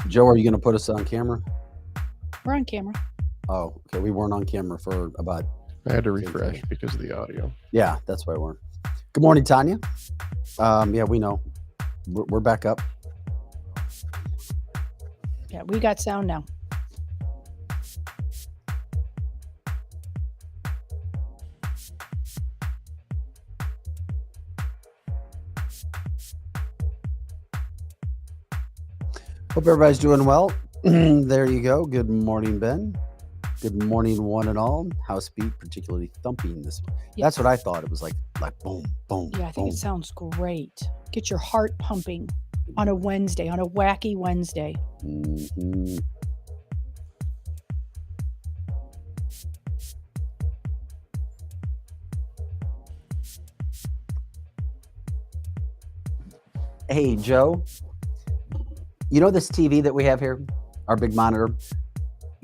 Joe, are you going to put us on camera? We're on camera. Oh, okay. We weren't on camera for about. I had to refresh because of the audio. Yeah, that's why we weren't. Good morning, Tanya. Yeah, we know. We're back up. Yeah, we got sound now. Hope everybody's doing well. There you go. Good morning, Ben. Good morning, one and all. House beat particularly thumping this. Yeah. That's what I thought. It was like boom, boom. Yeah, I think boom. it sounds great. Get your heart pumping on a Wednesday, on a wacky Wednesday. Mhm. Hey, Joe. You know this TV that we have here, our big monitor?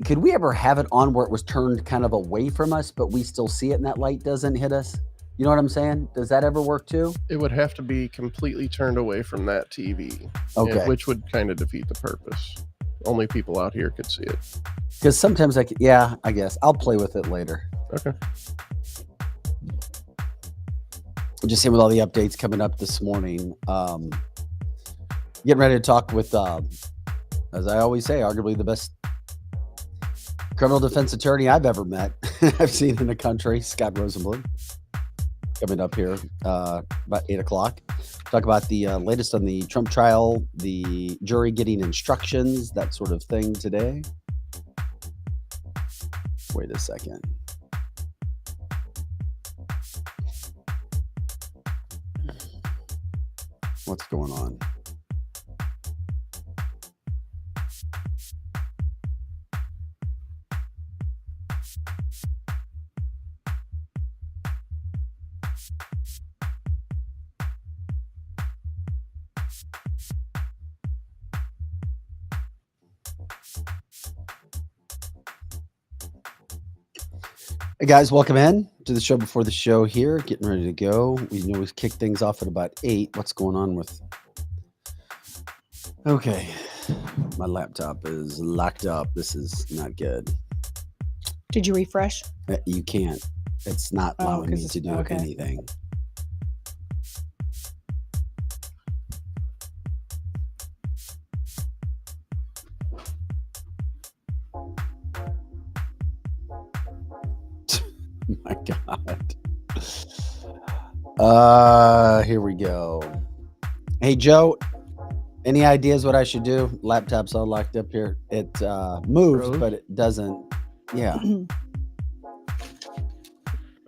Could we ever have it on where it was turned kind of away from us, but we still see it and that light doesn't hit us? You know what I'm saying? Does that ever work too? It would have to be completely turned away from that TV, Okay. which would kind of defeat the purpose. Only people out here could see it. Because sometimes I guess. I'll play with it later. Okay. Just saying with all the updates coming up this morning. Getting ready to talk with, as I always say, arguably the best criminal defense attorney I've ever met. I've seen in the country, Scott Rosenblum, coming up here about 8 o'clock. Talk about the latest on the Trump trial, the jury getting instructions, that sort of thing today. Wait a second. What's going on? Hey guys, welcome in to the show before the show here. Getting ready to go. We always kick things off at about 8. What's going on with... Okay. My laptop is locked up. This is not good. Did you refresh? You can't. It's not allowing me to do okay. anything. My God. Here we go. Hey, Joe, any ideas what I should do? Laptop's all locked up here. It moves, Really? but it doesn't. Yeah.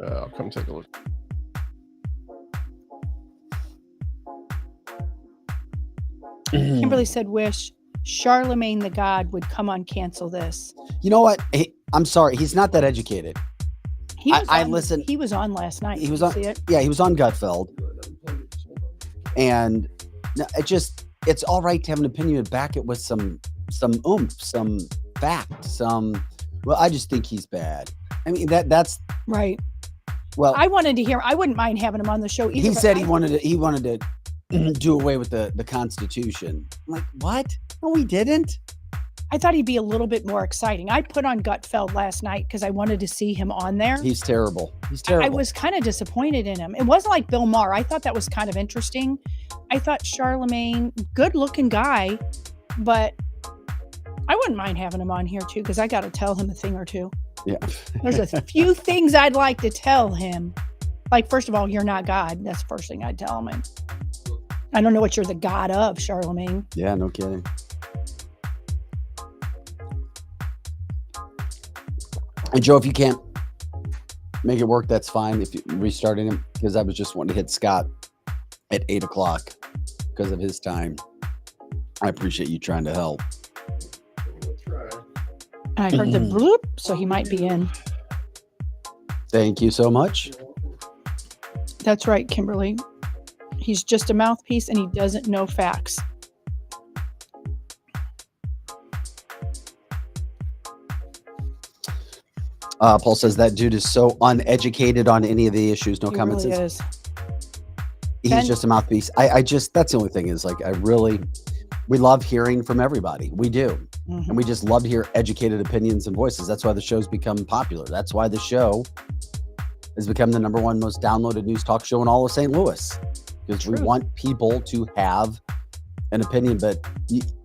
I'll come take a look. Kimberly said, wish Charlemagne the God would come on Cancel This. You know what? I'm sorry. He's not that educated. He was I on, listened. He was on last night. He was Did on. you see it? Yeah, he was on Gutfeld. And it's all right to have an opinion and back it with some oomph, some fact, well, I just think he's bad. I mean, that's right. Well, I wanted to hear. I wouldn't mind having him on the show either. He said he wanted to do away with the Constitution. I'm like, what? No, he didn't. I thought he'd be a little bit more exciting. I put on Gutfeld last night because I wanted to see him on there. He's terrible. He's terrible. I was kind of disappointed in him. It wasn't like Bill Maher. I thought that was kind of interesting. I thought Charlemagne, good looking guy, but I wouldn't mind having him on here too because I got to tell him a thing or two. Yeah. There's a few things I'd like to tell him. Like, first of all, you're not God. That's the first thing I'd tell him. And I don't know what you're the God of, Charlemagne. Yeah, no kidding. And Joe, if you can't make it work, that's fine. If you're restarting him, because I was just wanting to hit Scott at 8 o'clock because of his time. I appreciate you trying to help. I heard the bloop, so he might be in. Thank you so much. That's right, Kimberly. He's just a mouthpiece and he doesn't know facts. Paul says that dude is so uneducated on any of the issues. No He comments. really is. He's just a mouthpiece. I just, that's the only thing is like, I really, We love hearing from everybody. We do. Mhm. And we just love to hear educated opinions and voices. That's why the show's become popular. That's why the show has become the #1 most downloaded news talk show in all of St. Louis. Because we True. want people to have an opinion, but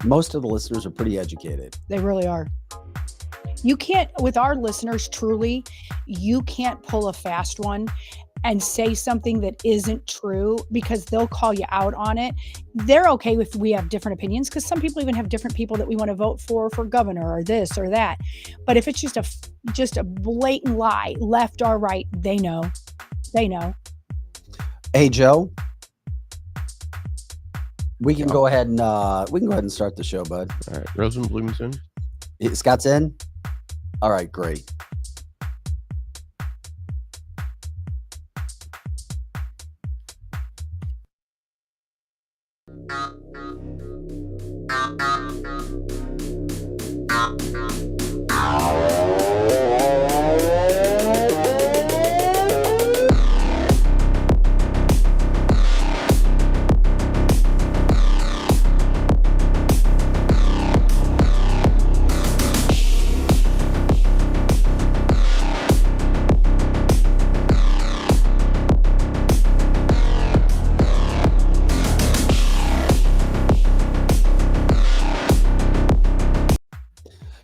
most of the listeners are pretty educated. They really are. You can't, with our listeners, truly, you can't pull a fast one and say something that isn't true because they'll call you out on it. They're okay if we have different opinions because some people even have different people that we want to vote for governor or this or that. But if it's just a blatant lie, left or right, they know. They know. Hey, Joe, we can go ahead and start the show, bud. All right, Rosenblum's in. Scott's in. All right, great.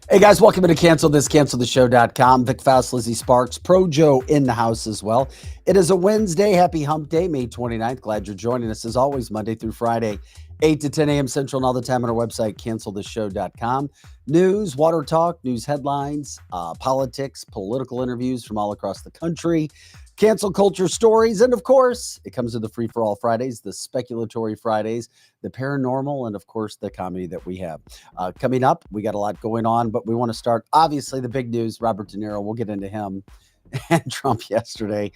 Hey guys, welcome to canceltheshow.com. Vic Faust, Lizzie Sparks, Pro Joe in the house as well. It is a Wednesday. Happy Hump Day, May 29th. Glad you're joining us as always, Monday through Friday, 8 to 10 a.m. Central and all the time on our website, canceltheshow.com. News, water talk, news headlines, politics, political interviews from all across the country, cancel culture stories, and of course, it comes to the free-for-all Fridays, the speculatory Fridays, the paranormal, and of course, the comedy that we have. Coming up, we got a lot going on, but we want to start, obviously, the big news, Robert De Niro. We'll get into him and Trump yesterday.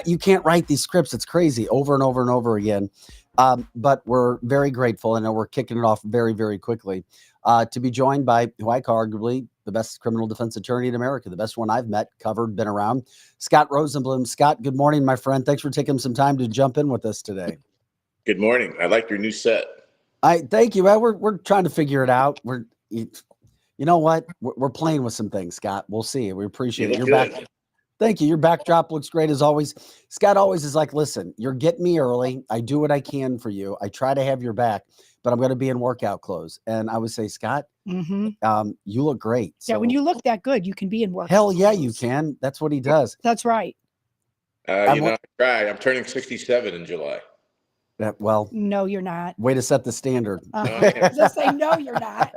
You can't write these scripts. It's crazy over and over and over again. But we're very grateful. I know we're kicking it off very, very quickly to be joined by who I call arguably the best criminal defense attorney in America, the best one I've met, covered, been around, Scott Rosenblum. Scott, good morning, my friend. Thanks for taking some time to jump in with us today. Good morning. I like your new set. Thank you. Well, we're trying to figure it out. You know what? We're playing with some things, Scott. We'll see. We appreciate it. You're back. Thank you. Your backdrop looks great as always. Scott always is like, listen, you're getting me early. I do what I can for you. I try to have your back, but I'm going to be in workout clothes. And I would say, Scott, you look great. Yeah, when you look that good, you can be in workout Hell yeah, clothes. you can. That's what he does. That's right. I try. I'm turning 67 in July. Well, no, you're not. Way to set the standard. Just say no, you're not.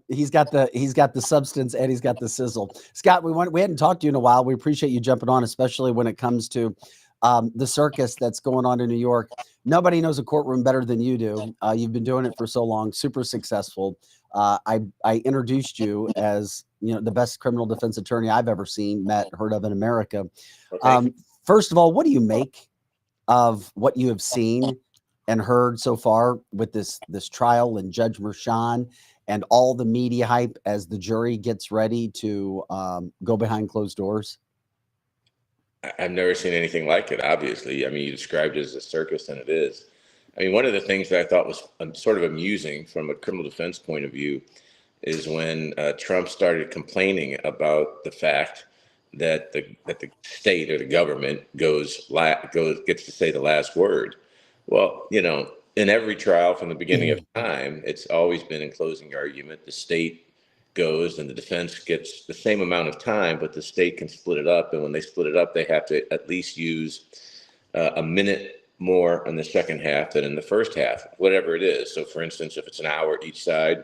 He's got the substance and he's got the sizzle. Scott, we hadn't talked to you in a while. We appreciate you jumping on, especially when it comes to the circus that's going on in New York. Nobody knows a courtroom better than you do. You've been doing it for so long, super successful. I introduced you as the best criminal defense attorney I've ever seen, met, heard of in America. Okay. First of all, what do you make of what you have seen and heard so far with this trial and Judge Merchan and all the media hype as the jury gets ready to go behind closed doors? I've never seen anything like it, obviously. I mean, you described it as a circus, and it is. I mean, one of the things that I thought was sort of amusing from a criminal defense point of view is when Trump started complaining about the fact that the state or the government gets to say the last word. Well, in every trial from the beginning of time, it's always been in closing argument. The state goes and the defense gets the same amount of time, but the state can split it up. And when they split it up, they have to at least use a minute more in the second half than in the first half, whatever it is. So for instance, if it's an hour each side,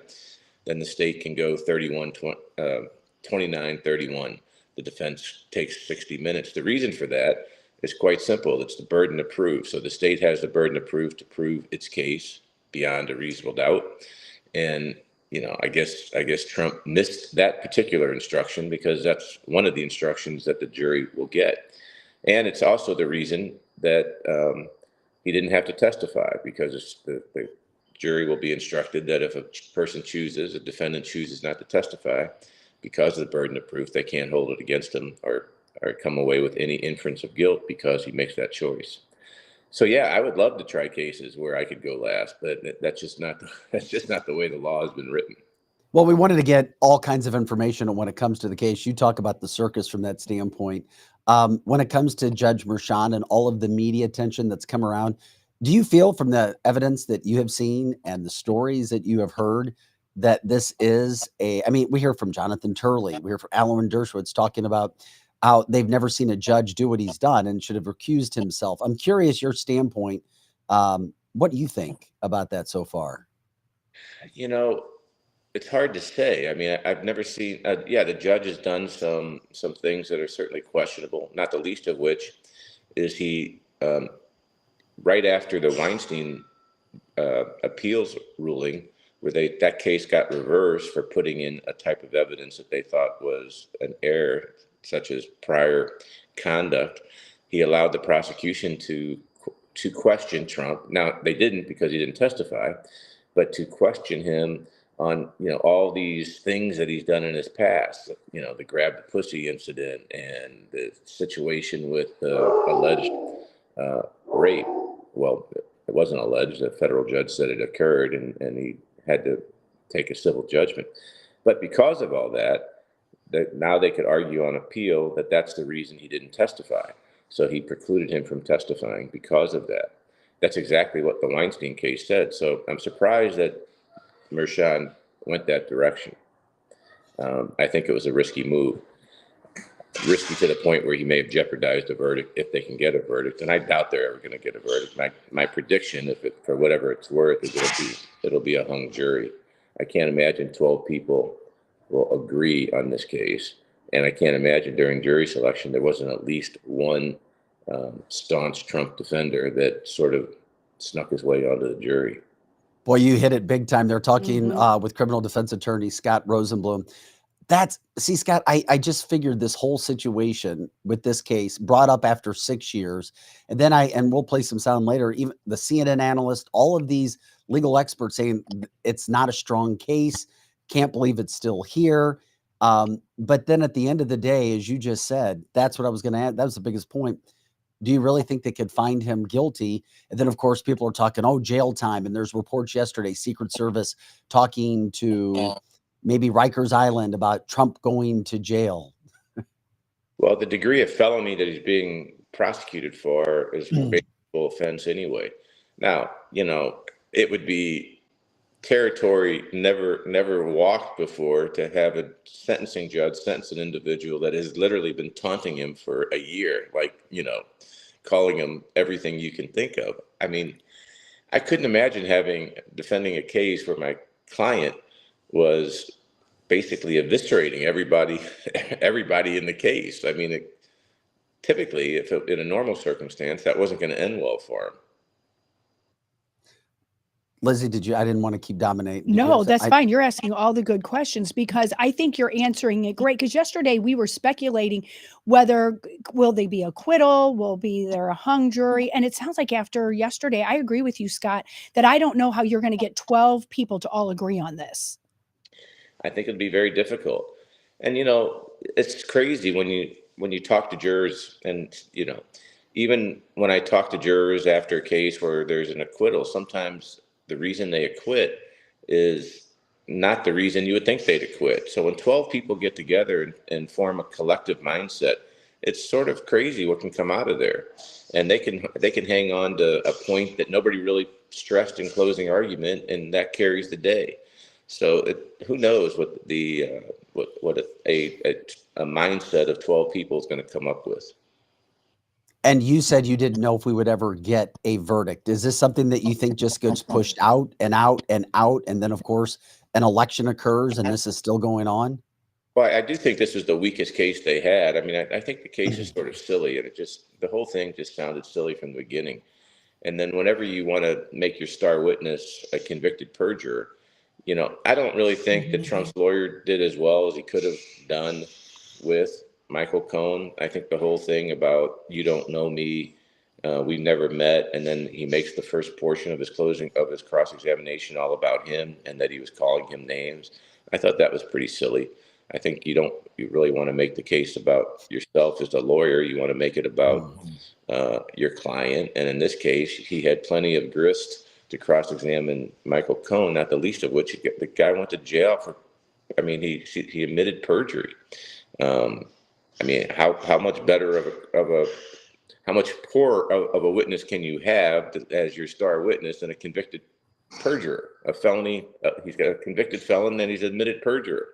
then the state can go 29-31. The defense takes 60 minutes. The reason for that is quite simple. It's the burden of proof. So the state has the burden of proof to prove its case beyond a reasonable doubt. And, I guess Trump missed that particular instruction because that's one of the instructions that the jury will get. And it's also the reason that he didn't have to testify, because the jury will be instructed that if a defendant chooses not to testify, because of the burden of proof, they can't hold it against him or come away with any inference of guilt because he makes that choice. So yeah, I would love to try cases where I could go last, but that's just not that's just not the way the law has been written. Well, we wanted to get all kinds of information when it comes to the case. You talk about the circus from that standpoint. When it comes to Judge Merchan and all of the media attention that's come around, do you feel from the evidence that you have seen and the stories that you have heard that this is I mean, we hear from Jonathan Turley, we hear from Alan Dershowitz talking about how they've never seen a judge do what he's done and should have recused himself. I'm curious your standpoint. What do you think about that so far? You know, it's hard to say. I mean, I've never seen. Yeah, the judge has done some things that are certainly questionable. Not the least of which is he right after the Weinstein appeals ruling, where that case got reversed for putting in a type of evidence that they thought was an error, such as prior conduct. He allowed the prosecution to question Trump. Now they didn't because he didn't testify, but to question him on all these things that he's done in his past. The grab the pussy incident and the situation with the alleged rape. Well, it wasn't alleged. The federal judge said it occurred, and he had to take a civil judgment. But because of all that now they could argue on appeal that that's the reason he didn't testify. So he precluded him from testifying because of that. That's exactly what the Weinstein case said. So I'm surprised that Merchan went that direction. I think it was a risky move. Risky to the point where he may have jeopardized a verdict if they can get a verdict, and I doubt they're ever going to get a verdict. My prediction, for whatever it's worth, is it'll be a hung jury. I can't imagine 12 people will agree on this case, and I can't imagine during jury selection there wasn't at least one staunch Trump defender that sort of snuck his way onto the jury. Boy, you hit it big time. They're talking with criminal defense attorney Scott Rosenblum. Scott, I just figured this whole situation with this case brought up after 6 years. And then and we'll play some sound later, even the CNN analyst, all of these legal experts saying it's not a strong case. Can't believe it's still here. But then at the end of the day, as you just said, that's what I was going to add. That was the biggest point. Do you really think they could find him guilty? And then, of course, people are talking, jail time. And there's reports yesterday, Secret Service talking to maybe Rikers Island about Trump going to jail. Well, the degree of felony that he's being prosecuted for is a bail offense anyway. Now, it would be territory never walked before to have a sentencing judge sentence an individual that has literally been taunting him for a year, calling him everything you can think of. I mean, I couldn't imagine defending a case where my client was basically eviscerating everybody in the case. I mean, typically, in a normal circumstance, that wasn't going to end well for him. Lizzie, I didn't want to keep dominating. No, that's fine. You're asking all the good questions because I think you're answering it great. Because yesterday we were speculating whether will they be acquittal, will there a hung jury? And it sounds like after yesterday, I agree with you, Scott, that I don't know how you're going to get 12 people to all agree on this. I think it'd be very difficult. And, it's crazy when you talk to jurors and, even when I talk to jurors after a case where there's an acquittal, sometimes the reason they acquit is not the reason you would think they'd acquit. So when 12 people get together and form a collective mindset, it's sort of crazy what can come out of there. And they can hang on to a point that nobody really stressed in closing argument, and that carries the day. So who knows what a mindset of 12 people is going to come up with. And you said you didn't know if we would ever get a verdict. Is this something that you think just gets pushed out and out and out, and then of course an election occurs and this is still going on? Well, I do think this was the weakest case they had. I mean, I think the case is sort of silly, and the whole thing just sounded silly from the beginning. And then whenever you want to make your star witness a convicted perjurer, I don't really think that Trump's lawyer did as well as he could have done with Michael Cohen. I think the whole thing about "you don't know me, we've never met," and then he makes the first portion of his cross-examination all about him and that he was calling him names. I thought that was pretty silly. I think you really want to make the case about yourself as a lawyer. You want to make it about your client. And in this case, he had plenty of grist to cross-examine Michael Cohen, not the least of which the guy went to jail for, I mean, he admitted perjury. I mean, how much better how much poorer of a witness can you have as your star witness than a convicted perjurer, a felony? He's got a convicted felon, and he's admitted perjurer.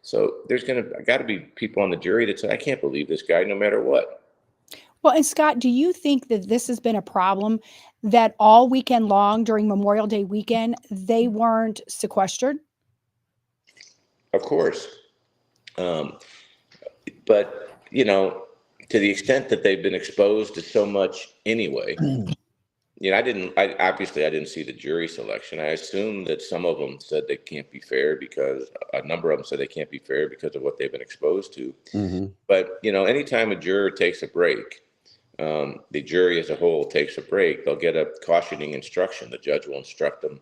So there's got to be people on the jury that say, I can't believe this guy no matter what. Well, and Scott, do you think that this has been a problem, that all weekend long during Memorial Day weekend, they weren't sequestered? Of course. But, you know, to the extent that they've been exposed to so much anyway, you know, I didn't see the jury selection. I assume that some of them said they can't be fair because a number of them said they can't be fair because of what they've been exposed to. Mm-hmm. But, you know, anytime a juror takes a break, the jury as a whole takes a break, they'll get a cautioning instruction. The judge will instruct them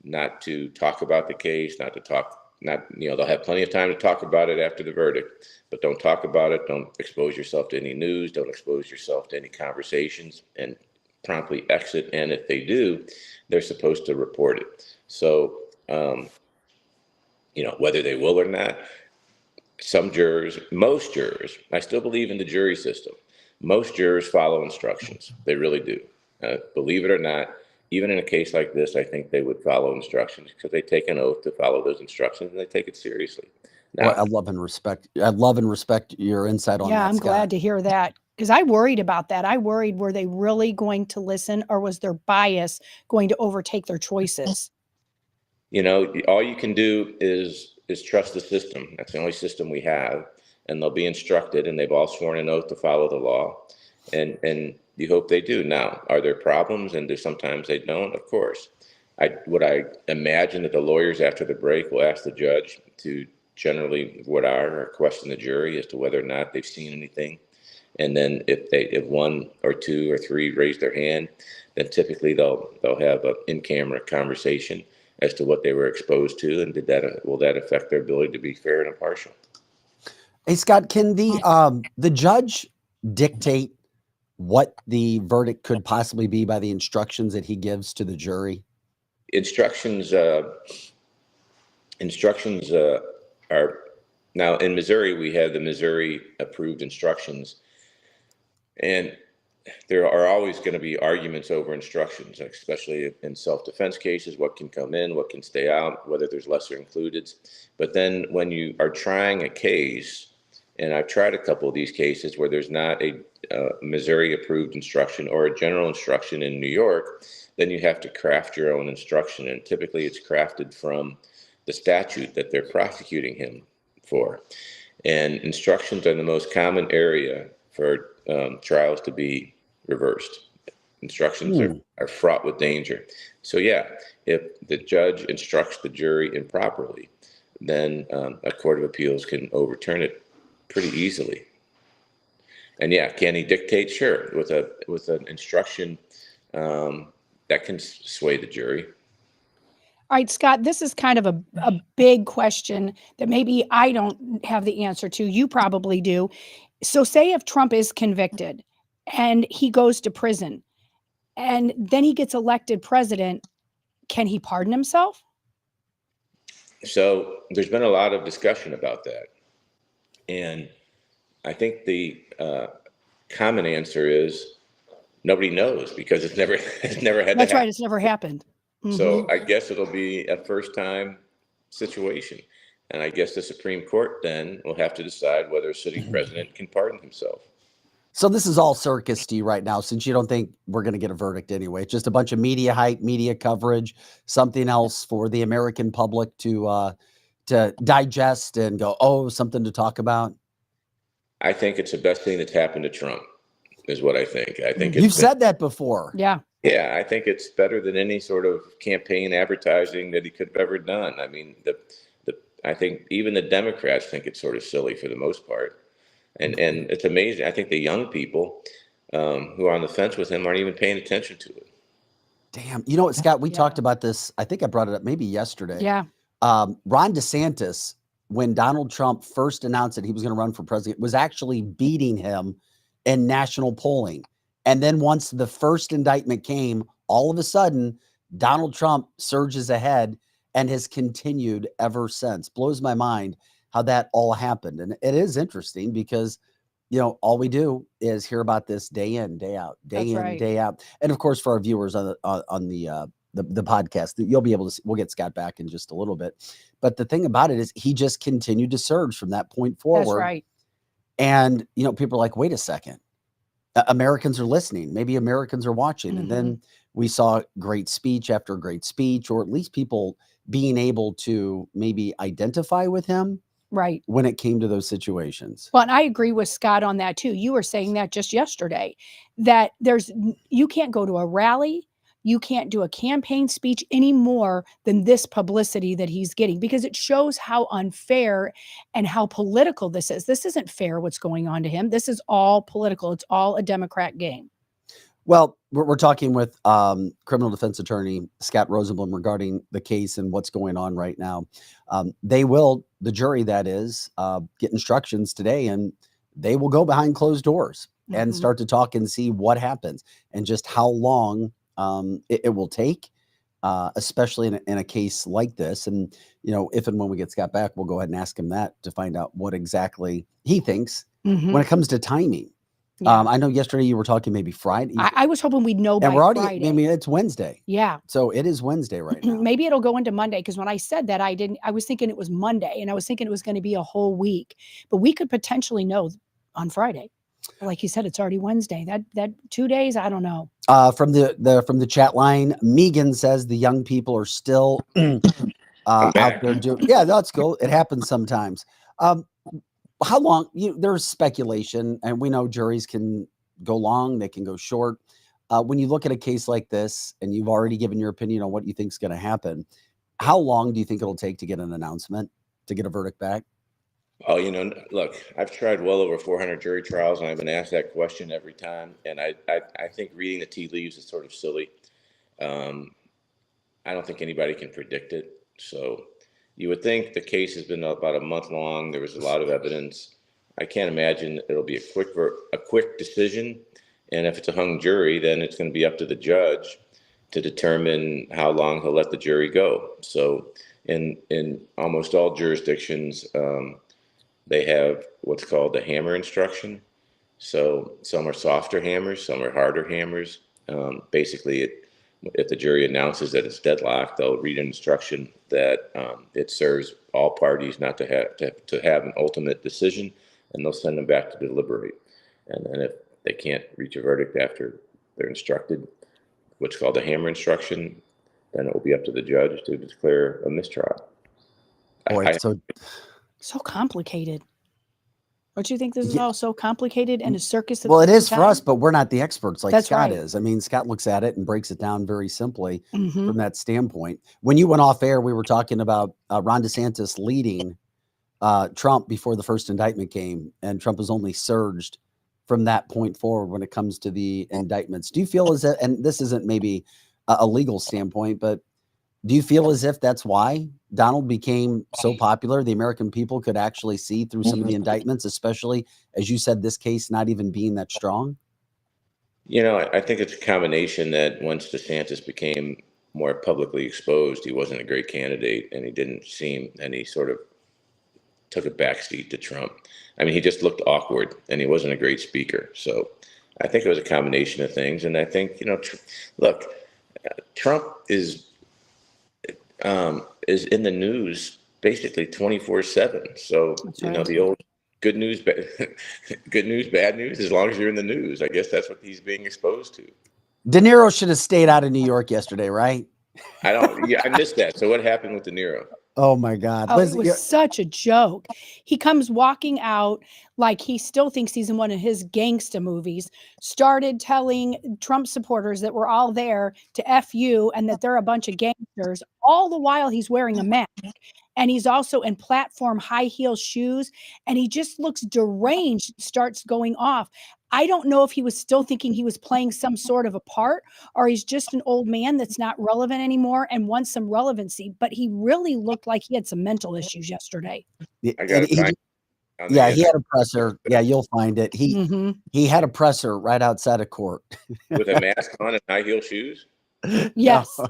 not to talk about the case, they'll have plenty of time to talk about it after the verdict, but don't talk about it. Don't expose yourself to any news. Don't expose yourself to any conversations, and promptly exit. And if they do, they're supposed to report it. So, you know, whether they will or not, most jurors, I still believe in the jury system. Most jurors follow instructions. They really do. Believe it or not, even in a case like this, I think they would follow instructions because they take an oath to follow those instructions and they take it seriously. Now, Well, I love and respect your insight on that. Yeah, I'm Scott. glad to hear that, because I worried about that. I worried, were they really going to listen, or was their bias going to overtake their choices? you know, all you can do is trust the system. That's the only system we have, and they'll be instructed, and they've all sworn an oath to follow the law, and you hope they do. Now, are there problems? And sometimes they don't, of course. I imagine that the lawyers after the break will ask the judge to generally question the jury as to whether or not they've seen anything. And then if one or two or three raise their hand, then typically they'll have an in-camera conversation as to what they were exposed to, and will that affect their ability to be fair and impartial? Hey, Scott, can the judge dictate what the verdict could possibly be by the instructions that he gives to the jury? Instructions are now in Missouri. We have the Missouri approved instructions, and there are always going to be arguments over instructions, especially in self-defense cases, what can come in, what can stay out, whether there's lesser included. But then when you are trying a case, and I've tried a couple of these cases where there's not a Missouri approved instruction or a general instruction in New York, then you have to craft your own instruction. And typically it's crafted from the statute that they're prosecuting him for. And instructions are the most common area for trials to be reversed. Instructions are fraught with danger. So yeah, if the judge instructs the jury improperly, then a court of appeals can overturn it pretty easily. And yeah, can he dictate? Sure, with an instruction that can sway the jury. All right, Scott, this is kind of a big question that maybe I don't have the answer to. You probably do. So say if Trump is convicted and he goes to prison and then he gets elected president, can he pardon himself? So there's been a lot of discussion about that. And I think the common answer is nobody knows, because it's never had That's to right. It's never happened. Mm-hmm. So I guess it'll be a first time situation. And I guess the Supreme Court then will have to decide whether a sitting president can pardon himself. So this is all circus to you right now, since you don't think we're going to get a verdict anyway. It's just a bunch of media hype, media coverage, something else for the American public to digest and go, oh, something to talk about. I think it's the best thing that's happened to Trump, is what I think. I think You've said that before. Yeah. Yeah, I think it's better than any sort of campaign advertising that he could have ever done. I mean, I think even the Democrats think it's sort of silly for the most part. And it's amazing. I think the young people who are on the fence with him aren't even paying attention to it. Damn. You know what, Scott, we talked about this. I think I brought it up maybe yesterday. Yeah. Ron DeSantis when Donald Trump first announced that he was going to run for president, was actually beating him in national polling. And then once the first indictment came, all of a sudden, Donald Trump surges ahead and has continued ever since. Blows my mind how that all happened. And it is interesting because, all we do is hear about this day in, day out, day out. And of course, for our viewers on the podcast, you'll be able to see, we'll get Scott back in just a little bit. But the thing about it is he just continued to surge from that point forward. That's right. And, people are like, wait a second. Americans are listening. Maybe Americans are watching. And then we saw great speech after great speech, or at least people being able to maybe identify with him. Right. When it came to those situations. Well, and I agree with Scott on that too. You were saying that just yesterday, that you can't go to a rally, you can't do a campaign speech any more than this publicity that he's getting, because it shows how unfair and how political this is. This isn't fair what's going on to him. This is all political. It's all a Democrat game. Well, we're talking with criminal defense attorney Scott Rosenblum regarding the case and what's going on right now. The jury that is, get instructions today, and they will go behind closed doors and start to talk and see what happens and just how long it will take, especially in a case like this. And, if and when we get Scott back, we'll go ahead and ask him that to find out what exactly he thinks when it comes to timing. Yeah. I know yesterday you were talking maybe Friday. I was hoping we'd know by Friday. I mean, it's Wednesday. Yeah. So it is Wednesday right now. Maybe it'll go into Monday, because when I said that, I was thinking it was Monday, and I was thinking it was going to be a whole week. But we could potentially know on Friday. Like you said, it's already Wednesday. That 2 days, I don't know. From the chat line, Megan says the young people are still out there doing. Yeah, that's cool. It happens sometimes. How long? There's speculation, and we know juries can go long, they can go short. When you look at a case like this, and you've already given your opinion on what you think is going to happen, how long do you think it'll take to get an announcement, to get a verdict back? Oh, look, I've tried well over 400 jury trials, and I've been asked that question every time. And I think reading the tea leaves is sort of silly. I don't think anybody can predict it. So you would think the case has been about a month long. There was a lot of evidence. I can't imagine it'll be a quick decision. And if it's a hung jury, then it's going to be up to the judge to determine how long he'll let the jury go. So in almost all jurisdictions, they have what's called the hammer instruction. So some are softer hammers, some are harder hammers. Basically, if the jury announces that it's deadlocked, they'll read an instruction that it serves all parties not to have an ultimate decision, and they'll send them back to deliberate. And then if they can't reach a verdict after they're instructed, what's called a hammer instruction, then it will be up to the judge to declare a mistrial. Boy, it's so complicated. Don't you think this is all so complicated and a circus? Well, it is for us, but we're not the experts like Scott right. is. I mean, Scott looks at it and breaks it down very simply from that standpoint. When you went off air, we were talking about Ron DeSantis leading Trump before the first indictment came, and Trump has only surged from that point forward when it comes to the indictments. Do you feel as if, and this isn't maybe a legal standpoint, but do you feel as if that's why Donald became so popular? The American people could actually see through some of the indictments, especially, as you said, this case not even being that strong? I think it's a combination that once DeSantis became more publicly exposed, he wasn't a great candidate, and he didn't seem, and he sort of took a backseat to Trump. I mean, he just looked awkward, and he wasn't a great speaker. So I think it was a combination of things. And I think, look, Trump is in the news basically 24/7. So, the old good news, bad news, as long as you're in the news, I guess that's what he's being exposed to. De Niro should have stayed out of New York yesterday, right? I missed that. So what happened with De Niro? Oh my God. Oh, it was such a joke. He comes walking out like he still thinks he's in one of his gangsta movies, started telling Trump supporters that we're all there to F you and that they're a bunch of gangsters, all the while he's wearing a mask. And he's also in platform high heel shoes, and he just looks deranged, starts going off. I don't know if he was still thinking he was playing some sort of a part, or he's just an old man that's not relevant anymore and wants some relevancy. But he really looked like he had some mental issues yesterday. I got to find on the Yeah, he internet had a presser. Yeah, you'll find it. He had a presser right outside of court. with a mask on and high heel shoes. Yes.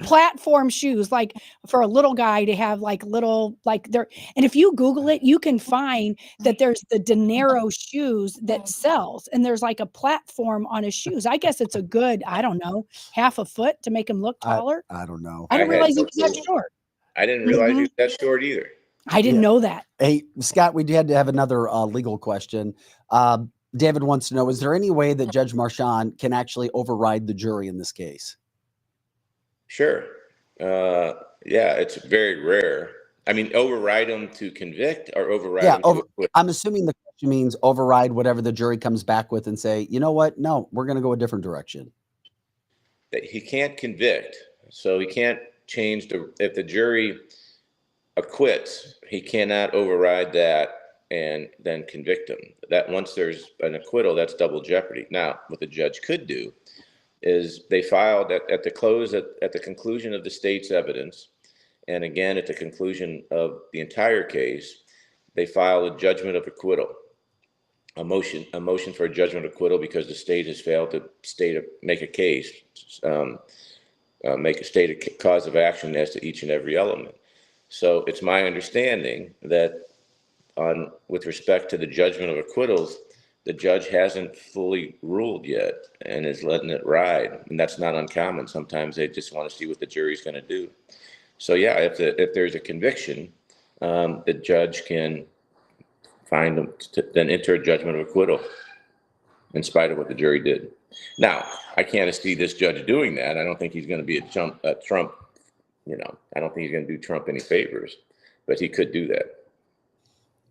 Platform shoes, like for a little guy to have like little, like there. And if you Google it, you can find that there's the De Niro shoes that sells, and there's like a platform on his shoes. I guess it's a good, I don't know, half a foot to make him look taller. I don't know. I didn't I had realize he no was that clue. short. I didn't realize he was that short either. I didn't know that. Hey, Scott, we had to have another legal question. David wants to know, is there any way that Judge Marchand can actually override the jury in this case? Sure. Yeah, it's very rare. I mean, override them to convict or override them to acquit? I'm assuming the question means override whatever the jury comes back with and say, you know what? No, we're going to go a different direction. He can't convict. So he can't change if the jury acquits, he cannot override that and then convict him. That once there's an acquittal, that's double jeopardy. Now, what the judge could do is they filed at the conclusion of the state's evidence, and again at the conclusion of the entire case, they filed a judgment of acquittal, a motion for a judgment of acquittal because the state has failed to make a case, state a cause of action as to each and every element. So it's my understanding that with respect to the judgment of acquittals, the judge hasn't fully ruled yet and is letting it ride. And that's not uncommon. Sometimes they just want to see what the jury's going to do. So yeah, if there's a conviction, the judge can find them to then enter a judgment of acquittal in spite of what the jury did. Now, I can't see this judge doing that. I don't think he's going to be a Trump, I don't think he's going to do Trump any favors, but he could do that.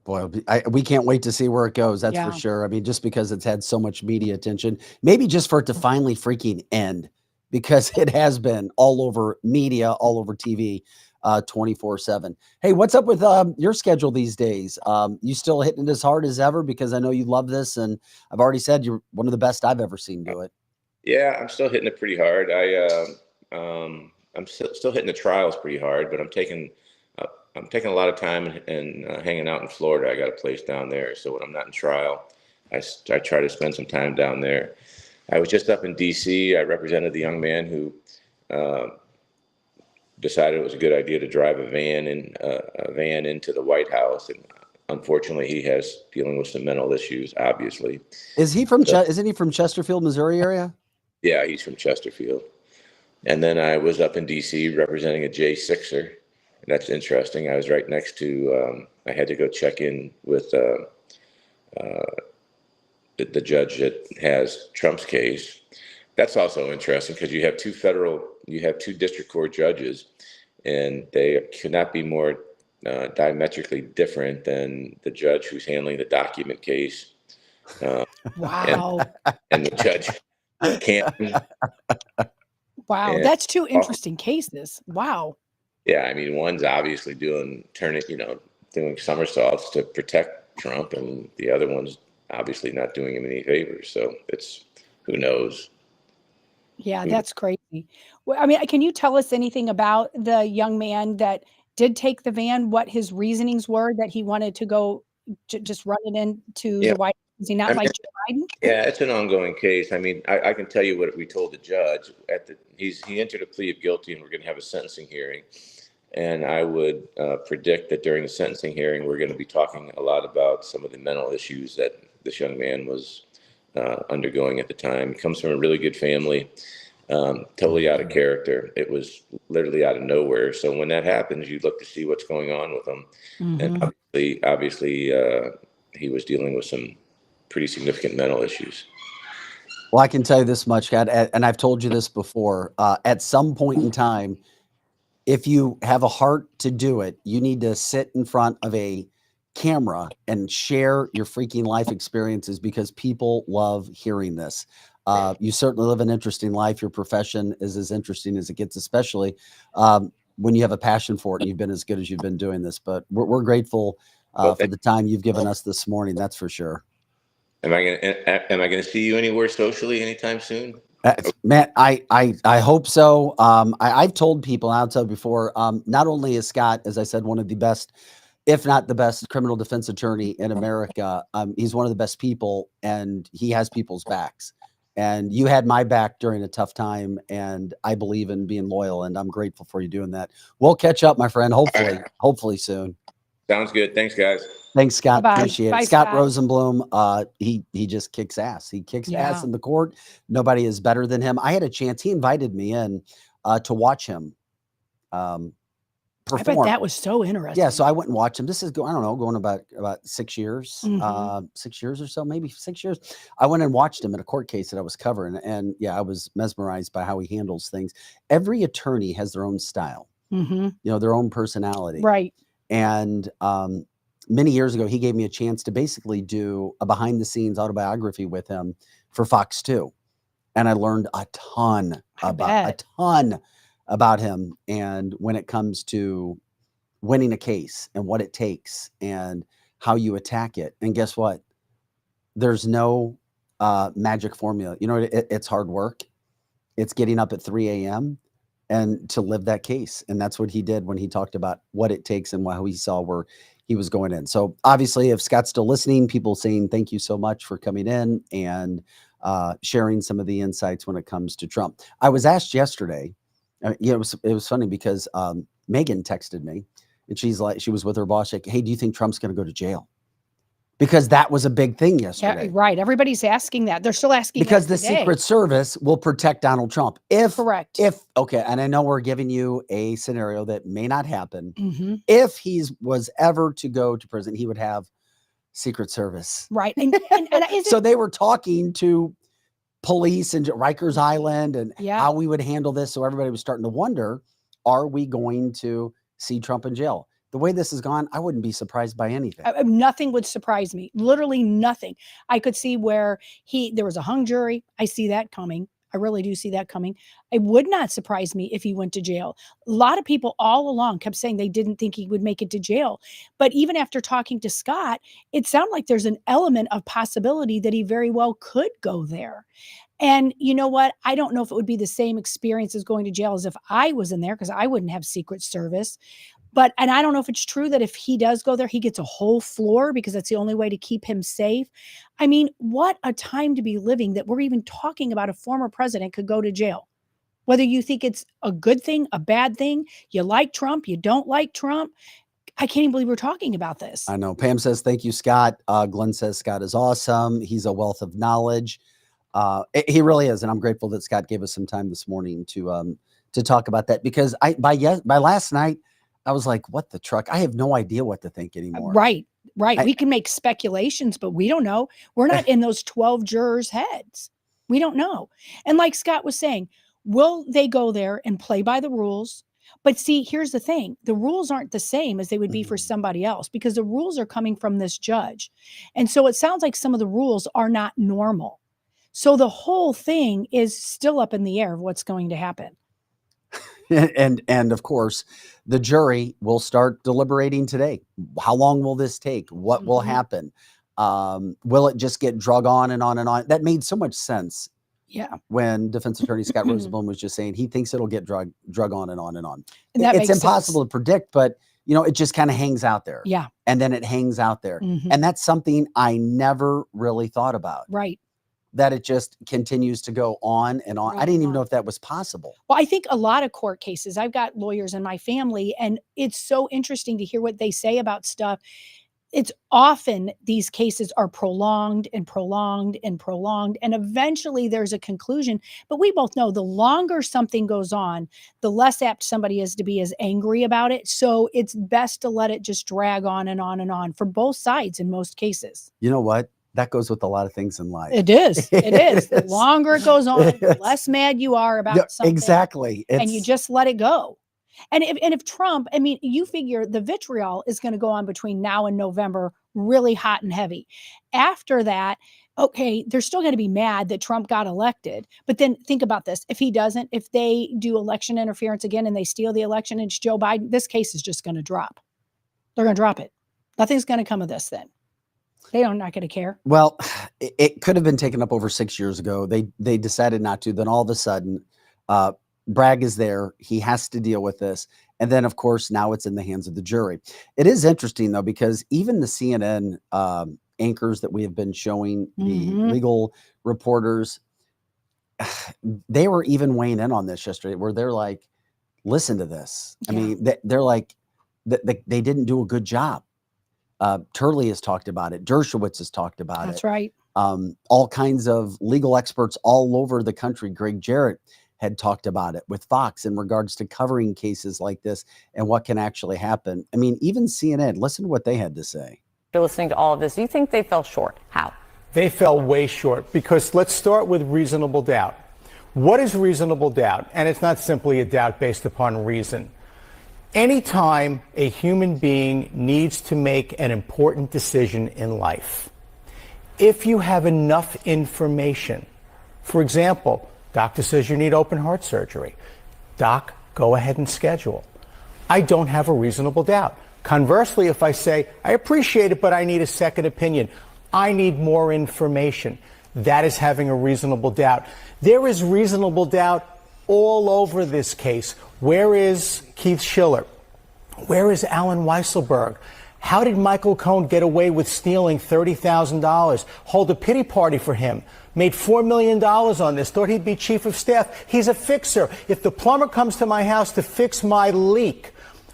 Boy, we can't wait to see where it goes. That's for sure. I mean, just because it's had so much media attention, maybe just for it to finally freaking end, because it has been all over media, all over TV, 24/7. Hey, what's up with your schedule these days? You still hitting it as hard as ever? Because I know you love this, and I've already said you're one of the best I've ever seen do it. Yeah, I'm still hitting it pretty hard. I'm still hitting the trials pretty hard, but I'm taking a lot of time and hanging out in Florida. I got a place down there, so when I'm not in trial, I try to spend some time down there. I was just up in D.C. I represented the young man who decided it was a good idea to drive a van into the White House, and unfortunately, he has dealing with some mental issues. Obviously, isn't he from Chesterfield, Missouri area? Yeah, he's from Chesterfield. And then I was up in D.C. representing a J6er. That's interesting. I was right next to, I had to go check in with the judge that has Trump's case. That's also interesting because you have two district court judges, and they could not be more diametrically different than the judge who's handling the document case. Wow. And the judge can't. Wow, that's two interesting cases. Wow. Yeah, I mean, one's obviously doing somersaults to protect Trump, and the other one's obviously not doing him any favors. So it's, who knows? Yeah, that's crazy. Well, I mean, can you tell us anything about the young man that did take the van? What his reasonings were that he wanted to go just run it into the White House? Is he not like Joe Biden? Yeah, it's an ongoing case. I mean, I can tell you what we told the judge. He entered a plea of guilty, and we're going to have a sentencing hearing. And I would predict that during the sentencing hearing, we're going to be talking a lot about some of the mental issues that this young man was undergoing at the time. He comes from a really good family, totally out of character. It was literally out of nowhere. So when that happens, you look to see what's going on with him. Mm-hmm. And obviously, he was dealing with some pretty significant mental issues. Well, I can tell you this much, Kat, and I've told you this before. At some point in time, if you have a heart to do it, you need to sit in front of a camera and share your freaking life experiences, because people love hearing this. You certainly live an interesting life. Your profession is as interesting as it gets, especially when you have a passion for it and you've been as good as you've been doing this. But we're grateful for the time you've given us this morning. That's for sure. Am I gonna see you anywhere socially anytime soon? Matt, I hope so. I've told people, and I'll tell you before, not only is Scott, as I said, one of the best, if not the best criminal defense attorney in America, he's one of the best people, and he has people's backs. And you had my back during a tough time, and I believe in being loyal, and I'm grateful for you doing that. We'll catch up, my friend, hopefully soon. Sounds good. Thanks, guys. Thanks, Scott. Bye-bye. Appreciate Bye, it. Scott Scott. Rosenblum, he just kicks ass. He kicks ass Yeah. in the court. Nobody is better than him. I had a chance. He invited me in to watch him I bet perform. that was so interesting. Yeah, so I went and watched him. This is I don't know, going about 6 years, Mhm. 6 years or so, maybe 6 years. I went and watched him at a court case that I was covering, and yeah, I was mesmerized by how he handles things. Every attorney has their own style, Mhm. their own personality. Right. And many years ago, he gave me a chance to basically do a behind the scenes autobiography with him for Fox 2. And I learned a ton about him. And when it comes to winning a case and what it takes and how you attack it. And guess what? There's no magic formula. It's hard work. It's getting up at 3 a.m. and to live that case. And that's what he did when he talked about what it takes and how he saw where he was going in. So obviously, if Scott's still listening, people saying thank you so much for coming in and sharing some of the insights when it comes to Trump. I was asked yesterday, it was funny because Megan texted me and she was with her boss, like, hey, do you think Trump's going to go to jail? Because that was a big thing yesterday. Yeah, right. Everybody's asking that. They're still asking Because that the today. Secret Service will protect Donald Trump. Correct. Okay, and I know we're giving you a scenario that may not happen. Mhm. If he was ever to go to prison, he would have Secret Service. Right. And So they were talking to police in Rikers Island and Yeah. how we would handle this. So everybody was starting to wonder, are we going to see Trump in jail? The way this has gone, I wouldn't be surprised by anything. Nothing would surprise me. Literally nothing. I could see where there was a hung jury. I see that coming. I really do see that coming. It would not surprise me if he went to jail. A lot of people all along kept saying they didn't think he would make it to jail. But even after talking to Scott, it sounded like there's an element of possibility that he very well could go there. And you know what? I don't know if it would be the same experience as going to jail as if I was in there, because I wouldn't have Secret Service. And I don't know if it's true that if he does go there, he gets a whole floor because that's the only way to keep him safe. I mean, what a time to be living that we're even talking about a former president could go to jail. Whether you think it's a good thing, a bad thing, you like Trump, you don't like Trump. I can't even believe we're talking about this. I know. Pam says, thank you, Scott. Glenn says, Scott is awesome. He's a wealth of knowledge. He really is. And I'm grateful that Scott gave us some time this morning to talk about that, because by last night, I was like, what the truck? I have no idea what to think anymore. Right. We can make speculations, but we don't know. We're not in those 12 jurors' heads. We don't know. And like Scott was saying, will they go there and play by the rules? But see, here's the thing. The rules aren't the same as they would be for somebody else, because the rules are coming from this judge. And so it sounds like some of the rules are not normal. So the whole thing is still up in the air of what's going to happen. And of course, the jury will start deliberating today. How long will this take? What will happen? Will it just get drug on and on and on? That made so much sense. Yeah. When defense attorney Scott Rosenblum was just saying he thinks it'll get drug on and on and on. And that It's makes impossible sense. to predict, but it just kind of hangs out there. Yeah. And then it hangs out there. Mhm. And that's something I never really thought about. Right. That it just continues to go on and on. I didn't even know on. if that was possible. Well, I think a lot of court cases, I've got lawyers in my family, and it's so interesting to hear what they say about stuff. It's often these cases are prolonged and prolonged and prolonged, and eventually there's a conclusion. But we both know the longer something goes on, the less apt somebody is to be as angry about it. So it's best to let it just drag on and on and on for both sides in most cases. You know what? That goes with a lot of things in life. It is. It is. The Yes. longer it goes on, the Yes. less mad you are Yeah, about something. exactly. And you just let it go. And if Trump, I mean, you figure the vitriol is going to go on between now and November, really hot and heavy. After that, okay, they're still going to be mad that Trump got elected. But then think about this. If he doesn't, if they do election interference again and they steal the election and it's Joe Biden, this case is just going to drop. They're going to drop it. Nothing's going to come of this then. They are not going to care. Well, it could have been taken up over 6 years ago. They decided not to. Then all of a sudden, Bragg is there. He has to deal with this. And then, of course, now it's in the hands of the jury. It is interesting, though, because even the CNN anchors that we have been showing, the legal reporters, they were even weighing in on this yesterday, where they're like, listen to this. I mean, they're like, they didn't do a good job. Turley has talked about it. Dershowitz has talked about it. That's right. All kinds of legal experts all over the country. Greg Jarrett had talked about it with Fox in regards to covering cases like this and what can actually happen. I mean, even CNN, listen to what they had to say. After listening to all of this, do you think they fell short? How? They fell way short, because let's start with reasonable doubt. What is reasonable doubt? And it's not simply a doubt based upon reason. Anytime a human being needs to make an important decision in life, if you have enough information, for example, doctor says you need open heart surgery. Doc, go ahead and schedule. I don't have a reasonable doubt. Conversely, if I say, I appreciate it, but I need a second opinion, I need more information, that is having a reasonable doubt. There is reasonable doubt all over this case. Where is Keith Schiller? Where is Alan Weisselberg? How did Michael Cohen get away with stealing $30,000? Hold a pity party for him. Made $4 million on this. Thought he'd be chief of staff. He's a fixer. If the plumber comes to my house to fix my leak,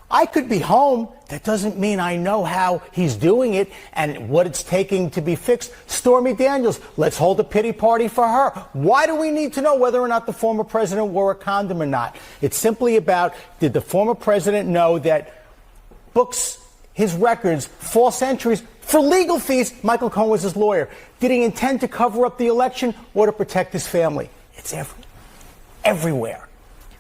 I could be home. That doesn't mean I know how he's doing it and what it's taking to be fixed. Stormy Daniels, let's hold a pity party for her. Why do we need to know whether or not the former president wore a condom or not? It's simply about, did the former president know that books, his records, false entries for legal fees? Michael Cohen was his lawyer. Did he intend to cover up the election or to protect his family? It's everywhere.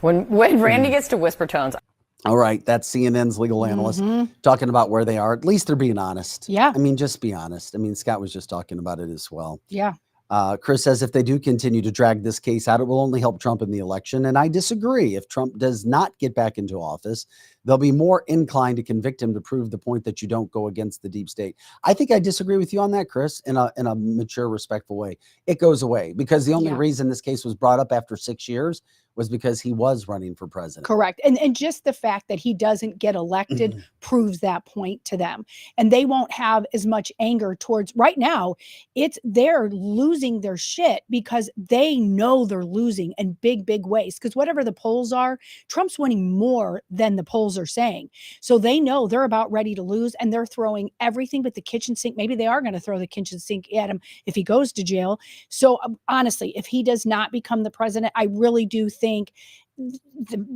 When Randy gets to whisper tones. All right, that's CNN's legal analyst talking about where they are. At least they're being honest. Yeah. I mean, just be honest. I mean, Scott was just talking about it as well. Yeah. Chris says if they do continue to drag this case out, it will only help Trump in the election. And I disagree. If Trump does not get back into office, they'll be more inclined to convict him to prove the point that you don't go against the deep state. I think I disagree with you on that, Chris, in a mature, respectful way. It goes away because the only reason this case was brought up after 6 years was because he was running for president. Correct. And just the fact that he doesn't get elected proves that point to them. And they won't have as much anger towards, right now, they're losing their shit because they know they're losing in big, big ways. Because whatever the polls are, Trump's winning more than the polls are saying. So they know they're about ready to lose, and they're throwing everything but the kitchen sink. Maybe they are going to throw the kitchen sink at him if he goes to jail. So honestly, if he does not become the president, I really do think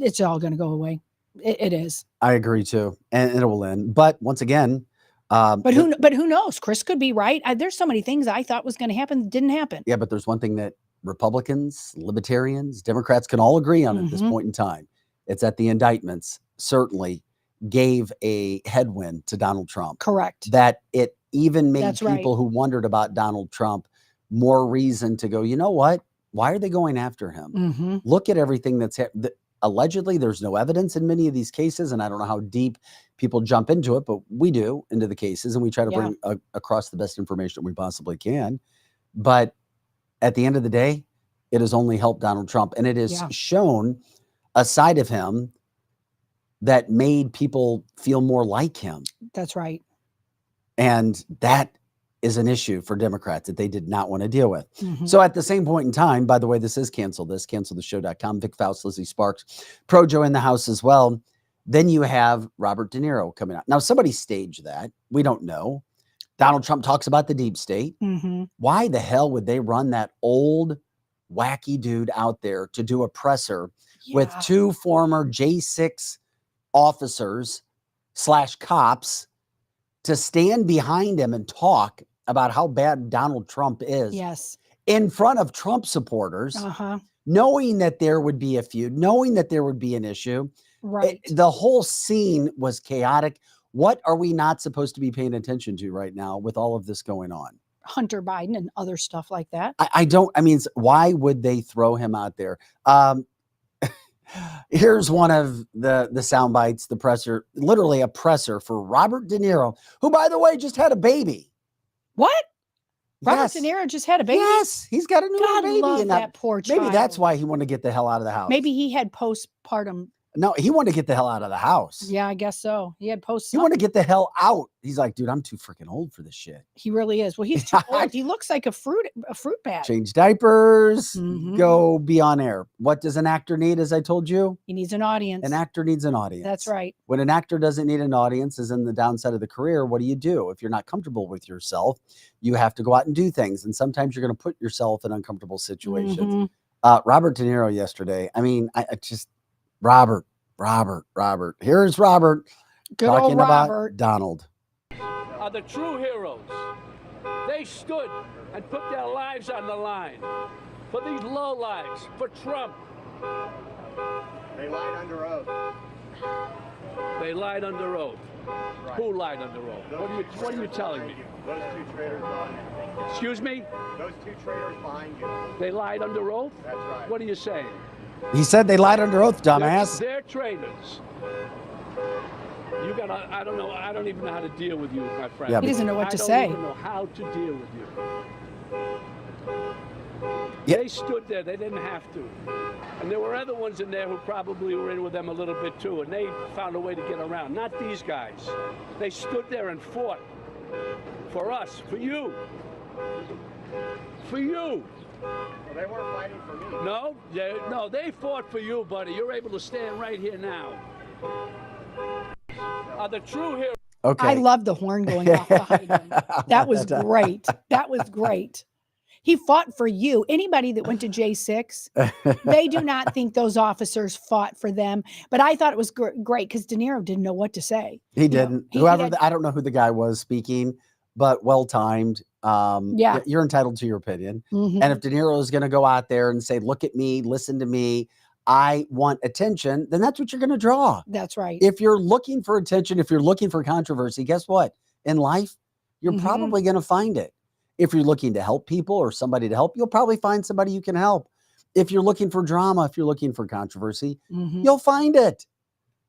it's all going to go away. It is. I agree too, and it will end. But once again, but who knows? Chris could be right. There's so many things I thought was going to happen that didn't happen. Yeah, but there's one thing that Republicans, Libertarians, Democrats can all agree on at this point in time. It's that the indictments certainly gave a headwind to Donald Trump. Correct. That it even made That's people who wondered about Donald Trump more reason to go, you know what? Why are they going after him? Look at everything that's allegedly there's no evidence in many of these cases. And I don't know how deep people jump into it, but we do into the cases and we try to bring across the best information we possibly can. But at the end of the day, it has only helped Donald Trump. And it has shown a side of him that made people feel more like him. That's right. And that is an issue for Democrats that they did not want to deal with. So at the same point in time, by the way, this is canceltheshow.com, Vic Faust, Lizzie Sparks, Projo in the house as well. Then you have Robert De Niro coming out. Now, somebody staged that. We don't know. Donald Trump talks about the deep state. Why the hell would they run that old wacky dude out there to do a presser with two former J6 officers / cops to stand behind him and talk about how bad Donald Trump is in front of Trump supporters, knowing that there would be a feud, knowing that there would be an issue. Right. The whole scene was chaotic. What are we not supposed to be paying attention to right now with all of this going on? Hunter Biden and other stuff like that. Why would they throw him out there? Here's one of the sound bites, the presser, literally a presser for Robert De Niro, who, by the way, just had a baby. What? Robert Yes. De Niro just had a baby? Yes, he's got a new God baby. love and that poor child. maybe that's why he wanted to get the hell out of the house. Maybe he had postpartum. No, he wanted to get the hell out of the house. Yeah, I guess so. He had post. He wanted to get the hell out. He's like, dude, I'm too freaking old for this shit. He really is. Well, he's too old. He looks like a fruit bat. Change diapers, Mhm. go be on air. What does an actor need, as I told you? He needs an audience. An actor needs an audience. That's right. When an actor doesn't need an audience, is in the downside of the career, what do? If you're not comfortable with yourself, you have to go out and do things. And sometimes you're going to put yourself in uncomfortable situations. Mhm. Robert De Niro yesterday. I mean, I just, Robert. Here's Robert Good talking old about Robert. Donald. Are the true heroes. They stood and put their lives on the line for these low lives, for Trump. They lied under oath. They lied under oath. Right. Who lied under oath? What are you telling me? Those two traitors behind you. Excuse me? Those two traitors behind you. They lied under oath? That's right. What are you saying? He said they lied under oath, dumbass. They're traitors. You gotta, I don't know, I don't even know how to deal with you, my friend. Yeah, He doesn't know what to I say. don't even know how to deal with you. Yeah. They stood there, they didn't have to. And there were other ones in there who probably were in with them a little bit too, and they found a way to get around. Not these guys. They stood there and fought for us, for you. For you. Well, they weren't fighting for me. No, they fought for you, buddy. You're able to stand right here now. Are the true heroes. Okay. I love the horn going off behind him. That was great. That was great. He fought for you. Anybody that went to J6, they do not think those officers fought for them. But I thought it was great because De Niro didn't know what to say. He didn't. he Whoever had- I don't know who the guy was speaking, but well timed. Yeah. You're entitled to your opinion. Mhm. And if De Niro is going to go out there and say, "Look at me, listen to me, I want attention," then that's what you're going to draw. That's right. If you're looking for attention, if you're looking for controversy, guess what? In life, you're Mhm. probably going to find it. If you're looking to help people or somebody to help, you'll probably find somebody you can help. If you're looking for drama, if you're looking for controversy, Mhm. you'll find it.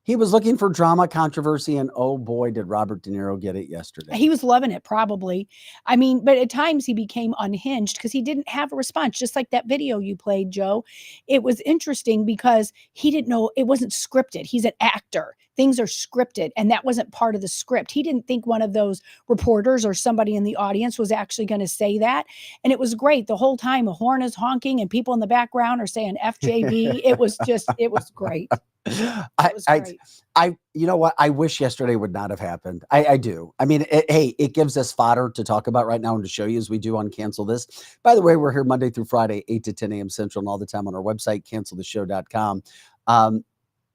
He was looking for drama, controversy, and oh boy, did Robert De Niro get it yesterday. He was loving it, probably. I mean, but at times he became unhinged because he didn't have a response, just like that video you played, Joe. It was interesting because he didn't know it wasn't scripted. He's an actor. Things are scripted, and that wasn't part of the script. He didn't think one of those reporters or somebody in the audience was actually going to say that. And it was great. The whole time a horn is honking and people in the background are saying FJB. It was great. was great. You know what? I wish yesterday would not have happened. I do. I mean, it gives us fodder to talk about right now and to show you as we do on Cancel This. By the way, we're here Monday through Friday, 8 to 10 a.m. Central and all the time on our website, canceltheshow.com.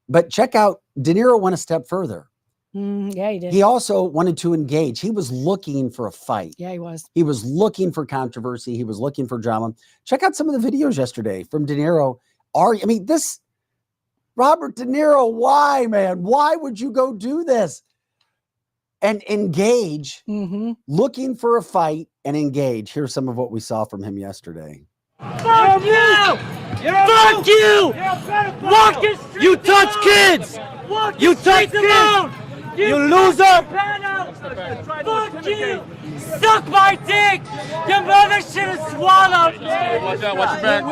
But check out, De Niro went a step further. Yeah, he did. He also wanted to engage. He was looking for a fight. Yeah, he was. He was looking for controversy. He was looking for drama. Check out some of the videos yesterday from De Niro. Robert De Niro, why, man? Why would you go do this? And engage, Mm-hmm. looking for a fight and engage. Here's some of what we saw from him yesterday. Fuck you! Fuck you! You touch kids! You touch kids! You loser! Fuck you! Suck my dick! Your mother should have swallowed! Watch your back.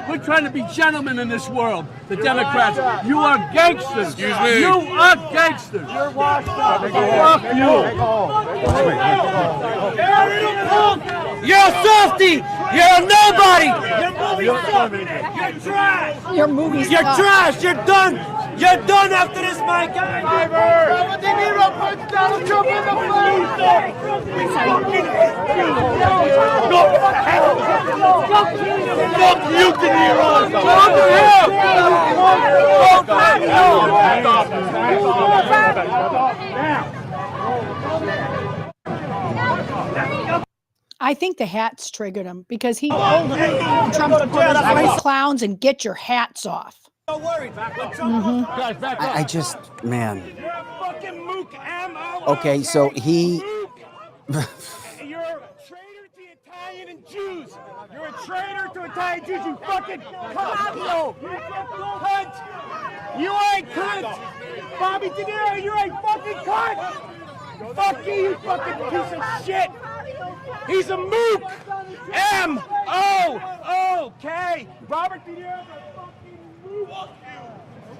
We're trying to be gentlemen in this world. The Democrats. You are gangsters. Excuse me. You are gangsters. You're washed up. Fuck you. You're a softie! You're a nobody! Your movie sucks! You're trash! Your movie's You're tough. trash! You're done! You're done after this, my guy! Robert De Niro puts Donald Trump in the Fuck you, De Niro! I think the hats triggered him because he told Trump to put his face clowns and get your hats off. I just, man. Okay, so he. You're a traitor to Italian and Jews. You're a traitor to Italian Jews. You fucking cunt. Cunt. You are a cunt. Bobby De Niro, you're a fucking cunt. Fuck you, you fucking piece of shit. He's a mook. M-O-O-K. Robert De Niro's a fucking mook.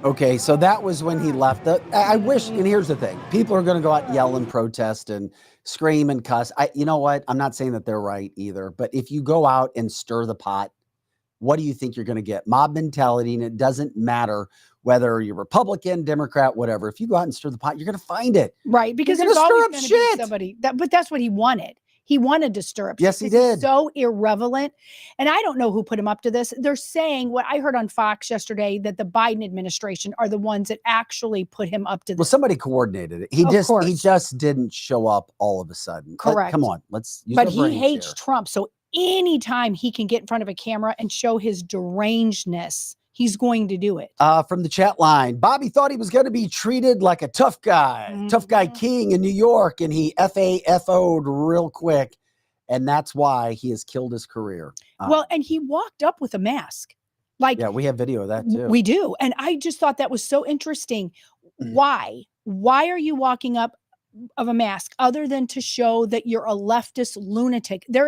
Okay, so that was when he left. I wish, and here's the thing: people are going to go out and yell and protest and scream and cuss. You know what? I'm not saying that they're right either, but if you go out and stir the pot, what do you think you're going to get? Mob mentality, and it doesn't matter whether you're Republican, Democrat, whatever. If you go out and stir the pot, you're going to find it. Right, because You're there's gonna stir always up going to shit. be somebody. But that's what he wanted. He wanted to stir up. Yes, shit. he This is did. so irrelevant. And I don't know who put him up to this. They're saying what I heard on Fox yesterday, that the Biden administration are the ones that actually put him up to Well, this. somebody coordinated it. He Of just course. didn't show up all of a sudden. Correct. Come on, let's use But our he brains hates here. Trump. So anytime he can get in front of a camera and show his derangedness, he's going to do it. From the chat line, Bobby thought he was going to be treated like a tough guy king in New York, and he FAFO'd real quick. And that's why he has killed his career. Well, and he walked up with a mask. Like, Yeah, we have video of that too. we do. And I just thought that was so interesting. Why? Why are you walking up of a mask other than to show that you're a leftist lunatic? You're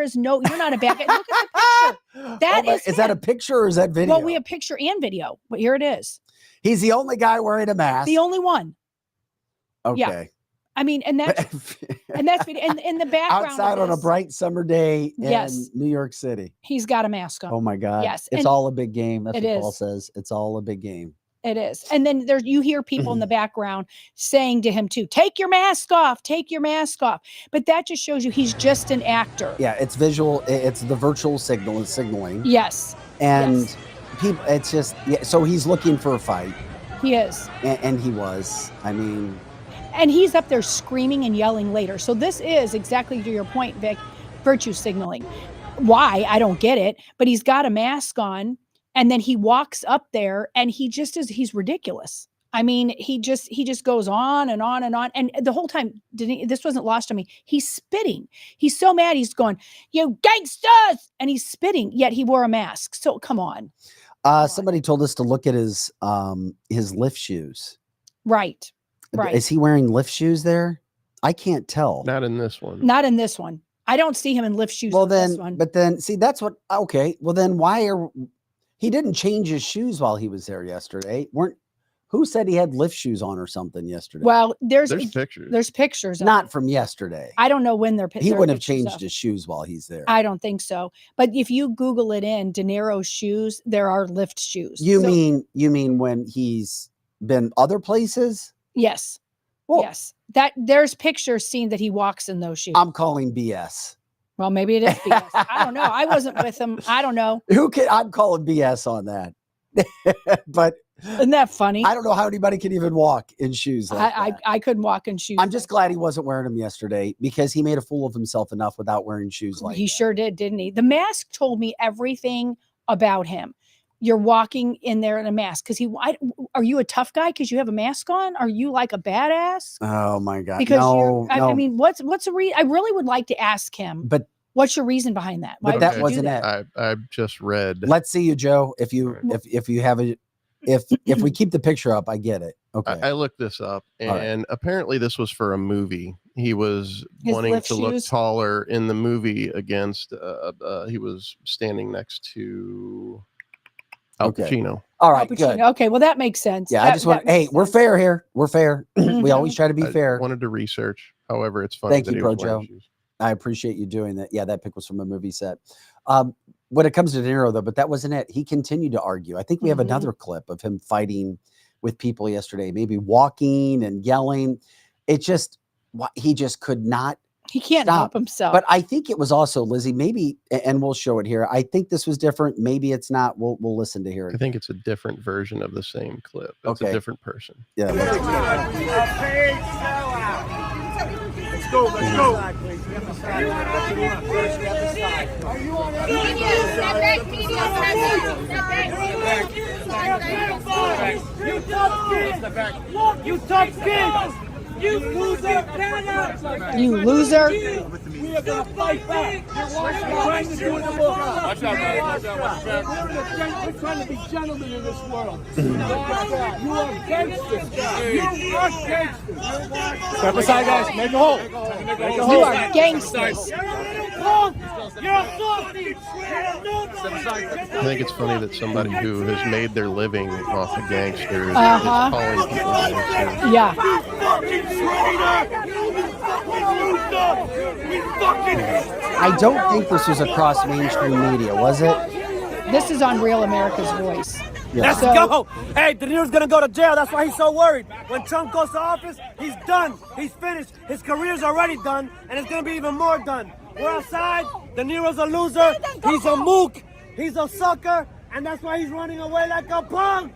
not a bad guy. Look at the picture. That is that a him. picture or is that video? Well, we have picture and video, but here it is. He's the only guy wearing a mask. The only one. Okay. I mean, and that's video. And in the background Outside of on a this, bright summer day in Yes. New York City. he's got a mask on. Oh my God. Yes, It's and all a big game. That's it what Paul is. says. It's all a big game. It is. And then you hear people in the background saying to him too, take your mask off, take your mask off. But that just shows you he's just an actor. Yeah, it's visual. It's the virtual signaling. Yes. And yes. people, it's just, so he's looking for a fight. He is. And he was. I mean. And he's up there screaming and yelling later. So this is exactly to your point, Vic, virtue signaling. Why? I don't get it. But he's got a mask on. And then he walks up there and he's ridiculous. I mean, he just goes on and on and on. And the whole time, this wasn't lost on me. He's spitting. He's so mad. He's going, you gangsters. And he's spitting, yet he wore a mask. So come on. Somebody told us to look at his lift shoes. Right. Right. Is he wearing lift shoes there? I can't tell. Not in this one. Not in this one. I don't see him in lift shoes. Well, on then, this one. but then see, that's what, okay. Well, then he didn't change his shoes while he was there yesterday. Who said he had lift shoes on or something yesterday? Well, there's pictures. There's pictures. Not from yesterday. I don't know when they're. He wouldn't have changed his shoes while he's there. I don't think so. But if you Google it in De Niro's shoes, there are lift shoes. You mean when he's been other places? Yes. Well, yes. That there's pictures seen that he walks in those shoes. I'm calling BS. Well, maybe it is BS. I don't know. I wasn't with him. I don't know. I'm calling BS on that. But isn't that funny? I don't know how anybody can even walk in shoes like that. I couldn't walk in shoes. I'm just glad he wasn't wearing them yesterday because he made a fool of himself enough without wearing shoes like he that. sure did, didn't he? The mask told me everything about him. You're walking in there in a mask because are you a tough guy because you have a mask on? Are you like a badass? Oh my God! Because no. I mean, what's a reason? I really would like to ask him. But what's your reason behind that? Why but would that you do wasn't that? it. I just read. Let's see you, Joe. If you have if we keep the picture up, I get it. Okay. I looked this up, and apparently this was for a movie. He was wanting to look taller in the movie against. He was standing next to Al Pacino. All right, good. Okay, well that makes sense. Yeah, I just want. Hey, we're fair here. We're fair. We always try to be fair. I wanted to research. However, it's funny. Thank you, Pro Joe. I appreciate you doing that. Yeah, that pic was from a movie set. When it comes to De Niro, though, but that wasn't it. He continued to argue. I think we have another clip of him fighting with people yesterday, maybe walking and yelling. He just could not. He can't help himself. But I think it was also, Lizzie, maybe, and we'll show it here. I think this was different. Maybe it's not. We'll listen to hear it. I think it's a different version of the same clip. It's a different person. Yeah. Let's go. Let's go. You tough kid! You loser! You loser! We are gonna fight back. We're trying to do it in the book. Watch out, man. Watch out. We're trying to be gentlemen in this world. You are gangsters. You are gangsters. Step aside, guys. Make a hole. You are gangsters. punk! You're a softy! You're a nobody! I think it's funny that somebody who has made their living off of gangsters is Uh-huh. calling people gangsters. Yeah. You fucking traitor! You fucking loser! You fucking... I don't think this was across mainstream media, was it? This is on Real America's Voice. Yeah. Let's So- go! Hey, De Niro's gonna go to jail. That's why he's so worried. When Trump goes to office, he's done. He's finished. His career's already done, and it's gonna be even more done. We're outside. De Niro's a loser. He's a mook. He's a sucker, and that's why he's running away like a punk.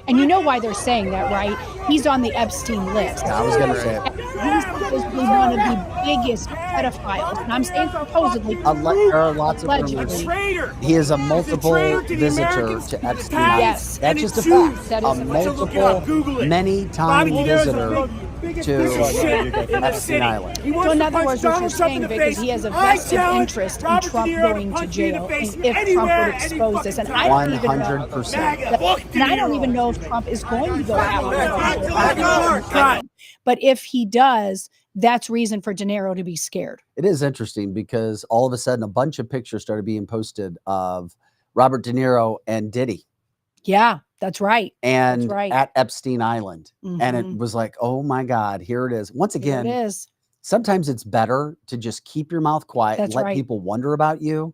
And you know why they're saying that, right? He's on the Epstein list. I was going to say it. He's supposedly one of the biggest pedophiles. And I'm saying supposedly. There are lots of Allegedly. rumors. Traitor. He is a multiple traitor to the visitor Americans, to the Epstein Italians, Island. Yes. That's and just his a fact. Jews. That A is a fact. Look it up. Google multiple, it. many Bobby time De Niro's visitor the biggest to piece of shit in the Epstein city. Island. He So wants in to other punch words, what you're Donald Trump in saying, the because face. he has a I vested challenge interest in Robert Trump De Niro going to punch you in the jail, face and if Trump anywhere, would any expose this, and fucking I don't even know, 100%. and I don't even know if Trump is going to go Back after up. but if he does, that's reason for De Niro to be scared. It is interesting because all of a sudden a bunch of pictures started being posted of Robert De Niro and Diddy Yeah, that's right. and That's right. at Epstein Island. And it Mhm. was like, oh my God, here it is. Once Here again, it is. sometimes it's better to just keep your mouth quiet and That's let right. people wonder about you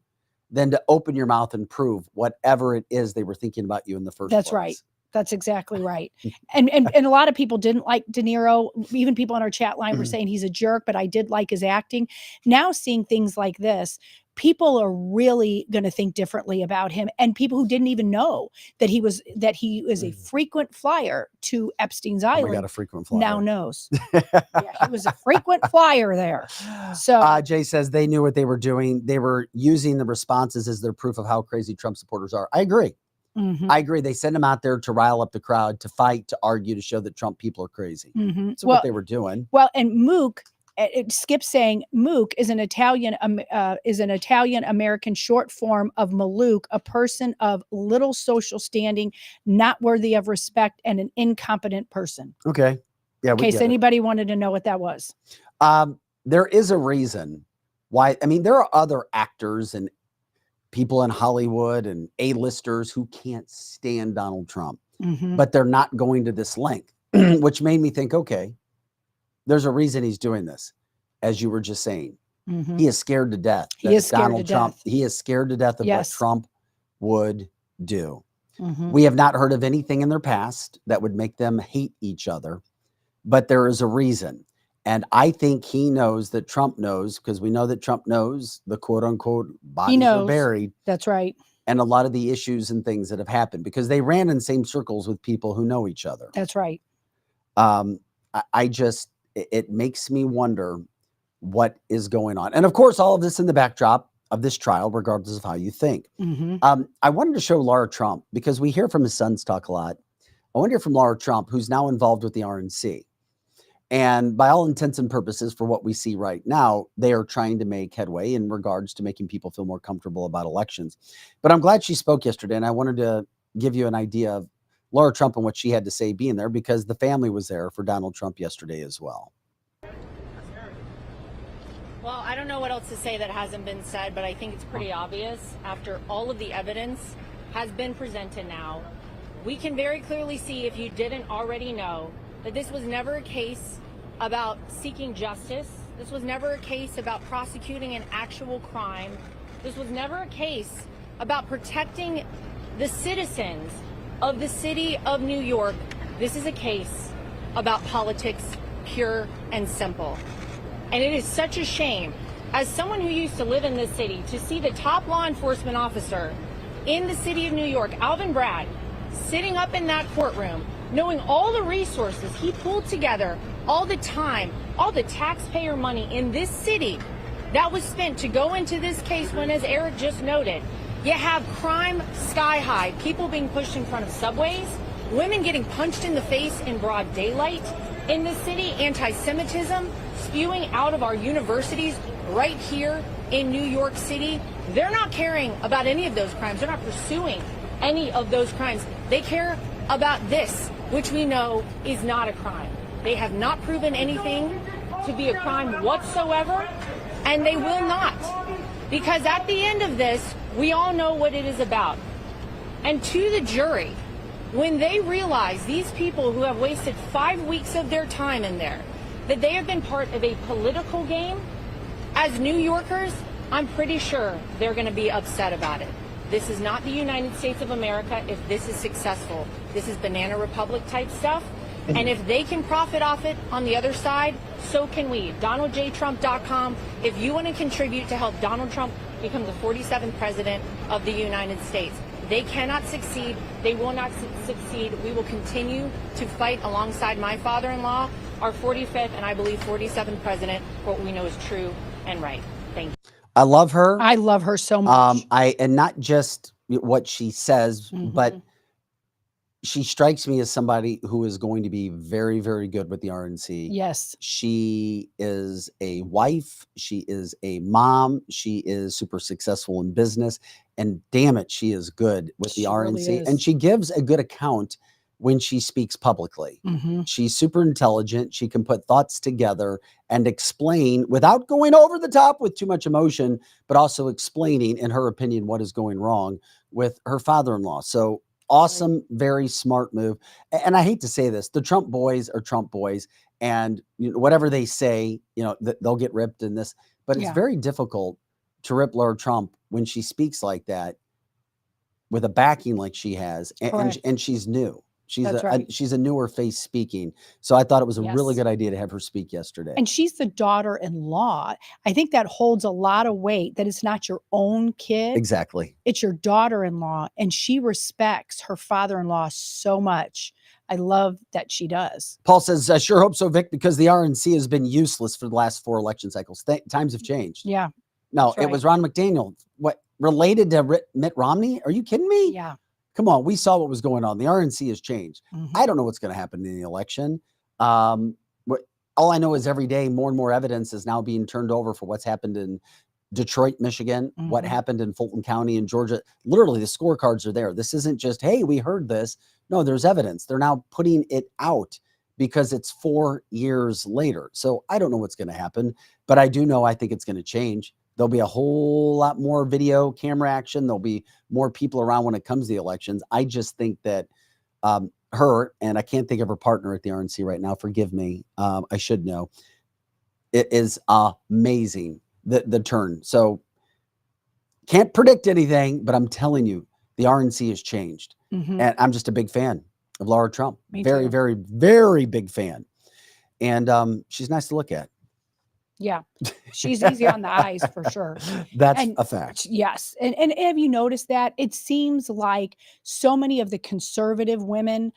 than to open your mouth and prove whatever it is they were thinking about you in the first That's place. right. That's exactly right. And a lot of people didn't like De Niro. Even people on our chat line were saying he's a jerk, but I did like his acting. Now seeing things like this, people are really going to think differently about him. And people who didn't even know that he was a frequent flyer to Epstein's Oh my Island God, a frequent flyer. now knows. Yeah, he was a frequent flyer there. So Jay says they knew what they were doing. They were using the responses as their proof of how crazy Trump supporters are. I agree. mhm, I agree. They send them out there to rile up the crowd, to fight, to argue, to show that Trump people are crazy. mhm. That's Well, what they were doing. Well, and Mook, it skips saying Mook is an Italian American short form of Malouk, a person of little social standing, not worthy of respect, and an incompetent person. Okay. Yeah. In We case get it. anybody wanted to know what that was. There is a reason why. I mean, there are other actors and people in Hollywood and A-listers who can't stand Donald Trump, Mhm. but they're not going to this length, which made me think, okay, there's a reason he's doing this. As you were just saying, Mhm. he is scared to death. He that is scared to Donald Trump. death. He is scared to death of Yes. what Trump would do. Mhm. We have not heard of anything in their past that would make them hate each other, but there is a reason. And I think he knows that Trump knows, because we know that Trump knows the quote unquote bodies are knows. buried That's right. and a lot of the issues and things that have happened because they ran in same circles with people who know each other. That's right. It makes me wonder what is going on. And of course, all of this in the backdrop of this trial, regardless of how you think. Mhm. I wanted to show Laura Trump because we hear from his sons talk a lot. I want to hear from Laura Trump, who's now involved with the RNC. And by all intents and purposes, for what we see right now, they are trying to make headway in regards to making people feel more comfortable about elections. But I'm glad she spoke yesterday, and I wanted to give you an idea of Laura Trump and what she had to say being there, because the family was there for Donald Trump yesterday as well. Well, I don't know what else to say that hasn't been said, but I think it's pretty obvious after all of the evidence has been presented now. We can very clearly see, if you didn't already know, that this was never a case about seeking justice. This was never a case about prosecuting an actual crime. This was never a case about protecting the citizens of the city of New York. This is a case about politics, pure and simple. And it is such a shame, as someone who used to live in this city, to see the top law enforcement officer in the city of New York, Alvin Bragg, sitting up in that courtroom, knowing all the resources he pulled together, all the time, all the taxpayer money in this city that was spent to go into this case when, as Eric just noted, you have crime sky high, people being pushed in front of subways, women getting punched in the face in broad daylight in this city, anti-Semitism spewing out of our universities right here in New York City. They're not caring about any of those crimes. They're not pursuing any of those crimes. They care about this, which we know is not a crime. They have not proven anything to be a crime whatsoever. And they will not. Because at the end of this, we all know what it is about. And to the jury, when they realize these people who have wasted 5 weeks of their time in there, that they have been part of a political game, as New Yorkers, I'm pretty sure they're going to be upset about it. This is not the United States of America if this is successful. This is Banana Republic type stuff. And if they can profit off it on the other side, so can we. DonaldJTrump.com. If you want to contribute to help Donald Trump become the 47th president of the United States, they cannot succeed. They will not succeed. We will continue to fight alongside my father-in-law, our 45th and I believe 47th president, for what we know is true and right. Thank you. I love her. I love her so much. And not just what she says, but she strikes me as somebody who is going to be very, very good with the RNC. Yes. She is a wife. She is a mom. She is super successful in business. And damn it, she is good with the RNC. Really is. And she gives a good account when she speaks publicly. She's super intelligent. She can put thoughts together and explain without going over the top with too much emotion, but also explaining, in her opinion, what is going wrong with her father-in-law. So awesome, very smart move. And I hate to say this, the Trump boys are Trump boys, and whatever they say, they'll get ripped in this, but it's very difficult to rip Laura Trump when she speaks like that with a backing like she has. And she's new. She's a newer face speaking. So I thought it was a really good idea to have her speak yesterday. And she's the daughter-in-law. I think that holds a lot of weight, that it's not your own kid. Exactly. It's your daughter-in-law, and she respects her father-in-law so much. I love that she does. Paul says, I sure hope so, Vic, because the RNC has been useless for the last 4 election cycles. Times have changed. Yeah. No, it was Ron McDaniel. What, related to Mitt Romney? Are you kidding me? Yeah. Come on, we saw what was going on. The RNC has changed. I don't know what's going to happen in the election. All I know is every day more and more evidence is now being turned over for what's happened in Detroit, Michigan, what happened in Fulton County in Georgia. Literally, the scorecards are there. This isn't just, hey, we heard this. No, there's evidence. They're now putting it out because it's 4 years later. So I don't know what's going to happen, but I do know I think it's going to change. There'll be a whole lot more video camera action. There'll be more people around when it comes to the elections. I just think that her, and I can't think of her partner at the RNC right now. Forgive me. I should know. It is amazing, the turn. So can't predict anything, but I'm telling you, the RNC has changed. And I'm just a big fan of Laura Trump. Very, very, very big fan. And she's nice to look at. Yeah, she's easy on the eyes for sure. That's a fact. Yes. And have you noticed that? It seems like so many of the conservative women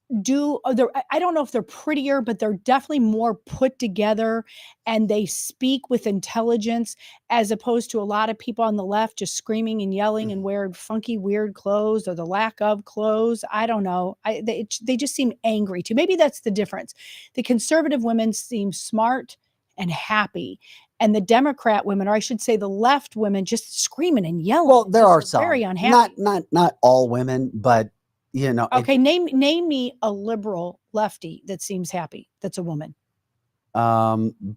I don't know if they're prettier, but they're definitely more put together, and they speak with intelligence, as opposed to a lot of people on the left just screaming and yelling and wearing funky, weird clothes, or the lack of clothes. I don't know. They just seem angry too. Maybe that's the difference. The conservative women seem smart and happy, and the Democrat women, or I should say the left women, just screaming and yelling. Well, there are some very unhappy. Not all women, but okay, name me a liberal lefty that seems happy. That's a woman.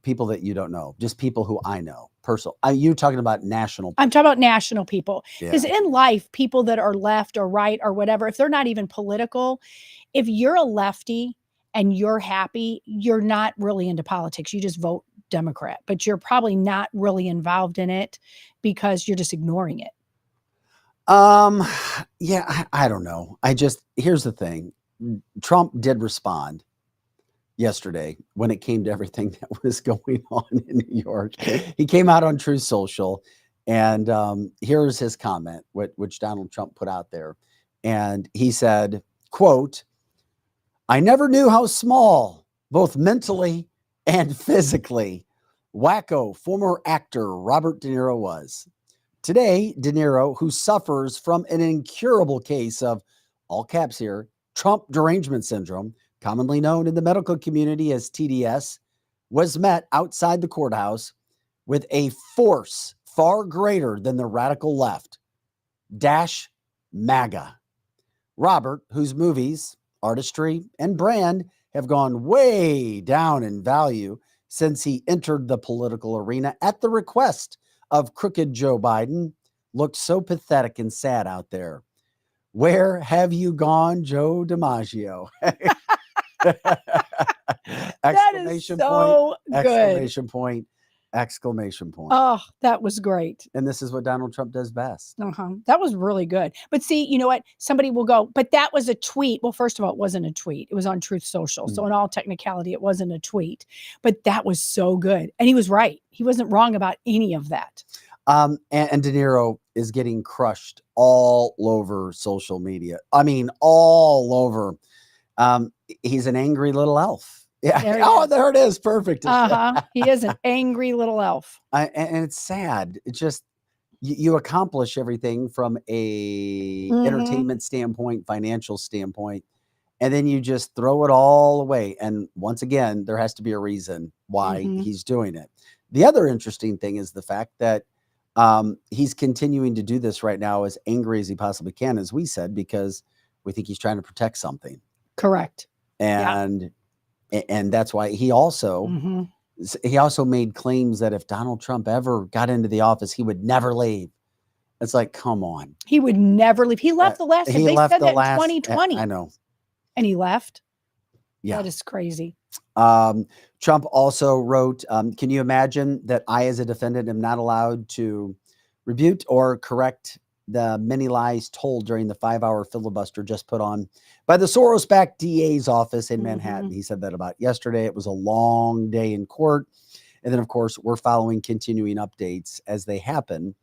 People that you don't know, just people who I know personal. You talking about national? I'm talking about national people, because in life, people that are left or right or whatever, if they're not even political, if you're a lefty and you're happy, you're not really into politics. You just vote Democrat, but you're probably not really involved in it because you're just ignoring it. Yeah, I don't know. Here's the thing. Trump did respond yesterday when it came to everything that was going on in New York. He came out on Truth Social, and here's his comment, which Donald Trump put out there. And he said, quote, I never knew how small, both mentally and physically, wacko former actor Robert De Niro was. Today, De Niro, who suffers from an incurable case of, all caps here, Trump derangement syndrome, commonly known in the medical community as TDS, was met outside the courthouse with a force far greater than the radical left. MAGA. Robert, whose movies, artistry, and brand have gone way down in value since he entered the political arena at the request of crooked Joe Biden looked so pathetic and sad out there. Where have you gone, Joe DiMaggio? Exclamation so point, good. exclamation point, exclamation point. Oh, that was great. And this is what Donald Trump does best. That was really good. But see, you know what? Somebody will go, but that was a tweet. Well, first of all, it wasn't a tweet. It was on Truth Social. So in all technicality, it wasn't a tweet. But that was so good. And he was right. He wasn't wrong about any of that. And De Niro is getting crushed all over social media. I mean, all over. He's an angry little elf. Yeah. There it is. Perfect. He is an angry little elf. And it's sad. It's just you accomplish everything from a entertainment standpoint, financial standpoint, and then you just throw it all away. And once again, there has to be a reason why he's doing it. The other interesting thing is the fact that he's continuing to do this right now as angry as he possibly can, as we said, because we think he's trying to protect something. Correct. And that's why he also made claims that if Donald Trump ever got into the office, he would never leave. It's like, come on. He would never leave. He left the last time. They said that in 2020. I know. And he left. Yeah. That is crazy. Trump also wrote, can you imagine that I, as a defendant, am not allowed to rebut or correct the many lies told during the 5-hour filibuster just put on by the Soros-backed DA's office in Manhattan. He said that about yesterday. It was a long day in court. And then, of course, we're following continuing updates as they happen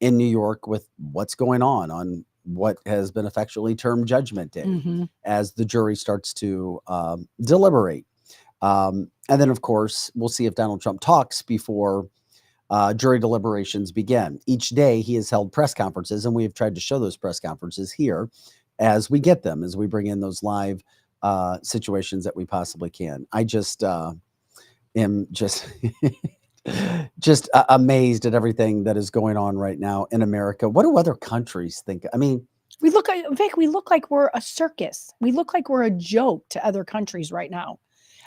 in New York with what's going on what has been affectionately termed Judgment Day as the jury starts to deliberate. And then, of course, we'll see if Donald Trump talks before jury deliberations begin. Each day he has held press conferences, and we have tried to show those press conferences here as we get them, as we bring in those live situations that we possibly can. I just am just amazed at everything that is going on right now in America. What do other countries think? I mean, Vic, we look like we're a circus. We look like we're a joke to other countries right now.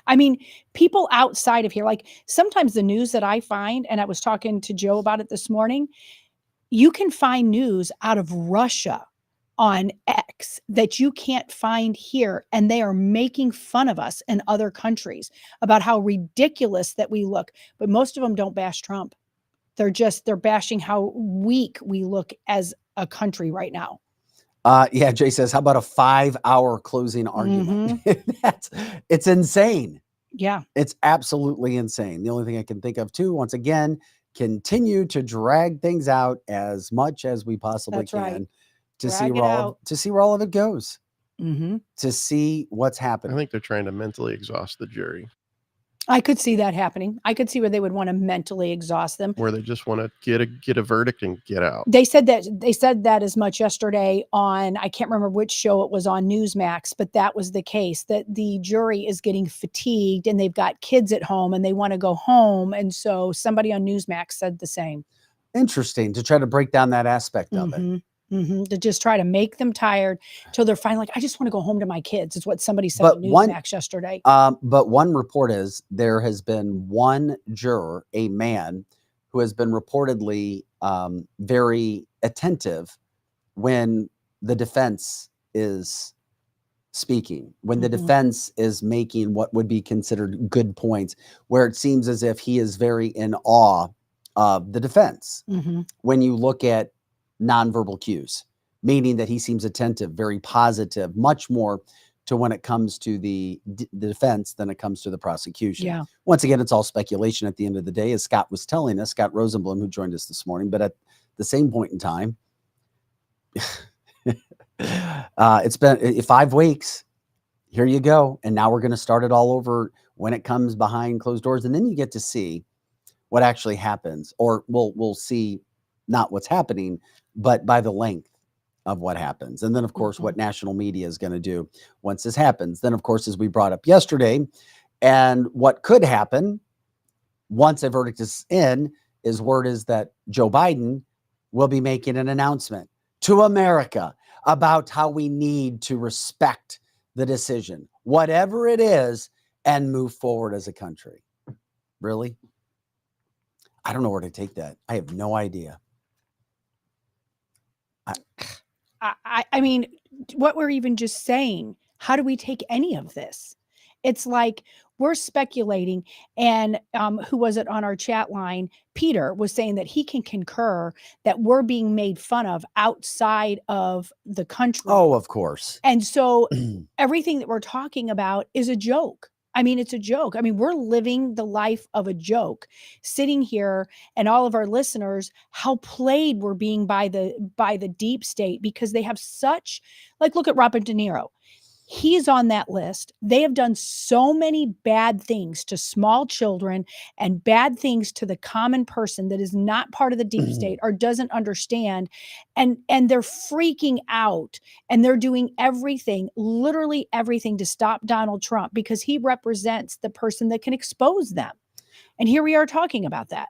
I mean, people outside of here, like sometimes the news that I find, and I was talking to Joe about it this morning, you can find news out of Russia on X that you can't find here. And they are making fun of us in other countries about how ridiculous that we look. But most of them don't bash Trump. They're bashing how weak we look as a country right now. Yeah, Jay says, how about a 5-hour closing argument? It's insane. Yeah. It's absolutely insane. The only thing I can think of too, once again, continue to drag things out as much as we possibly can to see where all of it goes. To see what's happening. I think they're trying to mentally exhaust the jury. I could see that happening. I could see where they would want to mentally exhaust them. Where they just want to get a verdict and get out. They said that as much yesterday on, I can't remember which show it was on Newsmax, but that was the case, that the jury is getting fatigued and they've got kids at home and they want to go home. And so somebody on Newsmax said the same. Interesting, to try to break down that aspect of it. To just try to make them tired till they're finally like, I just want to go home to my kids, is what somebody said on Newsmax yesterday. But one report is there has been one juror, a man, who has been reportedly very attentive when the defense is speaking, when the defense is making what would be considered good points, where it seems as if he is very in awe of the defense. When you look at nonverbal cues, meaning that he seems attentive, very positive, much more to when it comes to the defense than it comes to the prosecution. Yeah. Once again, it's all speculation at the end of the day, as Scott was telling us, Scott Rosenblum, who joined us this morning. But at the same point in time, it's been 5 weeks. Here you go. And now we're going to start it all over when it comes behind closed doors. And then you get to see what actually happens, or we'll see not what's happening, but by the length of what happens. And then, of course, what national media is going to do once this happens. Then, of course, as we brought up yesterday, and what could happen once a verdict is in, is word is that Joe Biden will be making an announcement to America about how we need to respect the decision, whatever it is, and move forward as a country. Really? I don't know where to take that. I have no idea. I mean, what we're even just saying, how do we take any of this? It's like we're speculating. And who was it on our chat line? Peter was saying that he can concur that we're being made fun of outside of the country. Oh, of course. And so everything that we're talking about is a joke. I mean, it's a joke. I mean, we're living the life of a joke, sitting here, and all of our listeners, how played we're being by the deep state, because they have such, like, look at Robert De Niro. He's on that list. They have done so many bad things to small children and bad things to the common person that is not part of the deep state or doesn't understand. And they're freaking out, and they're doing everything, literally everything, to stop Donald Trump, because he represents the person that can expose them. And here we are talking about that.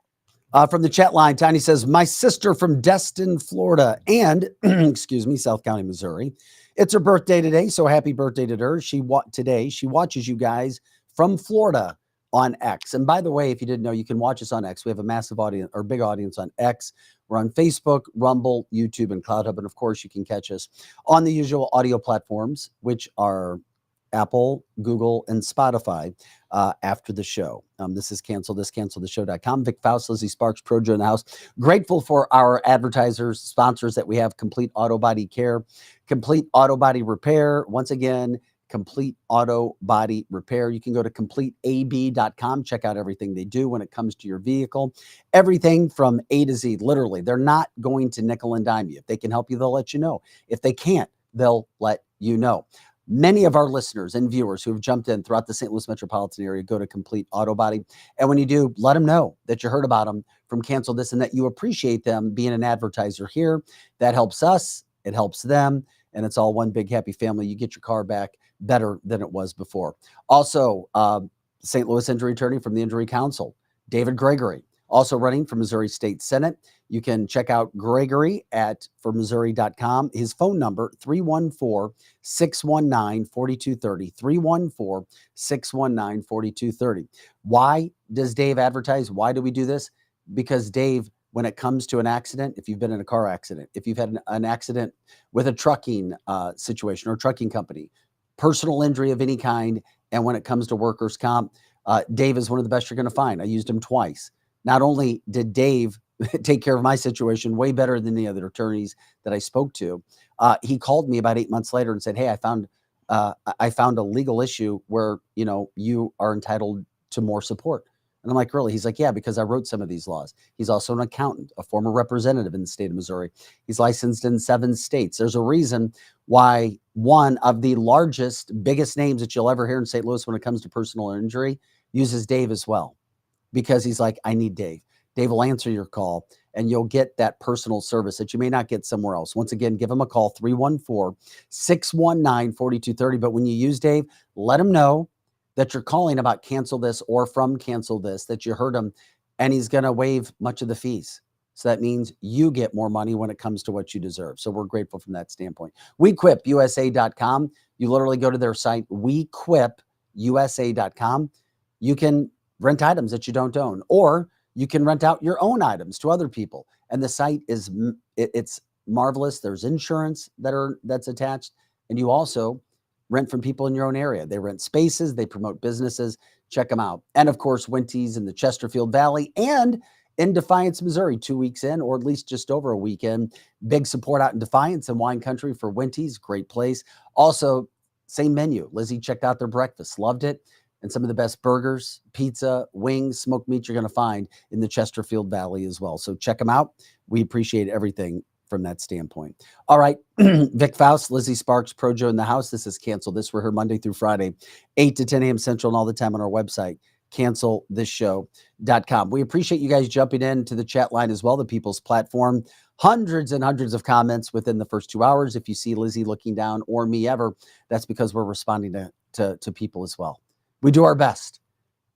From the chat line, Tiny says, my sister from Destin, Florida, and excuse me, South County, Missouri. It's her birthday today, so happy birthday to her. She watches you guys from Florida on X. And by the way, if you didn't know, you can watch us on X. We have a massive audience, or big audience, on X. We're on Facebook, Rumble, YouTube, and CloudHub. And of course, you can catch us on the usual audio platforms, which are Apple, Google, and Spotify after the show. This is cancelthisshow.com. Vic Faust, Lizzie Sparks, Projo in the house. Grateful for our advertisers, sponsors that we have: Complete Auto Body Care, Complete Auto Body Repair. Once again, Complete Auto Body Repair. You can go to CompleteAB.com, check out everything they do when it comes to your vehicle. Everything from A to Z, literally. They're not going to nickel and dime you. If they can help you, they'll let you know. If they can't, they'll let you know. Many of our listeners and viewers who have jumped in throughout the St. Louis metropolitan area go to Complete Auto Body. And when you do, let them know that you heard about them from Cancel This and that you appreciate them being an advertiser here. That helps us. It helps them. And it's all one big happy family. You get your car back better than it was before. Also, St. Louis injury attorney from the Injury Council, David Gregory, also running for Missouri State Senate. You can check out Gregory for Missouri.com. His phone number, 314-619-4230, 314-619-4230. Why does Dave advertise? Why do we do this? Because Dave, when it comes to an accident, if you've been in a car accident, if you've had an accident with a trucking situation or trucking company, personal injury of any kind, and when it comes to workers' comp, Dave is one of the best you're going to find. I used him twice. Not only did Dave take care of my situation way better than the other attorneys that I spoke to, he called me about 8 months later and said, hey, I found a legal issue where, you are entitled to more support. And I'm like, really? He's like, yeah, because I wrote some of these laws. He's also an accountant, a former representative in the state of Missouri. He's licensed in 7 states. There's a reason why one of the biggest names that you'll ever hear in St. Louis when it comes to personal injury uses Dave as well, because he's like, I need Dave. Dave will answer your call, and you'll get that personal service that you may not get somewhere else. Once again, give him a call, 314-619-4230. But when you use Dave, let him know that you're calling about Cancel This or from Cancel This, that you heard him, and he's going to waive much of the fees. So that means you get more money when it comes to what you deserve. So we're grateful from that standpoint. WeQuipUSA.com. You literally go to their site, WeQuipUSA.com. You can rent items that you don't own, or you can rent out your own items to other people. And the site it's marvelous. There's insurance that's attached, and you also rent from people in your own area. They rent spaces, they promote businesses. Check them out. And of course, Winty's in the Chesterfield Valley and in Defiance, Missouri, 2 weeks in, or at least just over a weekend. Big support out in Defiance and wine country for Winty's. Great place. Also, same menu. Lizzie checked out their breakfast, loved it. And some of the best burgers, pizza, wings, smoked meat you're going to find in the Chesterfield Valley as well. So check them out. We appreciate everything from that standpoint. All right. Vic Faust, Lizzie Sparks, Projo in the house. This is Cancel This. We're here Monday through Friday, 8 to 10 a.m. Central, and all the time on our website, cancelthisshow.com. We appreciate you guys jumping into the chat line as well, the People's Platform. Hundreds and hundreds of comments within the first 2 hours. If you see Lizzie looking down, or me ever, that's because we're responding to people as well. We do our best,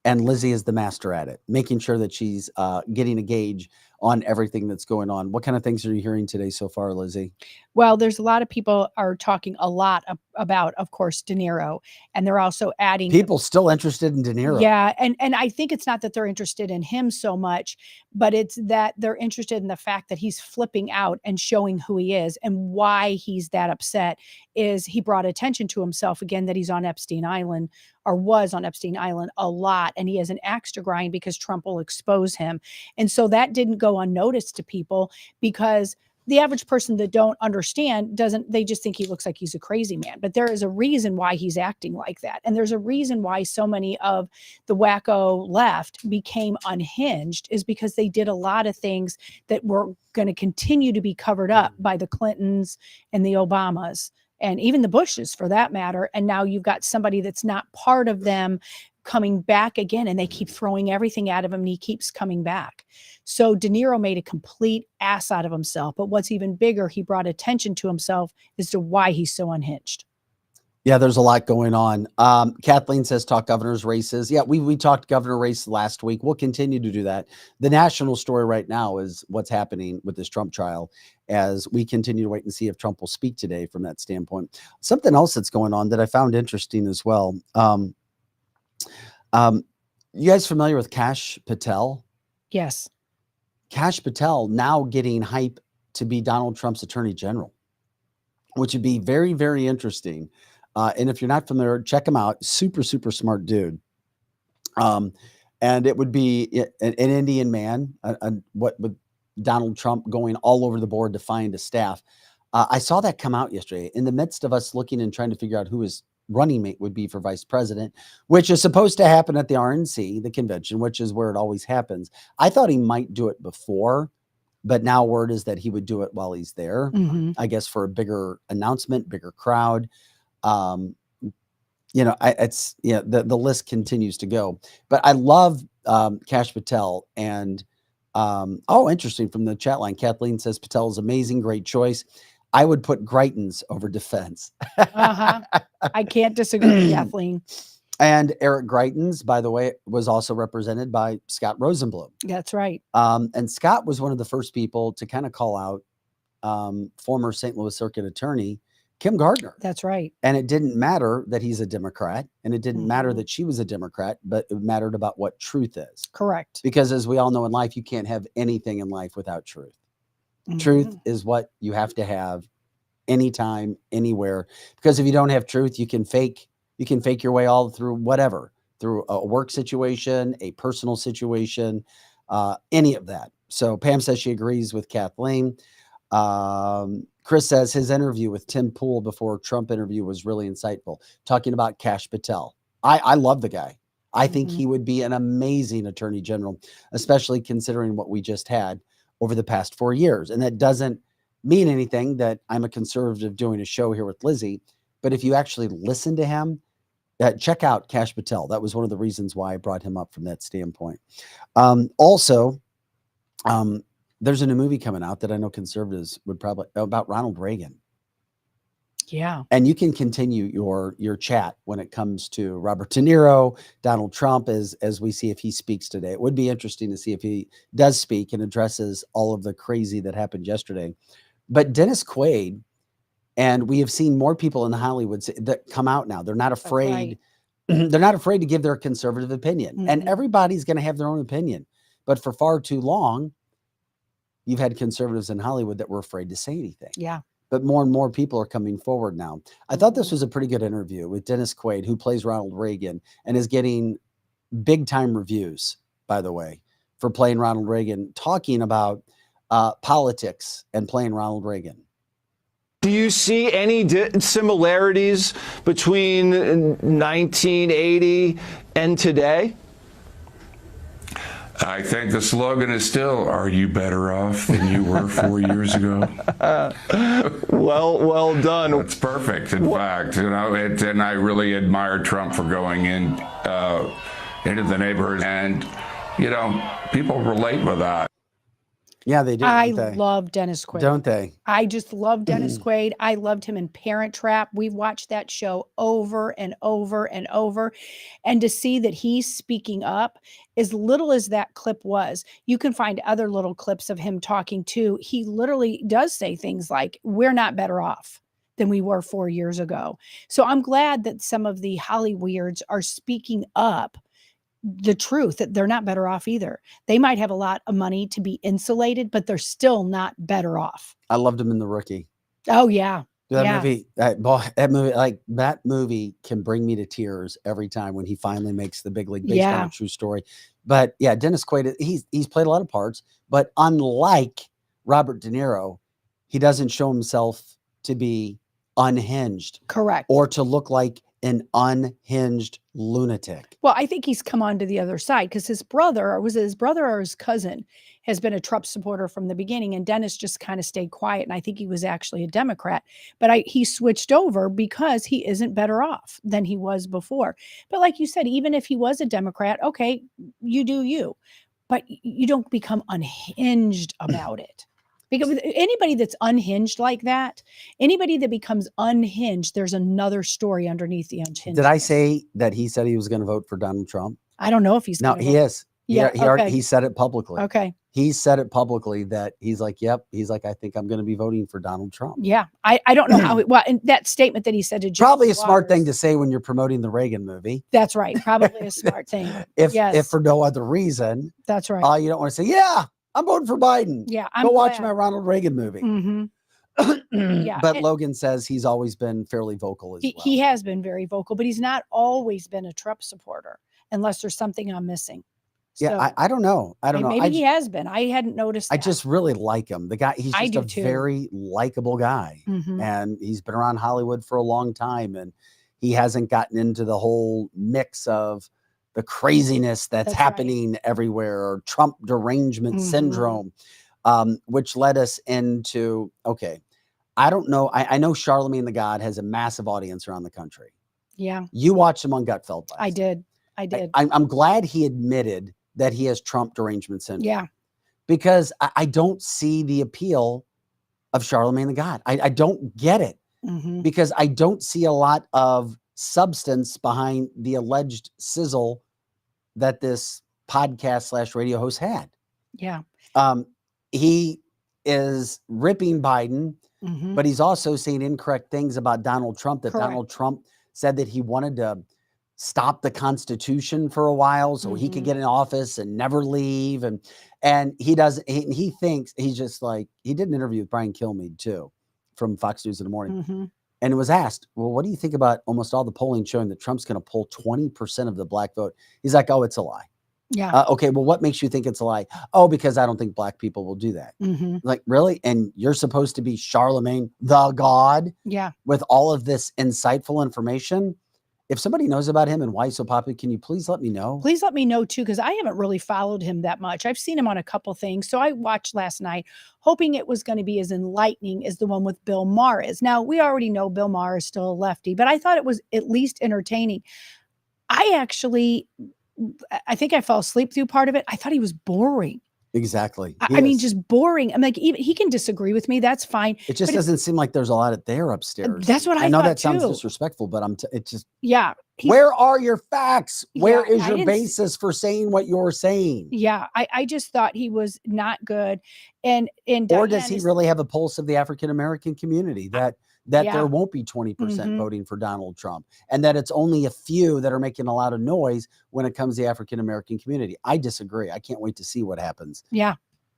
and Lizzie is the master at it, making sure that she's getting a gauge on everything that's going on. What kind of things are you hearing today so far, Lizzie? Well, there's a lot of people are talking a lot about, of course, De Niro, and they're also adding people still interested in De Niro. Yeah, and I think it's not that they're interested in him so much, but it's that they're interested in the fact that he's flipping out and showing who he is, and why he's that upset is he brought attention to himself again that he's on Epstein Island, or was on Epstein Island a lot, and he has an axe to grind because Trump will expose him. And so that didn't go unnoticed to people, because the average person that don't understand they just think he looks like he's a crazy man. But there is a reason why he's acting like that. And there's a reason why so many of the wacko left became unhinged, is because they did a lot of things that were going to continue to be covered up by the Clintons and the Obamas, and even the Bushes for that matter. And now you've got somebody that's not part of them coming back again, and they keep throwing everything at him, and he keeps coming back. So De Niro made a complete ass out of himself. But what's even bigger, he brought attention to himself as to why he's so unhinged. Yeah, there's a lot going on. Kathleen says talk governor's races. Yeah, we talked governor race last week. We'll continue to do that. The national story right now is what's happening with this Trump trial, as we continue to wait and see if Trump will speak today from that standpoint. Something else that's going on that I found interesting as well. You guys familiar with Kash Patel? Yes. Kash Patel now getting hype to be Donald Trump's attorney general, which would be very, very interesting. And if you're not familiar, check him out. Super, super smart dude. And it would be an Indian man, what with Donald Trump going all over the board to find a staff. I saw that come out yesterday in the midst of us looking and trying to figure out who his running mate would be for vice president, which is supposed to happen at the RNC, the convention, which is where it always happens. I thought he might do it before, but now word is that he would do it while he's there, I guess, for a bigger announcement, bigger crowd. The list continues to go, but I love Kash Patel. And interesting, from the chat line, Kathleen says Patel is amazing, great choice. I would put Greitens over defense. I can't disagree with Kathleen. And Eric Greitens, by the way, was also represented by Scott Rosenblum. That's right. And Scott was one of the first people to kind of call out former St. Louis Circuit Attorney Kim Gardner. That's right. And it didn't matter that he's a Democrat, and it didn't matter that she was a Democrat, but it mattered about what truth is. Correct. Because as we all know in life, you can't have anything in life without truth. Truth is what you have to have anytime, anywhere. Because if you don't have truth, you can fake your way all through whatever, through a work situation, a personal situation, any of that. So Pam says she agrees with Kathleen. Chris says his interview with Tim Pool before Trump interview was really insightful, talking about Kash Patel. I love the guy. I think he would be an amazing attorney general, especially considering what we just had over the past 4 years. And that doesn't mean anything that I'm a conservative doing a show here with Lizzie, but if you actually listen to him, check out Kash Patel. That was one of the reasons why I brought him up from that standpoint. Also, there's a new movie coming out that I know conservatives would probably, about Ronald Reagan. Yeah. And you can continue your chat when it comes to Robert De Niro, Donald Trump, as we see if he speaks today. It would be interesting to see if he does speak and addresses all of the crazy that happened yesterday. But Dennis Quaid, and we have seen more people in Hollywood that come out now. They're not afraid. Right. They're not afraid to give their conservative opinion. And everybody's going to have their own opinion. But for far too long, you've had conservatives in Hollywood that were afraid to say anything. Yeah. But more and more people are coming forward now. I thought this was a pretty good interview with Dennis Quaid, who plays Ronald Reagan and is getting big time reviews, by the way, for playing Ronald Reagan, talking about politics and playing Ronald Reagan. Do you see any similarities between 1980 and today? I think the slogan is still, are you better off than you were 4 years ago? Well done. It's perfect, in fact. And I really admire Trump for going into the neighborhoods. And, people relate with that. Yeah, they do. I Don't they? love Dennis Quaid. Don't they? I just love Dennis Quaid. I loved him in Parent Trap. We've watched that show over and over and over. And to see that he's speaking up, as little as that clip was, you can find other little clips of him talking too. He literally does say things like, we're not better off than we were 4 years ago. So I'm glad that some of the Hollyweirds are speaking up the truth, that they're not better off either. They might have a lot of money to be insulated, but they're still not better off. I loved him in The Rookie. Oh yeah. That movie, like that movie can bring me to tears every time when he finally makes the big league baseball. True story. But yeah, Dennis Quaid, he's played a lot of parts, but unlike Robert De Niro, he doesn't show himself to be unhinged. Correct. Or to look like an unhinged lunatic. Well, I think he's come on to the other side because his brother, or was it his brother or his cousin, has been a Trump supporter from the beginning, and Dennis just kind of stayed quiet. And I think he was actually a Democrat, but he switched over because he isn't better off than he was before. But like you said, even if he was a Democrat, okay, you do you, but you don't become unhinged about it. Because anybody that's unhinged like that, anybody that becomes unhinged, there's another story underneath the unhinged. Did I say that he said he was going to vote for Donald Trump? I don't know if he's. No, he is. Yeah, he said it publicly. Okay. He said it publicly that he's like, yep. He's like, I think I'm going to be voting for Donald Trump. Yeah. I don't know how well, and that statement that he said to probably a smart thing to say when you're promoting the Reagan movie. That's right. Probably a smart thing. If for no other reason. That's right. You don't want to say, yeah, I'm voting for Biden. Yeah. Go watch my Ronald Reagan movie. Mm-hmm. Yeah. But Logan says he's always been fairly vocal as well. He has been very vocal, but he's not always been a Trump supporter unless there's something I'm missing. Yeah, I don't know. I don't know. Maybe he has been. I hadn't noticed. I just really like him. The guy, he's just a very likable guy. And he's been around Hollywood for a long time. And he hasn't gotten into the whole mix of the craziness that's happening everywhere, or Trump derangement syndrome, which led us into, okay, I don't know. I know Charlemagne the God has a massive audience around the country. Yeah. You watched him on Gutfeld. I did. I'm glad he admitted that he has Trump derangement syndrome. Yeah. Because I don't see the appeal of Charlemagne the God. I don't get it because I don't see a lot of substance behind the alleged sizzle that this podcast / radio host had. Yeah. He is ripping Biden, but he's also saying incorrect things about Donald Trump, that Donald Trump said that he wanted to stop the Constitution for a while so he could get in office and never leave. And he doesn't, he thinks he's just like, he did an interview with Brian Kilmeade too, from Fox News in the Morning. And it was asked, well, what do you think about almost all the polling showing that Trump's going to pull 20% of the black vote? He's like, oh, it's a lie. Yeah. Okay. Well, what makes you think it's a lie? Oh, because I don't think black people will do that. Like, really? And you're supposed to be Charlemagne the God? Yeah. With all of this insightful information? If somebody knows about him and why he's so popular, can you please let me know? Please let me know too, because I haven't really followed him that much. I've seen him on a couple things. So I watched last night, hoping it was going to be as enlightening as the one with Bill Maher is. Now, we already know Bill Maher is still a lefty, but I thought it was at least entertaining. I think I fell asleep through part of it. I thought he was boring. Exactly. I mean, just boring. I'm like, even he can disagree with me. That's fine. It just doesn't seem like there's a lot there upstairs. That's what I know thought that sounds too. disrespectful, but it's just, yeah. Where are your facts? Where is I your didn't basis for saying what you're saying? Yeah. I just thought he was not good. And or does he really have a pulse of the African-American community that there won't be 20% voting for Donald Trump, and that it's only a few that are making a lot of noise when it comes to the African-American community? I disagree. I can't wait to see what happens. Yeah.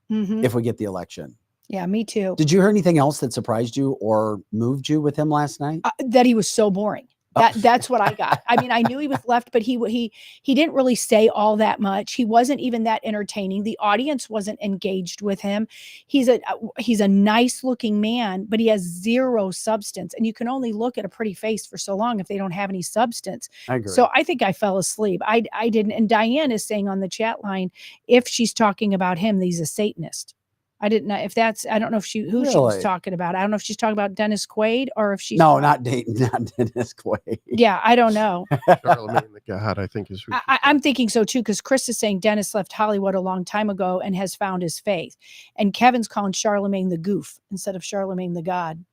If we get the election. Yeah, me too. Did you hear anything else that surprised you or moved you with him last night? That he was so boring. That's what I got. I mean, I knew he was left, but he didn't really say all that much. He wasn't even that entertaining. The audience wasn't engaged with him. He's a nice looking man, but he has zero substance. And you can only look at a pretty face for so long if they don't have any substance. I agree. So I think I fell asleep. I didn't. And Diane is saying on the chat line, if she's talking about him, he's a Satanist. I didn't know if that's. I don't know if she she was Really? talking about. I don't know if she's talking about Dennis Quaid or if she's No, not Dennis Quaid. Yeah, I don't know. Charlemagne the God, I think is who. I'm thinking so too, because Chris is saying Dennis left Hollywood a long time ago and has found his faith, and Kevin's calling Charlemagne the goof instead of Charlemagne the God.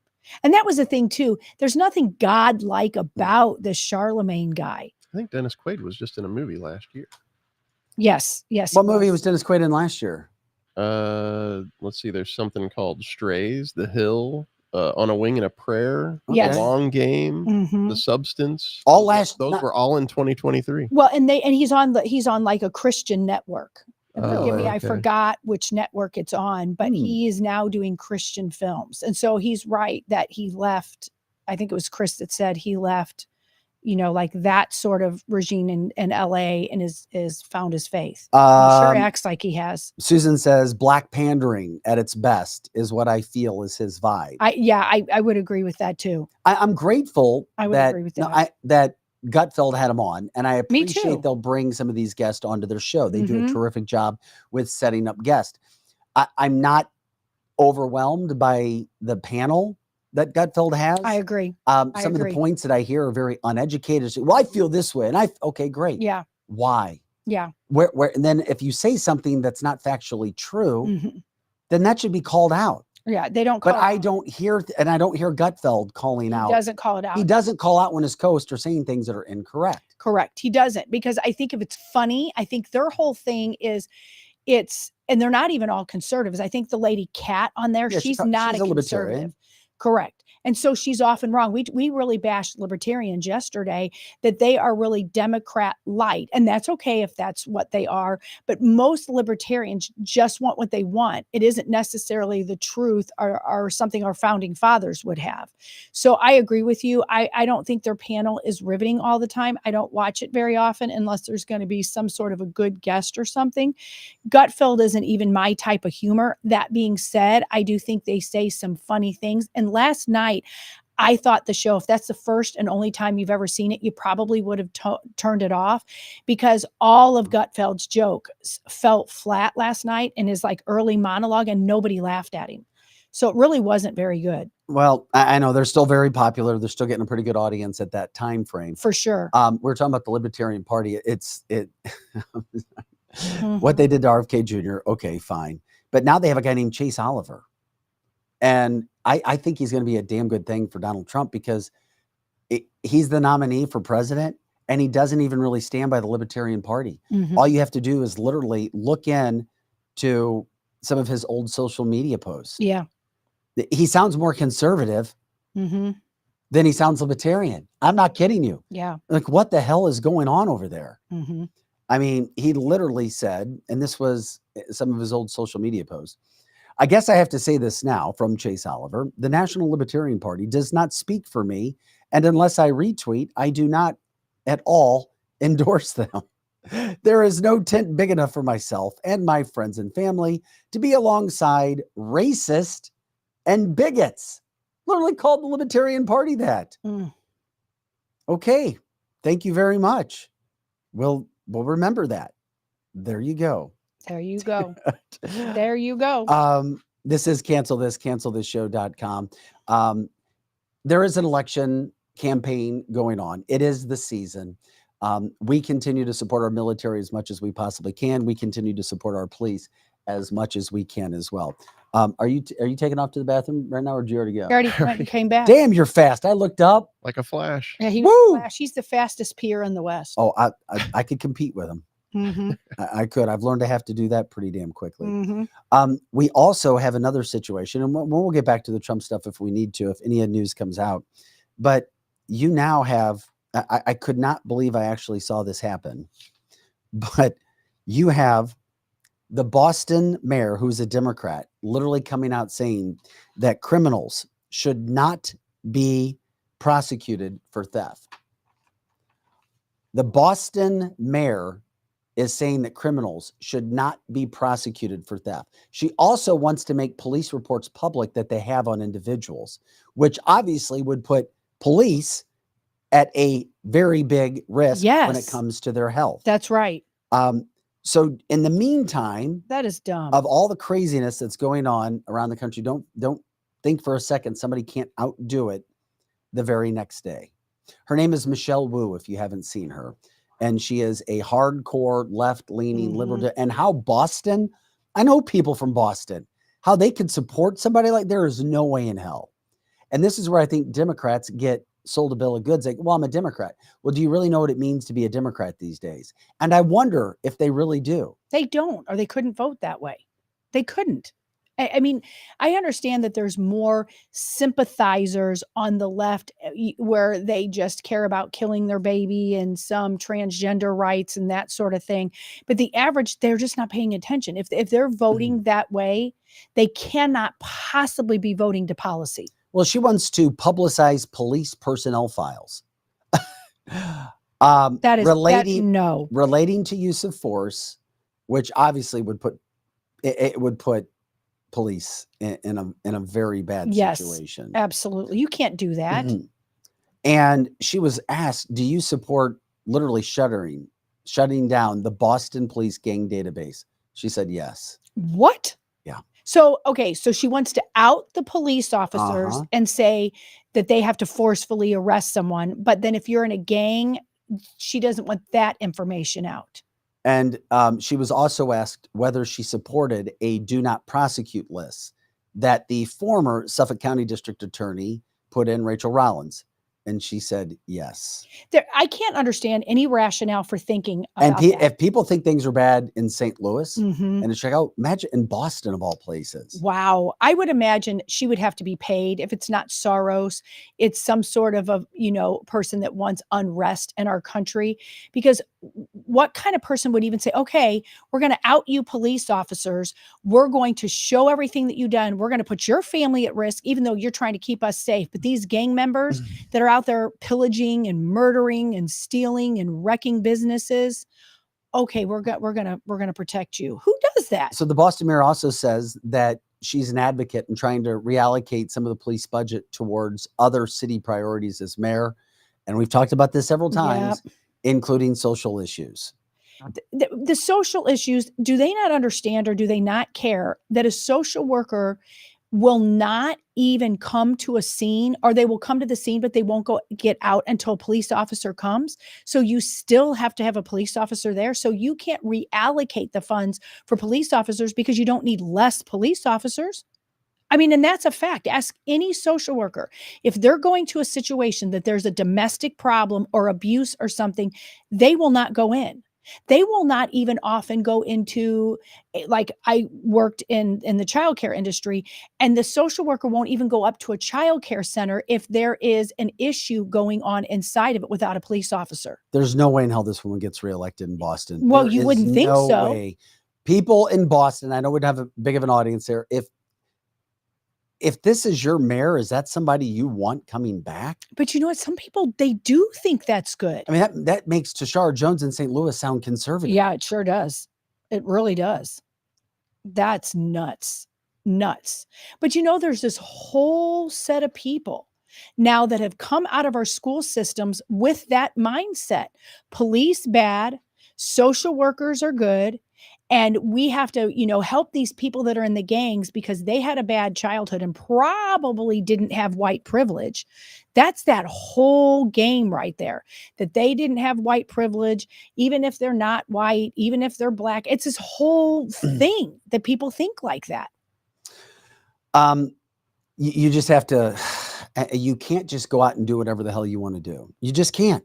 And that was the thing too. There's nothing God-like about this Charlemagne guy. I think Dennis Quaid was just in a movie last year. Yes. What movie was Dennis Quaid in last year? Let's see. There's something called Strays, The Hill, On a Wing and a Prayer, Yes. The Long Game, Mhm. The Substance. Those were all in 2023. Well, and he's on like a Christian network. And forgive me, I okay. forgot which network it's on, but he is now doing Christian films. And so he's right that he left. I think it was Chris that said he left, like that sort of regime in LA and is found his faith. He sure acts like he has. Susan says black pandering at its best is what I feel is his vibe. I would agree with that too. I'm grateful I would agree with that. that Gutfeld had him on, and I Me appreciate too. they'll bring some of these guests onto their show. They do a Mhm. terrific job with setting up guests. I'm not overwhelmed by the panel that Gutfeld has. I agree. Some of the points that I hear are very uneducated. Well, I feel this way, and okay, great. Yeah. Why? Yeah. Where? And then if you say something that's not factually true, Mhm. then that should be called out. Yeah, they don't call But it I out. don't hear, and I don't hear Gutfeld calling out. He doesn't call it out. He doesn't call out when his co-hosts are saying things that are incorrect. Correct. He doesn't, because I think if it's funny, I think their whole thing is and they're not even all conservatives. I think the lady Kat on there, Yeah, she's she's not a a libertarian. conservative. Correct. And so she's often wrong. We really bashed libertarians yesterday that they are really Democrat light. And that's okay if that's what they are. But most libertarians just want what they want. It isn't necessarily the truth or something our founding fathers would have. So I agree with you. I don't think their panel is riveting all the time. I don't watch it very often unless there's going to be some sort of a good guest or something. Gutfeld isn't even my type of humor. That being said, I do think they say some funny things. And last night, I thought the show, if that's the first and only time you've ever seen it, you probably would have turned it off, because all of Gutfeld's jokes felt flat last night in his early monologue, and nobody laughed at him. So it really wasn't very good. Well, I know they're still very popular. They're still getting a pretty good audience at that time frame. For sure. We're talking about the Libertarian Party. What they did to RFK Jr., okay, fine. But now they have a guy named Chase Oliver. And I think he's going to be a damn good thing for Donald Trump, because he's the nominee for president, and he doesn't even really stand by the Libertarian Party. Mhm. All you have to do is literally look in to some of his old social media posts. Yeah. He sounds more conservative Mm-hmm. than he sounds libertarian. I'm not kidding you. Yeah. Like, what the hell is going on over there? Mm-hmm. I mean, he literally said, and this was some of his old social media posts, I guess I have to say this now from Chase Oliver: the National Libertarian Party does not speak for me, and unless I retweet, I do not at all endorse them. There is no tent big enough for myself and my friends and family to be alongside racist and bigots. Literally called the Libertarian Party that. Mm. Okay, thank you very much. We'll remember that. There you go. There you go. There you go. This is cancelthisshow.com. There is an election campaign going on. It is the season. We continue to support our military as much as we possibly can. We continue to support our police as much as we can as well. Are you taking off to the bathroom right now, or did you already go? He already went and came back. Damn, you're fast. I looked up like a flash. Yeah, he was the flash. He's the fastest peer in the West. Oh, I could compete with him. Mm-hmm. I could. I've learned to have to do that pretty damn quickly. Mm-hmm. We also have another situation, and we'll get back to the Trump stuff if we need to, if any news comes out. But you now have, I could not believe I actually saw this happen, but you have the Boston mayor, who's a Democrat, literally coming out saying that criminals should not be prosecuted for theft. The Boston mayor is saying that criminals should not be prosecuted for theft. She also wants to make police reports public that they have on individuals, which obviously would put police at a very big risk when it Yes. comes to their health. That's right. So in the meantime, that is dumb. Of all the craziness that's going on around the country, don't think for a second somebody can't outdo it the very next day. Her name is Michelle Wu, if you haven't seen her. And she is a hardcore left-leaning liberal. And how Boston, I know people from Boston, how they could support somebody like there is no way in hell. And this is where I think Democrats get sold a bill of goods. Like, well, I'm a Democrat. Well, do you really know what it means to be a Democrat these days? And I wonder if they really do. They don't, or they couldn't vote that way. They couldn't. I mean, I understand that there's more sympathizers on the left where they just care about killing their baby and some transgender rights and that sort of thing. But the average, they're just not paying attention. If they're voting that way, they cannot possibly be voting to policy. Well, she wants to publicize police personnel files. That is relating to use of force, which obviously would put police in a very bad situation. Absolutely. You can't do that. And she was asked, do you support literally shutting down the Boston police gang database? She said yes. What? Yeah. So, okay, so she wants to out the police officers and say that they have to forcefully arrest someone. But then if you're in a gang, she doesn't want that information out. And she was also asked whether she supported a do not prosecute list that the former Suffolk County District Attorney put in, Rachel Rollins. And she said yes. I can't understand any rationale for thinking about that. If people think things are bad in St. Louis and in Chicago, imagine in Boston of all places. Wow. I would imagine she would have to be paid. If it's not Soros, it's some sort of a, person that wants unrest in our country. Because what kind of person would even say, okay, we're going to out you police officers. We're going to show everything that you've done. We're going to put your family at risk, even though you're trying to keep us safe. But these gang members that are out there pillaging and murdering and stealing and wrecking businesses, okay, we're gonna protect you. Who does that? So the Boston mayor also says that she's an advocate in trying to reallocate some of the police budget towards other city priorities as mayor. And we've talked about this several times, including social issues. The social issues, do they not understand or do they not care that a social worker will not even come to a scene, or they will come to the scene, but they won't get out until a police officer comes? So you still have to have a police officer there. So you can't reallocate the funds for police officers because you don't need less police officers. I mean, and that's a fact. Ask any social worker. If they're going to a situation that there's a domestic problem or abuse or something, they will not go in. They will not even often go into, like, I worked in the childcare industry, and the social worker won't even go up to a childcare center if there is an issue going on inside of it without a police officer. There's no way in hell this woman gets reelected in Boston. Well, you wouldn't think so. Way. People in Boston, I know we'd have a big of an audience there. If this is your mayor, is that somebody you want coming back? But you know what? Some people, they do think that's good. I mean, that makes Tashara Jones in St. Louis sound conservative. Yeah, it sure does. It really does. That's nuts. Nuts. But there's this whole set of people now that have come out of our school systems with that mindset. Police bad, social workers are good. And we have to, help these people that are in the gangs because they had a bad childhood and probably didn't have white privilege. That's that whole game right there, that they didn't have white privilege, even if they're not white, even if they're black. It's this whole thing that people think like that. You just have to, you can't just go out and do whatever the hell you want to do. You just can't.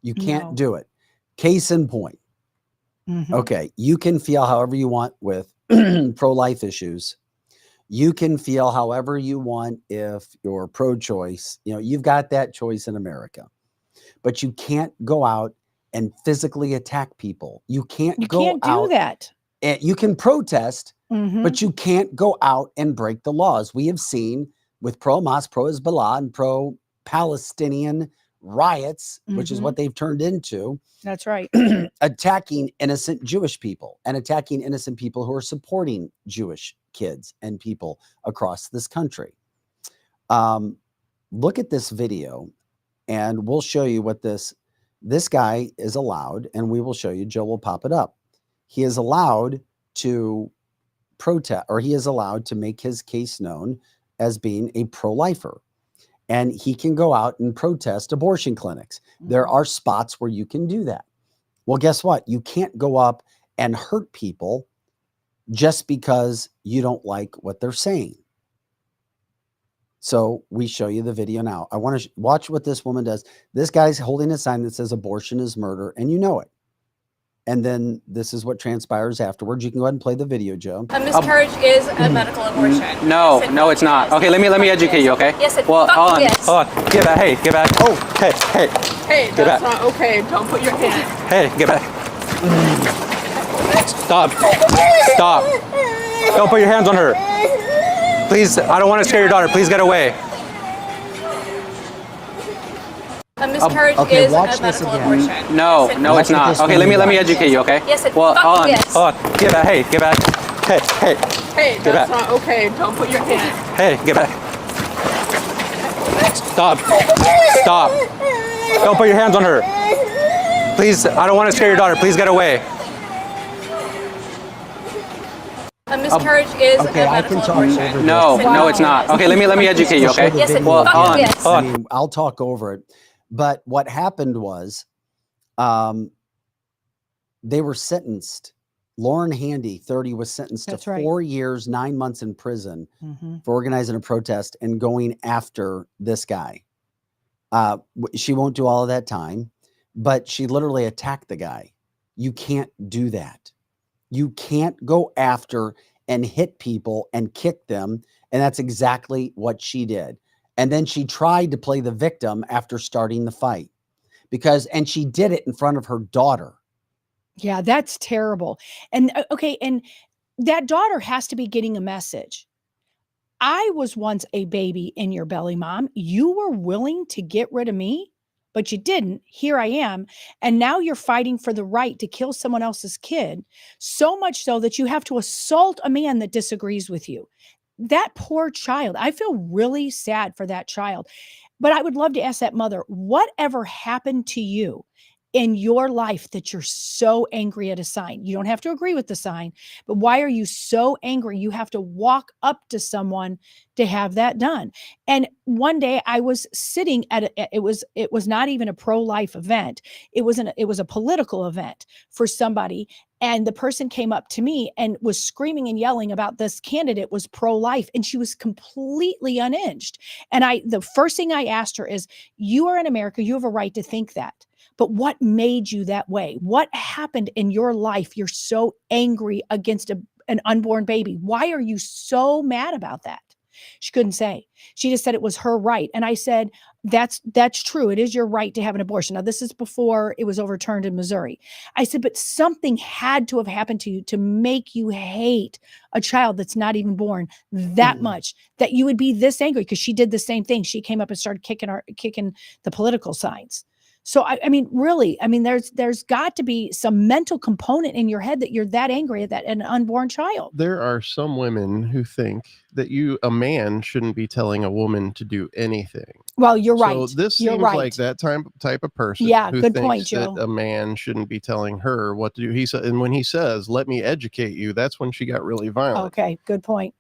You can't do it. Case in point. Okay, you can feel however you want with pro-life issues. You can feel however you want if you're pro-choice. You've got that choice in America. But you can't go out and physically attack people. You can't do that. And you can protest, but you can't go out and break the laws. We have seen with pro-Hamas, pro-Hezbollah, and pro-Palestinian riots, which is what they've turned into. That's right. Attacking innocent Jewish people and attacking innocent people who are supporting Jewish kids and people across this country. Look at this video and we'll show you what this guy is allowed, and we will show you. Joe will pop it up. he is allowed to protest, or he is allowed to make his case known as being a pro-lifer. And he can go out and protest abortion clinics. There are spots where you can do that. Well, guess what? You can't go up and hurt people just because you don't like what they're saying. So we show you the video now. I want to watch what this woman does. This guy's holding a sign that says abortion is murder, and you know it. And then this is what transpires afterwards. You can go ahead and play the video, Joe. A miscarriage is a medical abortion. No, no, it's not. Okay, let me educate you, okay? Yes, it hold on, is. hold on. Get back. Hey, get back. Oh, hey. Hey, that's not okay. Don't put your hand. Hey, get back. Stop. Don't put your hands on her. Please, I don't want to scare your daughter. Please get away. A miscarriage is a medical abortion. No, it's not. Okay, let me educate you, okay? Yes, it hold on. Get back. Hey, get back. Hey. Hey, get that's back. not okay. Don't put your hand. Hey, get back. Stop. Don't put your hands on her. Please, I don't want to scare your daughter. Please get away. A miscarriage is a medical abortion. No, it's not. Okay, let me educate you, okay? Yes, it hold on. I mean, I'll talk over it. But what happened was they were sentenced. Lauren Handy, 30, was sentenced to 4 years, 9 months in prison for organizing a protest and going after this guy. She won't do all of that time, but she literally attacked the guy. You can't do that. You can't go after and hit people and kick them. And that's exactly what she did. And then she tried to play the victim after starting the fight and she did it in front of her daughter. Yeah, that's terrible. And okay. And that daughter has to be getting a message. I was once a baby in your belly, Mom. You were willing to get rid of me, but you didn't. Here I am. And now you're fighting for the right to kill someone else's kid. So much so that you have to assault a man that disagrees with you. That poor child. I feel really sad for that child. But I would love to ask that mother, whatever happened to you in your life that you're so angry at a sign? You don't have to agree with the sign, but why are you so angry? You have to walk up to someone to have that done. And one day I was sitting at it was not even a pro-life event. It was a political event for somebody. And the person came up to me and was screaming and yelling about this candidate was pro-life. And she was completely unhinged. And the first thing I asked her is, you are in America. You have a right to think that. But what made you that way? What happened in your life? You're so angry against an unborn baby. Why are you so mad about that? She couldn't say. She just said it was her right. And I said, that's true. It is your right to have an abortion. Now, this is before it was overturned in Missouri. I said, but something had to have happened to you to make you hate a child that's not even born that much, that you would be this angry, because she did the same thing. She came up and started kicking the political signs. So, I mean, really, I mean, there's got to be some mental component in your head that you're that angry at an unborn child. There are some women who think that a man shouldn't be telling a woman to do anything. Well, you're right. So this seems like that type of person who good thinks point, Joe. that a man shouldn't be telling her what to do. He said, and when he says, "Let me educate you," that's when she got really violent. Okay, good point.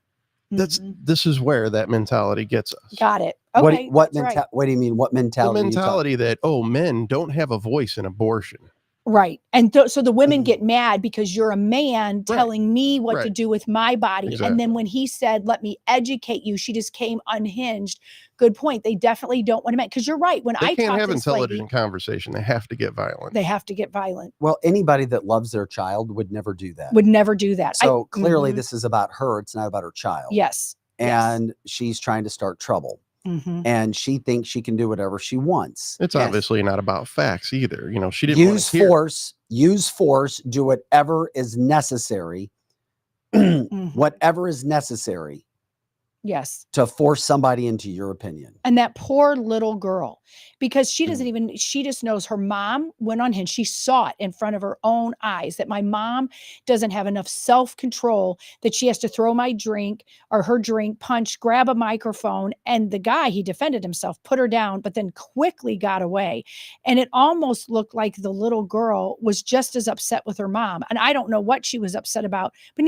This is where that mentality gets us. Got it. Okay. What do you mean? What mentality? The mentality that, men don't have a voice in abortion. Right. And so the women get mad because you're a man telling me what to do with my body. Exactly. And then when he said, let me educate you, she just came unhinged. Good point. They definitely don't want to make, because you're right. When they can't have intelligent conversation, they have to get violent. They have to get violent. Well, anybody that loves their child would never do that. Would never do that. So clearly this is about her. It's not about her child. Yes. And she's trying to start trouble. And she thinks she can do whatever she wants. It's obviously not about facts either. She didn't use force, do whatever is necessary. Whatever is necessary Yes. to force somebody into your opinion. And that poor little girl, because she doesn't even, she just knows her mom went on him. She saw it in front of her own eyes that my mom doesn't have enough self-control, that she has to throw my drink or her drink, punch, grab a microphone. And the guy, he defended himself, put her down, but then quickly got away. And it almost looked like the little girl was just as upset with her mom. And I don't know what she was upset about, but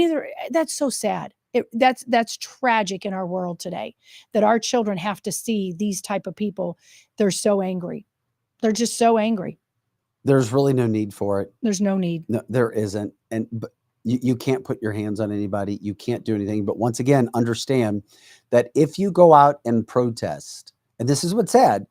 that's so sad. That's tragic in our world today, that our children have to see these type of people. They're so angry. They're just so angry. There's really no need for it. There's no need. No, there isn't. But you can't put your hands on anybody. You can't do anything. But once again, understand that if you go out and protest, and this is what's sad,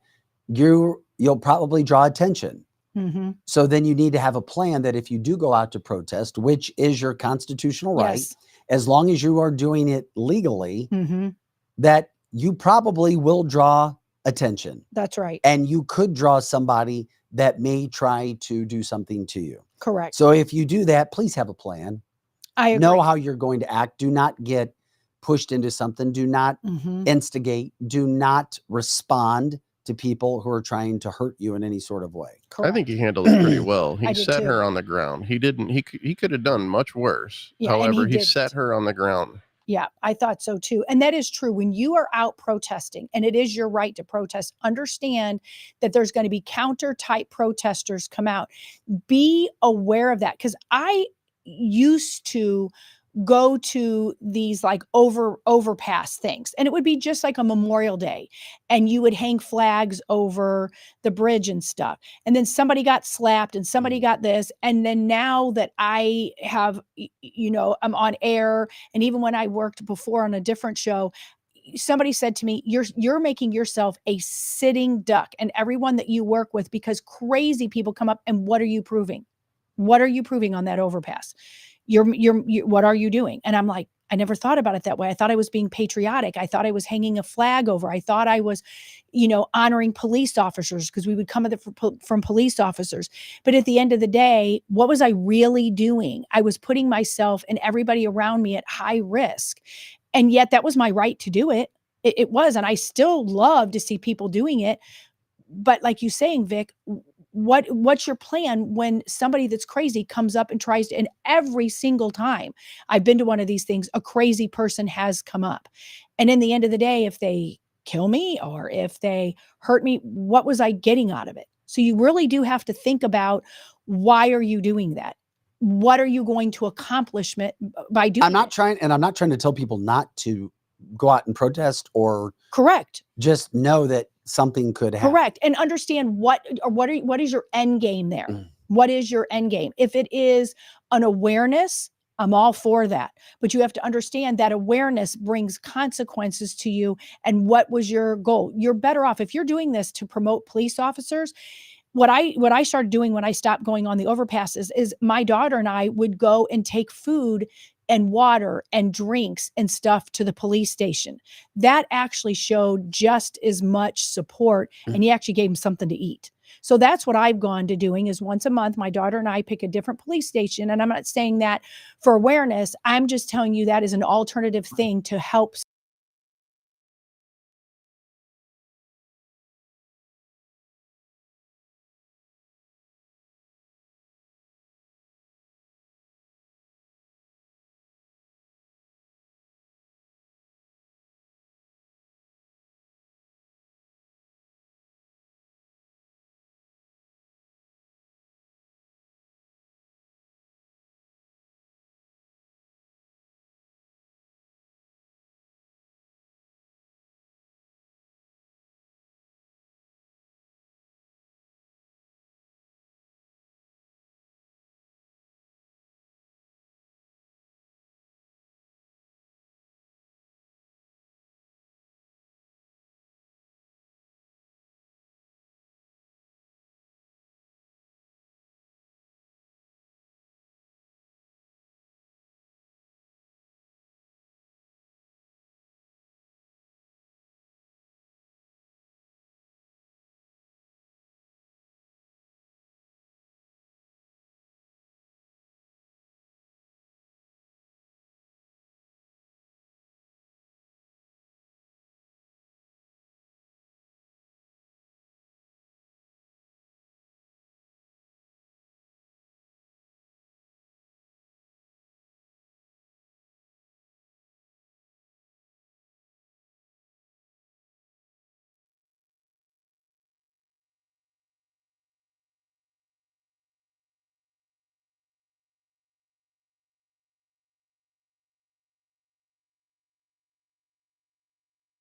you'll probably draw attention. Mm-hmm. So then you need to have a plan that if you do go out to protest, which is your constitutional right, Yes. as long as you are doing it legally, Mm-hmm. that you probably will draw attention. That's right. And you could draw somebody that may try to do something to you. Correct. So if you do that, please have a plan. I agree. Know how you're going to act. Do not get pushed into something. Do not Mm-hmm. instigate. Do not respond to people who are trying to hurt you in any sort of way. I think he handled it pretty well. I He did set too. her on the ground. He didn't. He could have done much worse. Yeah, and However, he he didn't. set her on the ground. Yeah, I thought so too. And that is true. When you are out protesting, and it is your right to protest, understand that there's going to be counter type protesters come out. Be aware of that. Because I used to go to these like overpass things, and it would be just like a Memorial Day, and you would hang flags over the bridge and stuff, and then somebody got slapped and somebody got this. And then now that I have, I'm on air, and even when I worked before on a different show, somebody said to me, you're making yourself a sitting duck and everyone that you work with, because crazy people come up, and what are you proving? What are you proving on that overpass? What are you doing? And I'm like, I never thought about it that way. I thought I was being patriotic. I thought I was hanging a flag over. I thought I was, honoring police officers, because we would come from police officers. But at the end of the day, what was I really doing? I was putting myself and everybody around me at high risk. And yet that was my right to do it. It was. And I still love to see people doing it. But like you saying, Vic, what's your plan when somebody that's crazy comes up and tries to, and every single time I've been to one of these things, a crazy person has come up. And in the end of the day, if they kill me or if they hurt me, what was I getting out of it? So you really do have to think about, why are you doing that? What are you going to accomplish by doing I'm not trying to tell people not to go out and protest, or correct. Just know that something could happen. Correct. And understand what is your end game there? What is your end game? If it is an awareness, I'm all for that. But you have to understand that awareness brings consequences to you. And what was your goal? You're better off if you're doing this to promote police officers. What I started doing when I stopped going on the overpasses is my daughter and I would go and take food and water and drinks and stuff to the police station. That actually showed just as much support, and he actually gave him something to eat. So that's what I've gone to doing, is once a month, my daughter and I pick a different police station. And I'm not saying that for awareness. I'm just telling you that is an alternative thing to help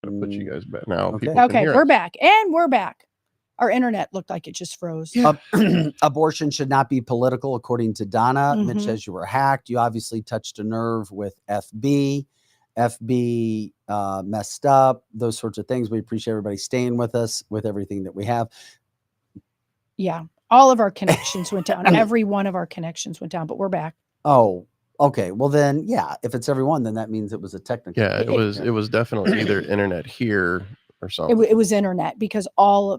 I'm gonna put you guys back now. Okay. People can Okay, hear we're us. back. And we're back. Our internet looked like it just froze. Abortion should not be political, according to Donna. Mitch Mhm. says you were hacked. You obviously touched a nerve with FB. FB messed up, those sorts of things. We appreciate everybody staying with us with everything that we have. Yeah. All of our connections went down. Every one of our connections went down, but we're back. Oh, okay. Well, then, yeah, if it's everyone, then that means it was a technical. Yeah, it was definitely either internet here or It, something. it was internet because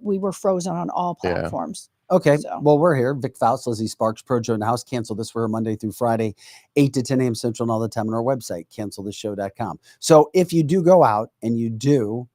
we were frozen on all platforms. Okay. So. Well, we're here. Vic Faust, Lizzie Sparks, Projo in the house. Cancel this for her Monday through Friday, 8 to 10 a.m. Central and all the time on our website, canceltheshow.com. So if you do go out and you do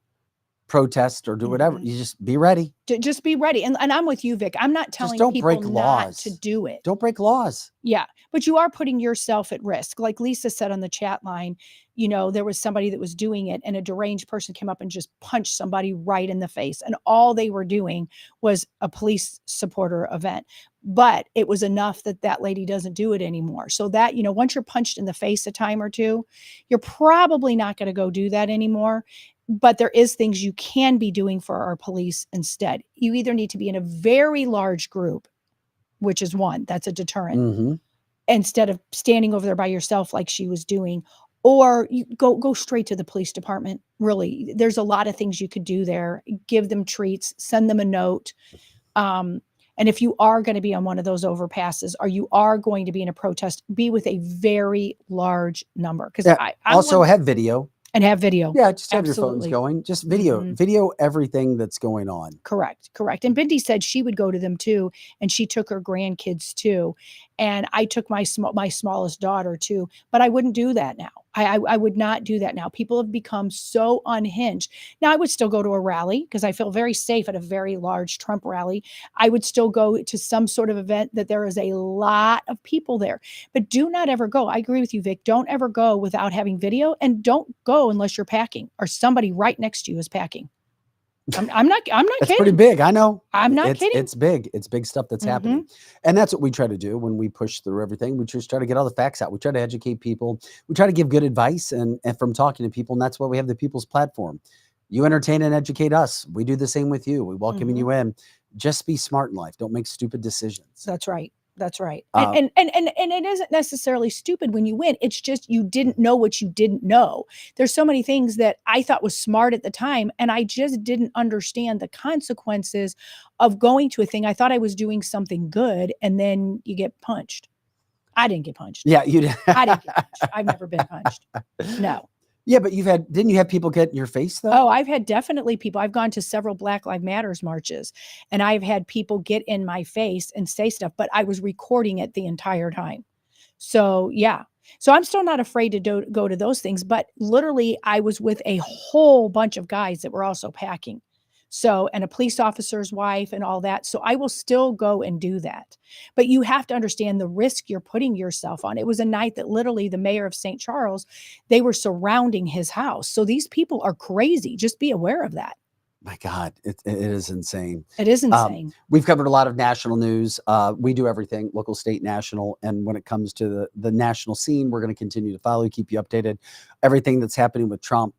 protest or do whatever, you just be ready. Just be ready. And I'm with you, Vic. I'm not telling don't people break not laws. to do it. Don't break laws. Yeah. But you are putting yourself at risk. Like Lisa said on the chat line, there was somebody that was doing it and a deranged person came up and just punched somebody right in the face. And all they were doing was a police supporter event. But it was enough that lady doesn't do it anymore. So that, once you're punched in the face a time or two, you're probably not going to go do that anymore. But there is things you can be doing for our police instead. You either need to be in a very large group, which is one, that's a deterrent, instead of standing over there by yourself like she was doing, or you go straight to the police department. Really, there's a lot of things you could do there. Give them treats, send them a note. And if you are going to be on one of those overpasses or you are going to be in a protest, be with a very large number. Because I also have video. And have video. Yeah, just have Absolutely. your phones going. Just video everything that's going on. Correct. And Bindi said she would go to them too, and she took her grandkids too, and I took my smallest daughter too. But I wouldn't do that now. I would not do that now. People have become so unhinged. Now I would still go to a rally because I feel very safe at a very large Trump rally. I would still go to some sort of event that there is a lot of people there. But do not ever go. I agree with you, Vic. Don't ever go without having video, and don't go unless you're packing or somebody right next to you is packing. I'm not It's kidding. pretty big. I know. I'm not kidding. It's big. It's big stuff that's happening. And that's what we try to do when we push through everything. We just try to get all the facts out. We try to educate people. We try to give good advice and from talking to people. And that's why we have the People's Platform. You entertain and educate us. We do the same with you. We welcome you in. Just be smart in life. Don't make stupid decisions. That's right. That's right. And it isn't necessarily stupid when you win. It's just you didn't know what you didn't know. There's so many things that I thought was smart at the time, and I just didn't understand the consequences of going to a thing. I thought I was doing something good, and then you get punched. I didn't get punched. Yeah, you did. I didn't get punched. I've never been punched. No. Yeah, but didn't you have people get in your face though? Oh, I've had definitely people. I've gone to several Black Lives Matters marches, and I've had people get in my face and say stuff, but I was recording it the entire time. So yeah. So I'm still not afraid to go to those things, but literally I was with a whole bunch of guys that were also packing. So, and a police officer's wife and all that. So I will still go and do that. But you have to understand the risk you're putting yourself on. It was a night that literally the mayor of St. Charles, they were surrounding his house. So these people are crazy. Just be aware of that. My God, it is insane. It is insane. We've covered a lot of national news. We do everything, local, state, national. And when it comes to the national scene, we're going to continue to follow, keep you updated. Everything that's happening with Trump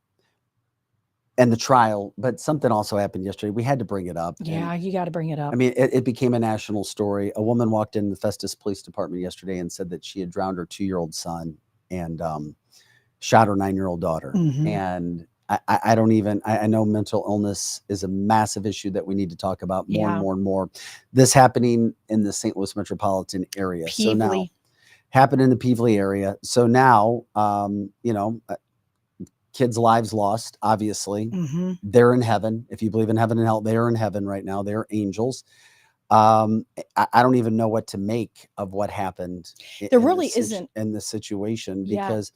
and the trial, but something also happened yesterday. We had to bring it up. Yeah, you got to bring it up. I mean, it became a national story. A woman walked in the Festus Police Department yesterday and said that she had drowned her 2-year-old son and shot her 9-year-old daughter. And I know mental illness is a massive issue that we need to talk about more and more and more. This happening in the St. Louis metropolitan area. Peevely. So now happened in the Peevely area. So now, kids' lives lost, obviously. They're in heaven. If you believe in heaven and hell, they are in heaven right now. They're angels. I don't even know what to make of what happened. There really isn't in this situation because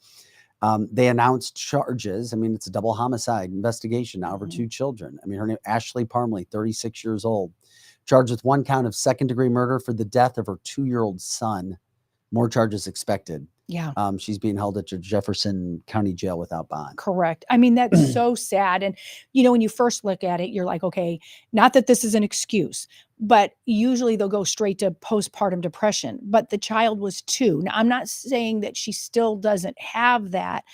they announced charges. I mean, it's a double homicide investigation now over 2 children. I mean, her name Ashley Parmley, 36 years old, charged with 1 count of second-degree murder for the death of her 2-year-old son. More charges expected. Yeah. She's being held at Jefferson County Jail without bond. Correct. I mean, that's so sad. And, when you first look at it, you're like, okay, not that this is an excuse, but usually they'll go straight to postpartum depression. But the child was 2. Now, I'm not saying that she still doesn't have that,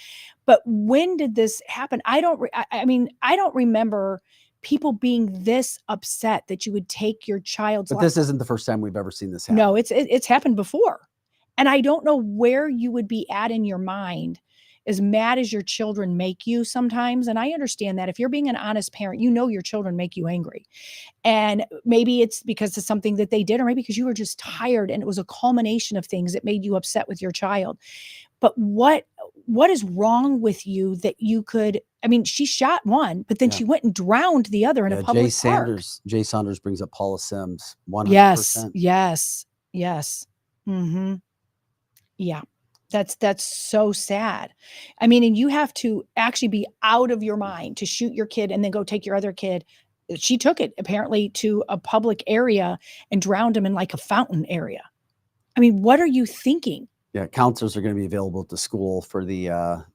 but when did this happen? I don't remember people being this upset that you would take your child's But life. this isn't the first time we've ever seen this happen. No, it's happened before. And I don't know where you would be at in your mind, as mad as your children make you sometimes. And I understand that if you're being an honest parent, your children make you angry. And maybe it's because of something that they did, or maybe because you were just tired and it was a culmination of things that made you upset with your child. But what is wrong with you that you could, she shot one, but then she went and drowned the other in a public park. Jay Saunders brings up Paula Sims. 100%. Yes. Mm-hmm. Yeah. That's so sad. And you have to actually be out of your mind to shoot your kid and then go take your other kid. She took it apparently to a public area and drowned him in like a fountain area. What are you thinking? Yeah, counselors are going to be available at the school for the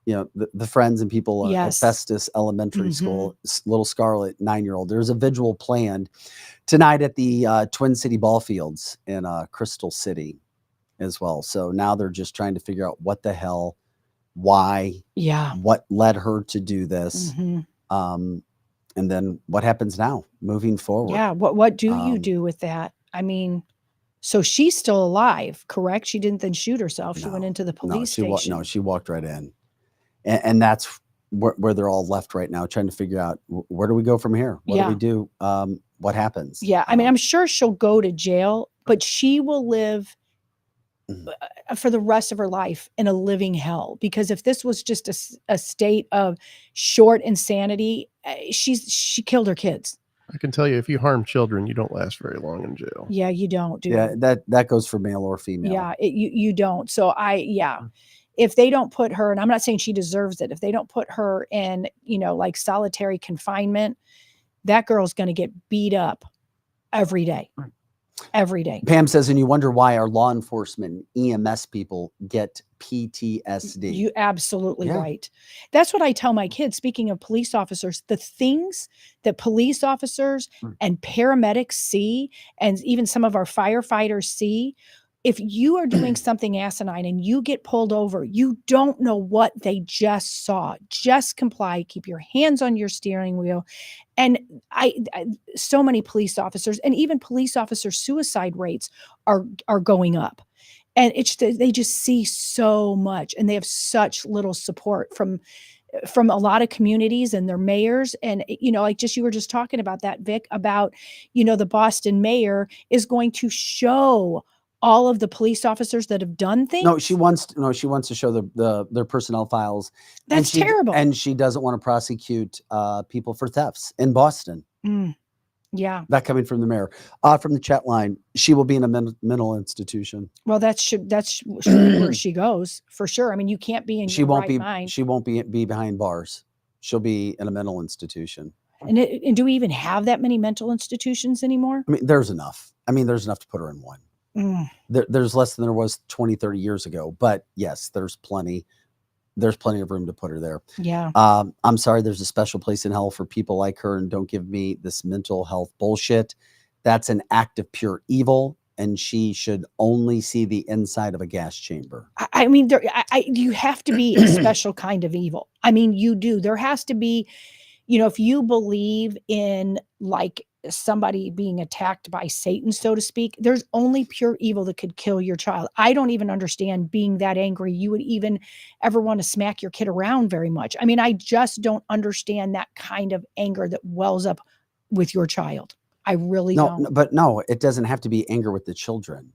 the friends and people at Festus Elementary School. Little Scarlet, 9-year-old. There's a vigil planned tonight at the Twin City Ball Fields in Crystal City as well. So now they're just trying to figure out what the hell, why, what led her to do this, and then what happens now moving forward. Yeah, what do you do with that? So she's still alive, correct? She didn't then shoot herself. She went into the police station. She walked right in. And that's where they're all left right now, trying to figure out, where do we go from here? What do we do? What happens? Yeah, I'm sure she'll go to jail, but she will live for the rest of her life in a living hell. Because if this was just a state of short insanity, she killed her kids. I can tell you, if you harm children, you don't last very long in jail. Yeah, you don't. Do yeah, that goes for male or female. Yeah, you don't. So if they don't put her, and I'm not saying she deserves it, if they don't put her in, like solitary confinement, that girl's going to get beat up every day. Every day. Pam says, and you wonder why our law enforcement EMS people get PTSD. You absolutely right. That's what I tell my kids. Speaking of police officers, the things that police officers and paramedics see, and even some of our firefighters see, if you are doing something asinine and you get pulled over, you don't know what they just saw. Just comply. Keep your hands on your steering wheel. And so many police officers, and even police officer suicide rates are going up. And they just see so much, and they have such little support from a lot of communities and their mayors. And, like you were just talking about that, Vic, about, the Boston mayor is going to show all of the police officers that have done things. No, she wants to show their personnel files. That's terrible. And she doesn't want to prosecute people for thefts in Boston. Yeah. That coming from the mayor. From the chat line, she will be in a mental institution. Well, that's where she goes for sure. You can't be in your right mind. She won't be behind bars. She'll be in a mental institution. And do we even have that many mental institutions anymore? There's enough. There's enough to put her in one. There's less than there was 20, 30 years ago. But yes, there's plenty of room to put her there. Yeah. I'm sorry, there's a special place in hell for people like her, and don't give me this mental health bullshit. That's an act of pure evil, and she should only see the inside of a gas chamber. You have to be a special kind of evil. You do. There has to be, if you believe in like somebody being attacked by Satan, so to speak, there's only pure evil that could kill your child. I don't even understand being that angry you would even ever want to smack your kid around very much. I just don't understand that kind of anger that wells up with your child. I really don't. But no, it doesn't have to be anger with the children.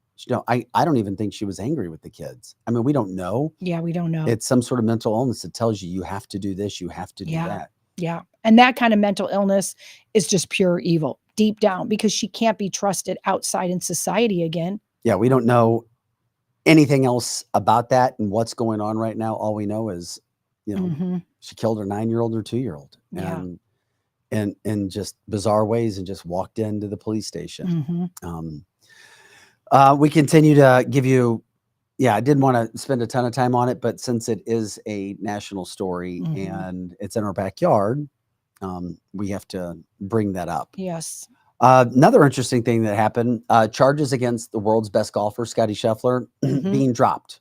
I don't even think she was angry with the kids. We don't know. Yeah, we don't know. It's some sort of mental illness that tells you have to do this, you have to do that. Yeah. And that kind of mental illness is just pure evil deep down, because she can't be trusted outside in society again. Yeah. We don't know anything else about that and what's going on right now. All we know is, she killed her 9-year-old or 2-year-old and in just bizarre ways, and just walked into the police station. We continue to give you Yeah, I didn't want to spend a ton of time on it, but since it is a national story and it's in our backyard, we have to bring that up. Yes. Another interesting thing that happened, charges against the world's best golfer, Scotty Scheffler, being dropped.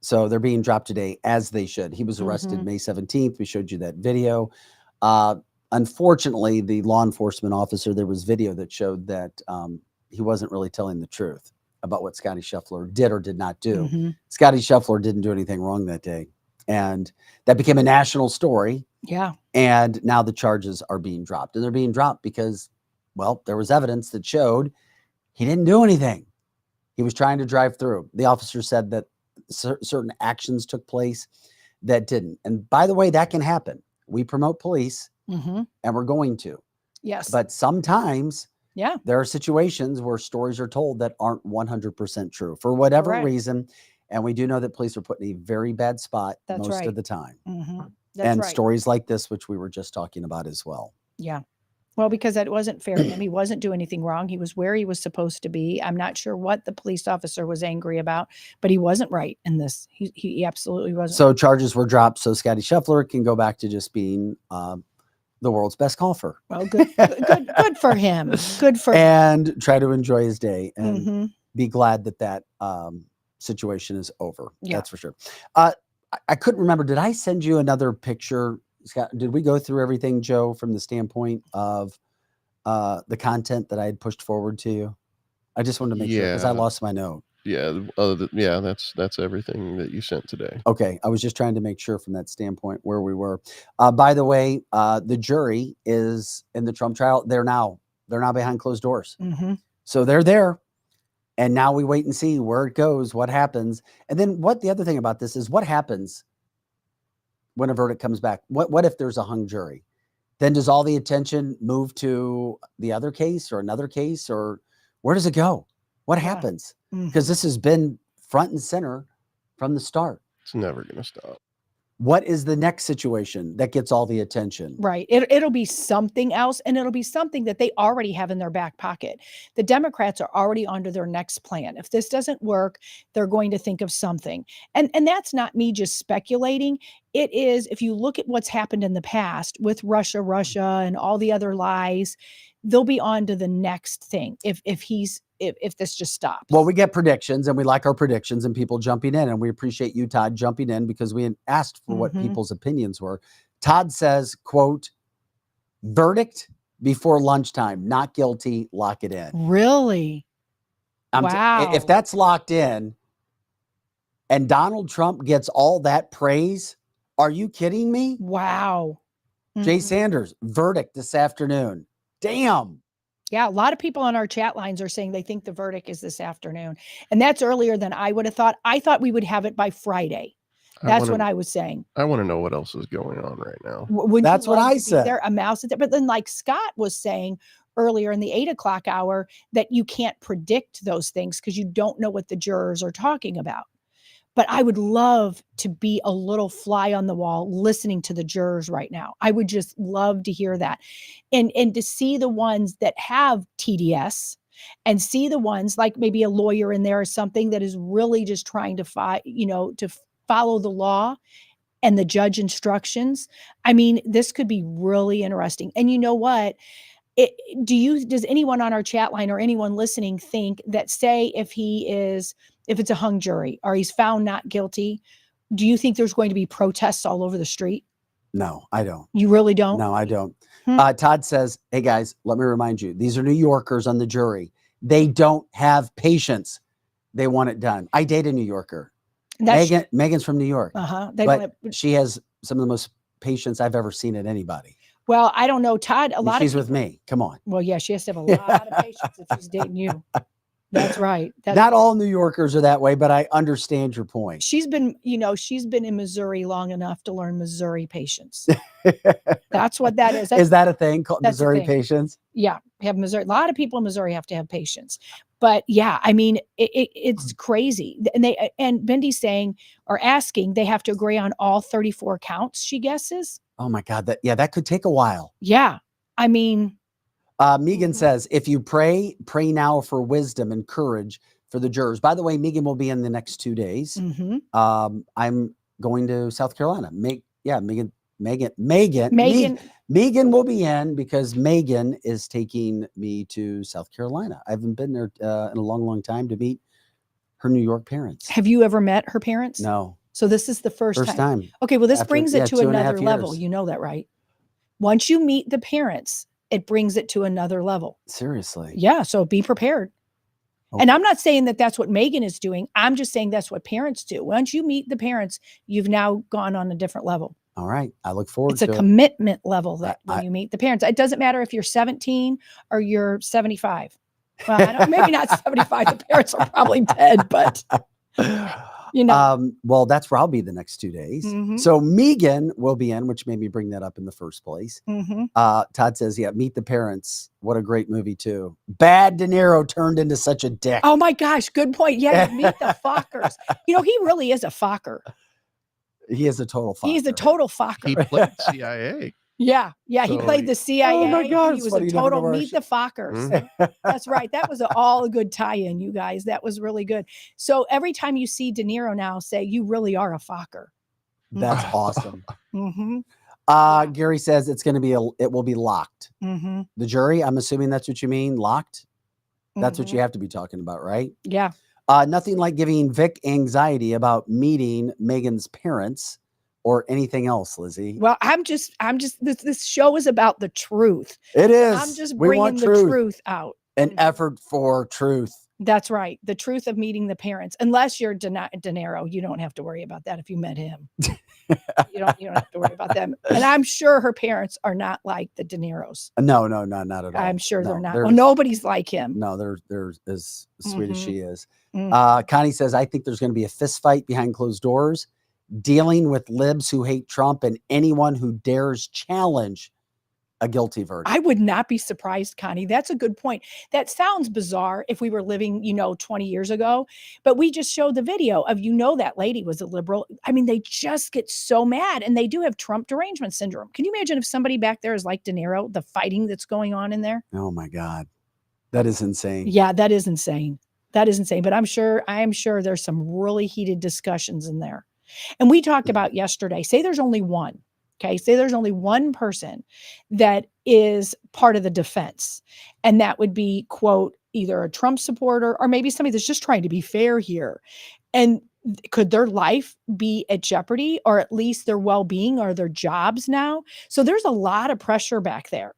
So they're being dropped today, as they should. He was arrested May 17th. We showed you that video. Unfortunately, the law enforcement officer, there was video that showed that he wasn't really telling the truth about what Scotty Scheffler did or did not do. Scotty Scheffler didn't do anything wrong that day. And that became a national story. Yeah. And now the charges are being dropped. And they're being dropped because, well, there was evidence that showed he didn't do anything. He was trying to drive through. The officer said that certain actions took place that didn't. And by the way, that can happen. We promote police and we're going to. Yes. But sometimes yeah, there are situations where stories are told that aren't 100% true for whatever reason. And we do know that police are put in a very bad spot most of the time. And stories like this, which we were just talking about as well. Yeah. Well, because that wasn't fair to him. He wasn't doing anything wrong. He was where he was supposed to be. I'm not sure what the police officer was angry about, but he wasn't right in this. He absolutely wasn't. So charges were dropped. So Scotty Scheffler can go back to just being the world's best golfer. Well, good for him. Good for him. And try to enjoy his day and be glad that situation is over. Yeah. That's for sure. I couldn't remember. Did I send you another picture, Scott? Did we go through everything, Joe, from the standpoint of the content that I had pushed forward to you? I just wanted to make sure because I lost my note. Yeah. That's everything that you sent today. Okay. I was just trying to make sure from that standpoint where we were. By the way, the jury is in the Trump trial. They're now behind closed doors. So they're there. And now we wait and see where it goes, what happens. And then the other thing about this is what happens when a verdict comes back? What if there's a hung jury? Then does all the attention move to the other case or another case, or where does it go? What happens? Because this has been front and center from the start. It's never going to stop. What is the next situation that gets all the attention? Right. It'll be something else, and it'll be something that they already have in their back pocket. The Democrats are already onto their next plan. If this doesn't work, they're going to think of something. And that's not me just speculating. It is, if you look at what's happened in the past with Russia, and all the other lies, they'll be on to the next thing if this just stops. Well, we get predictions and we like our predictions and people jumping in, and we appreciate you, Todd, jumping in because we asked for what people's opinions were. Todd says, quote, verdict before lunchtime, not guilty, lock it in. Really? Wow. If that's locked in and Donald Trump gets all that praise, are you kidding me? Wow. Jay Sanders, verdict this afternoon. Damn. Yeah, a lot of people on our chat lines are saying they think the verdict is this afternoon. And that's earlier than I would have thought. I thought we would have it by Friday. That's what I was saying. I want to know what else is going on right now. That's what I said. There a mouse there. But then like Scott was saying earlier in the 8 o'clock hour that you can't predict those things because you don't know what the jurors are talking about. But I would love to be a little fly on the wall listening to the jurors right now. I would just love to hear that. And to see the ones that have TDS and see the ones like maybe a lawyer in there or something that is really just trying to follow the law and the judge instructions. I mean, this could be really interesting. And you know what? Does anyone on our chat line or anyone listening think that, say, if it's a hung jury or he's found not guilty, do you think there's going to be protests all over the street? No, I don't. You really don't? No, I don't. Todd says, hey guys, let me remind you, these are New Yorkers on the jury. They don't have patience. They want it done. I date a New Yorker. Megan's from New York. But she has some of the most patience I've ever seen in anybody. Well, I don't know, Todd. She's with me. Come on. Well, yeah, she has to have a lot of patience if she's dating you. That's right. Not all New Yorkers are that way, but I understand your point. She's been in Missouri long enough to learn Missouri patience. That's what that is. Is that a thing called Missouri patience? Yeah, have Missouri. A lot of people in Missouri have to have patience. But yeah, I mean, it's crazy. And Bendy's saying or asking, they have to agree on all 34 counts, she guesses. Oh my God. That could take a while. Yeah. I mean, Megan says, if you pray now for wisdom and courage for the jurors. By the way, Megan will be in the next 2 days. Mm-hmm. I'm going to South Carolina. Megan will be in because Megan is taking me to South Carolina. I haven't been there in a long, long time to meet her New York parents. Have you ever met her parents? No. So this is the first time. Okay, well, this brings it to another level. You know that, right? Once you meet the parents, it brings it to another level. Seriously. Yeah, so be prepared. Okay. And I'm not saying that that's what Megan is doing. I'm just saying that's what parents do. Once you meet the parents, you've now gone on a different level. All right. I look forward to it. It's a commitment level that when you meet the parents. It doesn't matter if you're 17 or you're 75. Well, I don't, maybe not 75. The parents are probably dead, but you know. Well, that's where I'll be the next 2 days. Mm-hmm. So Megan will be in, which made me bring that up in the first place. Mm-hmm. Todd says, yeah, Meet the Parents. What a great movie too. Bad De Niro turned into such a dick. Oh my gosh. Good point. Yeah. Meet the Fockers. You know, he really is a Focker. He is a total Focker. He's a total Focker. He played CIA. Yeah. Yeah. He played the CIA. Oh my God. He was a total Meet the Fockers. Mm-hmm. That's right. That was all a good tie-in, you guys. That was really good. So every time you see De Niro now, say, you really are a Focker. That's awesome. Mm-hmm. Gary says it will be locked. Mm-hmm. The jury, I'm assuming that's what you mean, locked? That's what you have to be talking about, right? Yeah. Nothing like giving Vic anxiety about meeting Megan's parents or anything else, Lizzie. Well, I'm just this show is about the truth. It is. I'm just bringing the truth out. An effort for truth. That's right. The truth of meeting the parents. Unless you're De Niro, you don't have to worry about that if you met him. you don't have to worry about them. And I'm sure her parents are not like the De Niros. No, not at all. I'm sure they're not. Well, nobody's like him. No, they're as sweet as she is. Connie says, I think there's going to be a fist fight behind closed doors, dealing with libs who hate Trump and anyone who dares challenge a guilty verdict. I would not be surprised, Connie. That's a good point. That sounds bizarre if we were living, 20 years ago, but we just showed the video of, that lady was a liberal. I mean, they just get so mad, and they do have Trump derangement syndrome. Can you imagine if somebody back there is like De Niro, the fighting that's going on in there? Oh my God. That is insane. Yeah, that is insane. That is insane. But I'm sure there's some really heated discussions in there. And we talked about yesterday, say there's only one. Okay, say there's only one person that is part of the defense, and that would be, quote, either a Trump supporter or maybe somebody that's just trying to be fair here. And could their life be at jeopardy, or at least their well-being or their jobs now? So there's a lot of pressure back there.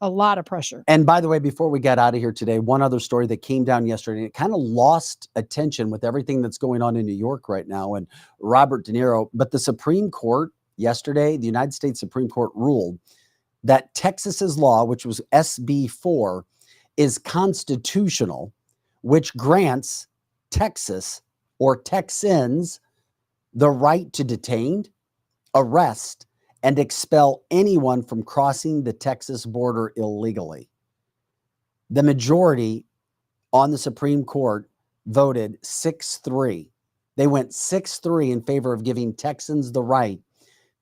A lot of pressure. And by the way, before we get out of here today, one other story that came down yesterday, and it kind of lost attention with everything that's going on in New York right now and Robert De Niro, but the Supreme Court yesterday, the United States Supreme Court ruled that Texas's law, which was SB 4, is constitutional, which grants Texas or Texans the right to detain, arrest, and expel anyone from crossing the Texas border illegally. The majority on the Supreme Court voted 6-3. They went 6-3 in favor of giving Texans the right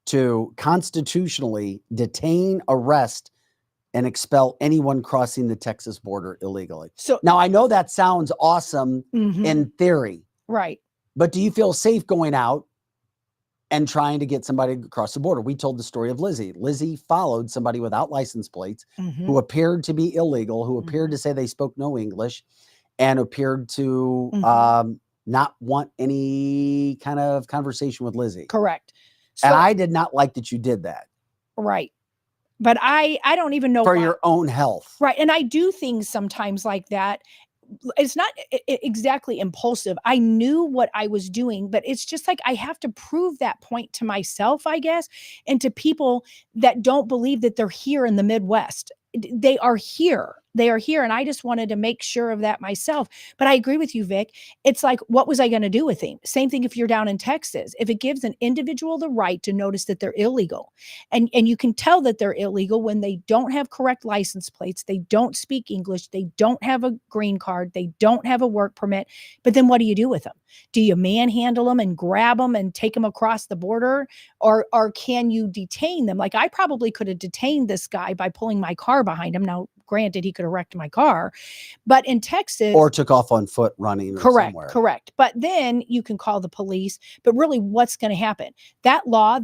to constitutionally detain, arrest, and expel anyone crossing the Texas border illegally. So now I know that sounds awesome in theory. Right. But do you feel safe going out and trying to get somebody across the border? We told the story of Lizzie. Lizzie followed somebody without license plates who appeared to be illegal, who appeared to say they spoke no English, and appeared to not want any kind of conversation with Lizzie. Correct. So, and I did not like that you did that. Right. But I don't even know. For your own health. Right. And I do things sometimes like that. It's not exactly impulsive. I knew what I was doing, but it's just like I have to prove that point to myself, I guess, and to people that don't believe that they're here in the Midwest. They are here. They are here. And I just wanted to make sure of that myself. But I agree with you, Vic. It's like, what was I going to do with him? Same thing if you're down in Texas. If it gives an individual the right to notice that they're illegal, and you can tell that they're illegal when they don't have correct license plates, they don't speak English, they don't have a green card, they don't have a work permit. But then what do you do with them? Do you manhandle them and grab them and take them across the border? Or can you detain them? Like I probably could have detained this guy by pulling my car behind him. Now, granted, he could have wrecked my car. But in Texas, or took off on foot running. Correct. But then you can call the police. But really, what's going to happen? That law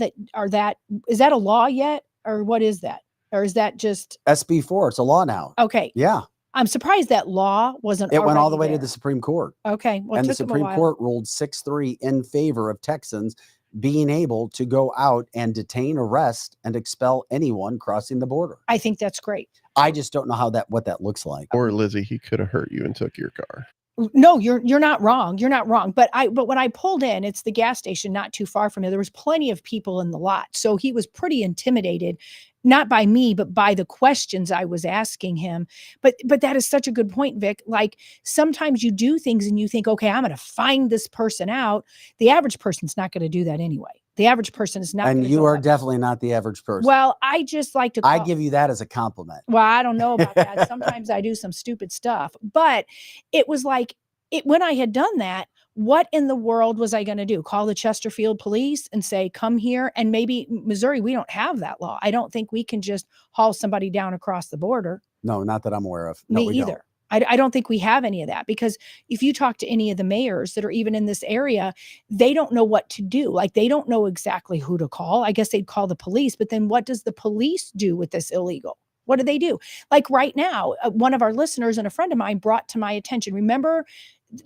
is that a law yet? Or what is that? Or is that just SB4? It's a law now. Okay. Yeah. I'm surprised that law wasn't. It went all the way to the Supreme Court. Okay. Well, and the Supreme Court ruled 6-3 in favor of Texans being able to go out and detain, arrest, and expel anyone crossing the border. I think that's great. I just don't know what that looks like. Or Lizzie, he could have hurt you and took your car. No, you're not wrong. You're not wrong. But when I pulled in, it's the gas station not too far from here. There was plenty of people in the lot. So he was pretty intimidated, not by me, but by the questions I was asking him. But that is such a good point, Vic. Like sometimes you do things and you think, okay, I'm going to find this person out. The average person's not going to do that anyway. The average person is not. And you are definitely not the average person. Well, I just like to. I give you that as a compliment. Well, I don't know about that. Sometimes I do some stupid stuff, but it was like when I had done that, what in the world was I going to do? Call the Chesterfield police and say, come here? And maybe Missouri, we don't have that law. I don't think we can just haul somebody down across the border. No, not that I'm aware of. No, Me either. I don't think we have any of that, because if you talk to any of the mayors that are even in this area, they don't know what to do. Like they don't know exactly who to call. I guess they'd call the police, but then what does the police do with this illegal? What do they do? Like right now, one of our listeners and a friend of mine brought to my attention, remember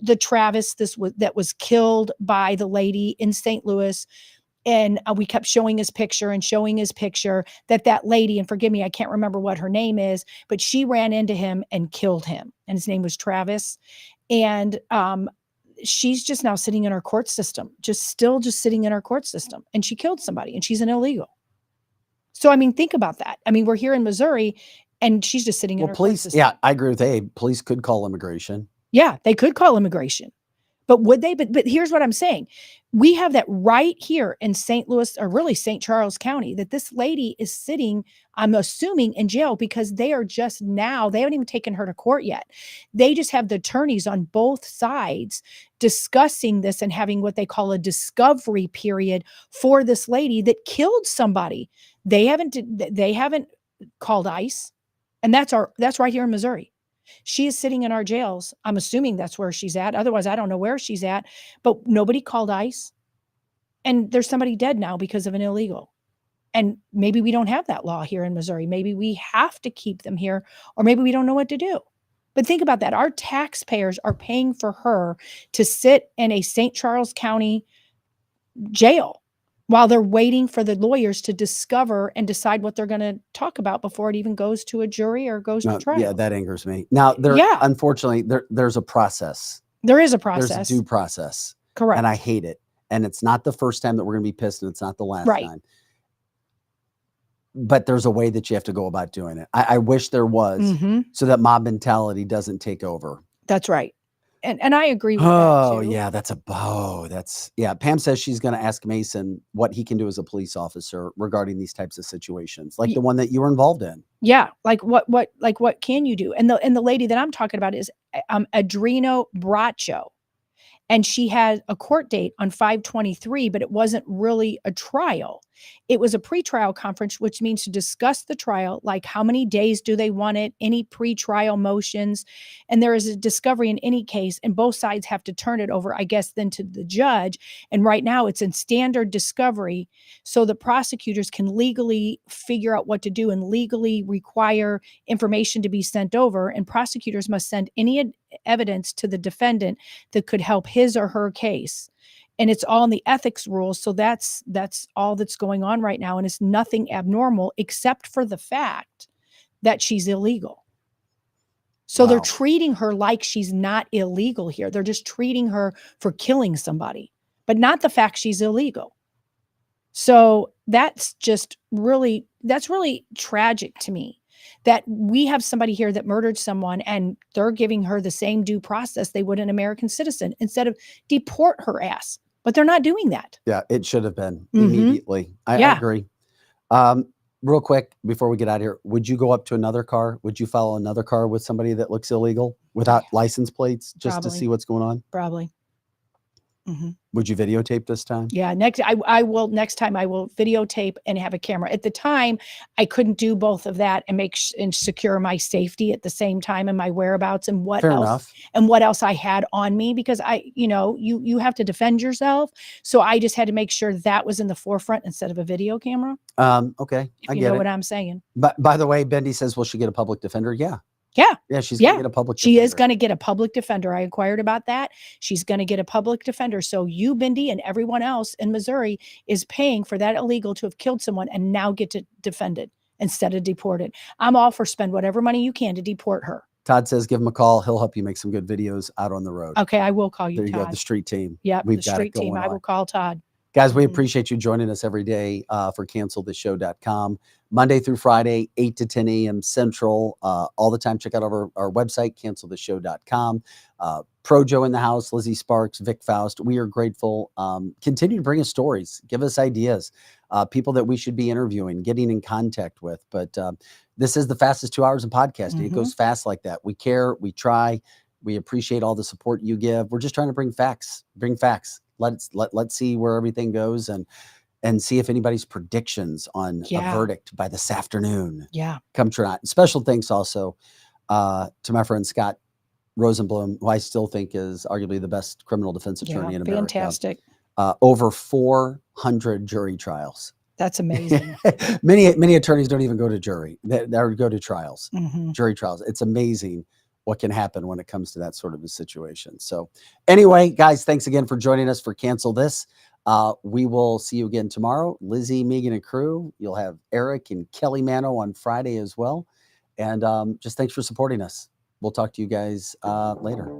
the Travis that was killed by the lady in St. Louis? And we kept showing his picture that lady, and forgive me, I can't remember what her name is, but she ran into him and killed him. And his name was Travis. And she's just now sitting in our court system, just sitting in our court system. And she killed somebody and she's an illegal. So, I mean, think about that. I mean, we're here in Missouri and she's just sitting in our court system. Yeah, I agree with Abe. Police could call immigration. Yeah, they could call immigration. But would they? But here's what I'm saying. We have that right here in St. Louis, or really St. Charles County, that this lady is sitting, I'm assuming, in jail because they are just now, they haven't even taken her to court yet. They just have the attorneys on both sides discussing this and having what they call a discovery period for this lady that killed somebody. They haven't called ICE. And that's right here in Missouri. She is sitting in our jails. I'm assuming that's where she's at. Otherwise, I don't know where she's at, but nobody called ICE. And there's somebody dead now because of an illegal. And maybe we don't have that law here in Missouri. Maybe we have to keep them here, or maybe we don't know what to do. But think about that. Our taxpayers are paying for her to sit in a St. Charles County jail while they're waiting for the lawyers to discover and decide what they're going to talk about before it even goes to a jury or goes to trial. Yeah, that angers me. Now, unfortunately, there's a process. There is a process. There's a due process. Correct. And I hate it. And it's not the first time that we're going to be pissed, and it's not the last time. But there's a way that you have to go about doing it. I wish there was, so that mob mentality doesn't take over. That's right. And I agree with that too. Yeah. Pam says she's going to ask Mason what he can do as a police officer regarding these types of situations, like the one that you were involved in. Yeah. Like what can you do? And the lady that I'm talking about is Adreno Bracho. And she had a court date on 5/23, but it wasn't really a trial. It was a pretrial conference, which means to discuss the trial, like how many days do they want it, any pretrial motions. And there is a discovery in any case, and both sides have to turn it over, I guess, then to the judge. And right now it's in standard discovery. So the prosecutors can legally figure out what to do and legally require information to be sent over. And prosecutors must send any evidence to the defendant that could help his or her case. And it's all in the ethics rules. So that's all that's going on right now. And it's nothing abnormal except for the fact that she's illegal. So they're treating her like she's not illegal here. They're just treating her for killing somebody, but not the fact she's illegal. So that's really tragic to me, that we have somebody here that murdered someone and they're giving her the same due process they would an American citizen instead of deport her ass. But they're not doing that. Yeah, it should have been immediately. I agree. Real quick, before we get out of here, would you go up to another car? Would you follow another car with somebody that looks illegal without license plates just to see what's going on? Probably. Would you videotape this time? Yeah, next time I will videotape and have a camera. At the time, I couldn't do both of that and and secure my safety at the same time and my whereabouts and what Fair else enough. and what else I had on me, because you have to defend yourself. So I just had to make sure that was in the forefront instead of a video camera. Okay, If I you get know it. what I'm saying. But by the way, Bendy says, will she get a public defender? Yeah. Yeah, She's gonna get a public She is defender. going to get a public defender. I inquired about that. She's going to get a public defender. So you, Bindi, and everyone else in Missouri is paying for that illegal to have killed someone and now get to defend it instead of deported. I'm all for spend whatever money you can to deport her. Todd says, give him a call. He'll help you make some good videos out on the road. Okay, I will call you, There you Todd. go, the street team. Yep, We've the got street it team. going I will on. call Todd. Guys, we appreciate you joining us every day for canceltheshow.com. Monday through Friday, 8 to 10 a.m. Central. All the time, check out our website, canceltheshow.com. Projo in the house, Lizzie Sparks, Vic Faust. We are grateful. Continue to bring us stories. Give us ideas. People that we should be interviewing, getting in contact with. But this is the fastest 2 hours of podcasting. It goes fast like that. We care. We try. We appreciate all the support you give. We're just trying to bring facts. Let's see where everything goes and see if anybody's predictions on a verdict by this afternoon come true. Special thanks also to my friend Scott Rosenblum, who I still think is arguably the best criminal defense attorney in America. Fantastic. Over 400 jury trials. That's amazing. Many attorneys don't even go to jury. They go to trials, jury trials. It's amazing what can happen when it comes to that sort of a situation. So anyway, guys, thanks again for joining us for Cancel This. We will see you again tomorrow. Lizzie, Megan, and crew. You'll have Eric and Kelly Mano on Friday as well. And just thanks for supporting us. We'll talk to you guys later.